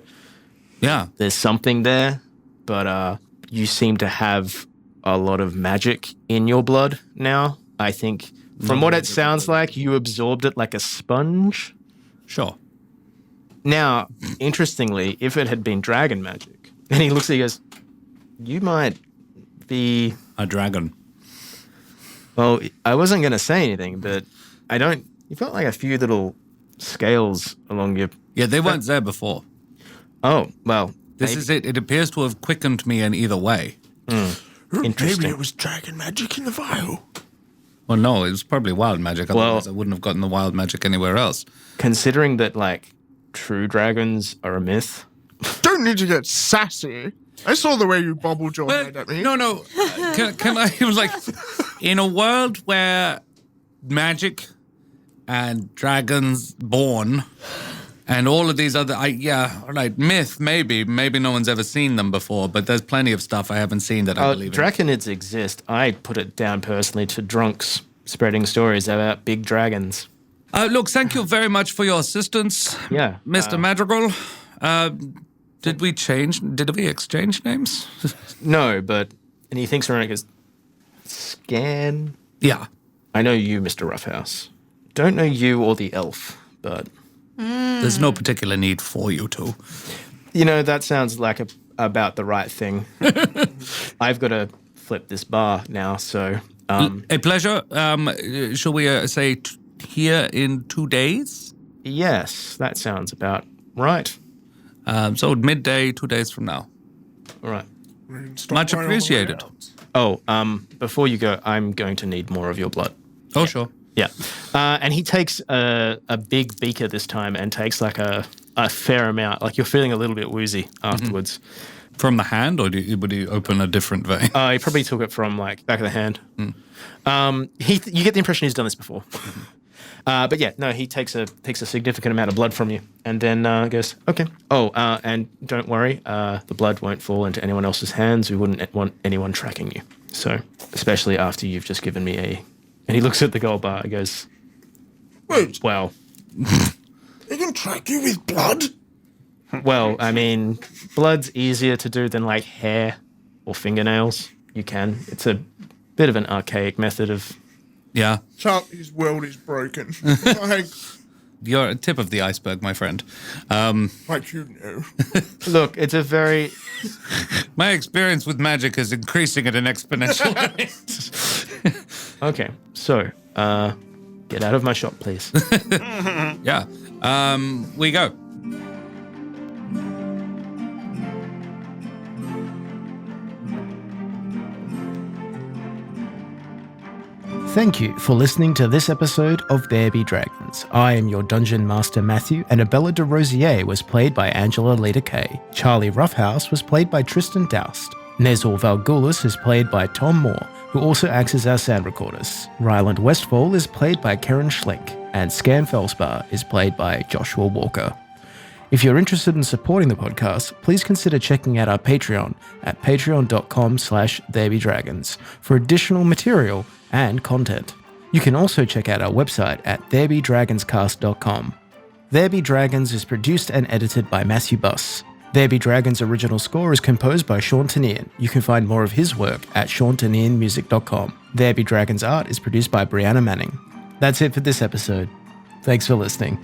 yeah. there's something there, but you seem to have a lot of magic in your blood now. I think from what it sounds like, you absorbed it like a sponge. Sure. Now, interestingly, if it had been dragon magic, and he looks at you and goes, you might be, A dragon. well, I wasn't going to say anything, but you've got like a few little scales along your, Yeah, they weren't there before. oh, well, This maybe- is it. It appears to have quickened me in either way. Interesting. Maybe it was dragon magic in the vial. Well, no, it was probably wild magic. Otherwise, Well- I wouldn't have gotten the wild magic anywhere else. Considering that like true dragons are a myth. Don't need to get sassy. I saw the way you bobbled your head at me. No. Can I? It was like, in a world where magic and dragons born and all of these other, myth, maybe no one's ever seen them before, but there's plenty of stuff I haven't seen that I believe in. Draconids exist. I put it down personally to drunks spreading stories about big dragons. Look, thank you very much for your assistance, Yeah. Mr. Madrigal. Did we exchange names? No, but, and he thinks around and goes, Scan. Yeah. I know you, Mr. Roughhouse. Don't know you or the elf, but, There's no particular need for you to. you know, that sounds like about the right thing. I've got to flip this bar now, so, A pleasure. Shall we say here in 2 days? yes, that sounds about right. So midday, 2 days from now. All right. Stop Much by all the way appreciated. out. Oh, before you go, I'm going to need more of your blood. Oh, sure. Yeah. And he takes a big beaker this time and takes like a fair amount. Like you're feeling a little bit woozy afterwards. From the hand, or would he open a different vein? He probably took it from like back of the hand. You get the impression he's done this before. But yeah, no, he takes a significant amount of blood from you and then goes, okay. Oh, and don't worry, the blood won't fall into anyone else's hands. We wouldn't want anyone tracking you. So, especially after you've just given me and he looks at the gold bar and goes, Wait, well, they can track you with blood? well, I mean, blood's easier to do than like hair or fingernails. You can. It's a Bit of an archaic method of... Yeah, Charlie's world is broken. like, you're a tip of the iceberg, my friend. like you know. Look, it's a very... My experience with magic is increasing at an exponential rate. Okay, so, get out of my shop, please. Yeah, we go. Thank you for listening to this episode of There Be Dragons. I am your Dungeon Master Matthew, and Abella DeRosier was played by Angela Leta Kaye. Charlie Roughhouse was played by Tristan Doust. Nezor Valghoorlis is played by Tom Moore, who also acts as our sound recordist. Rhylind Westfall is played by Keren Schlink, and Skairn Fellspar is played by Joshua Walker. If you're interested in supporting the podcast, please consider checking out our Patreon at patreon.com/therebedragons for additional material and content. You can also check out our website at therebedragonscast.com. There Be Dragons is produced and edited by Matthew Buss. There Be Dragons' original score is composed by Sean Tanian. You can find more of his work at seantanianmusic.com. There Be Dragons art is produced by Brianna Manning. That's it for this episode. Thanks for listening.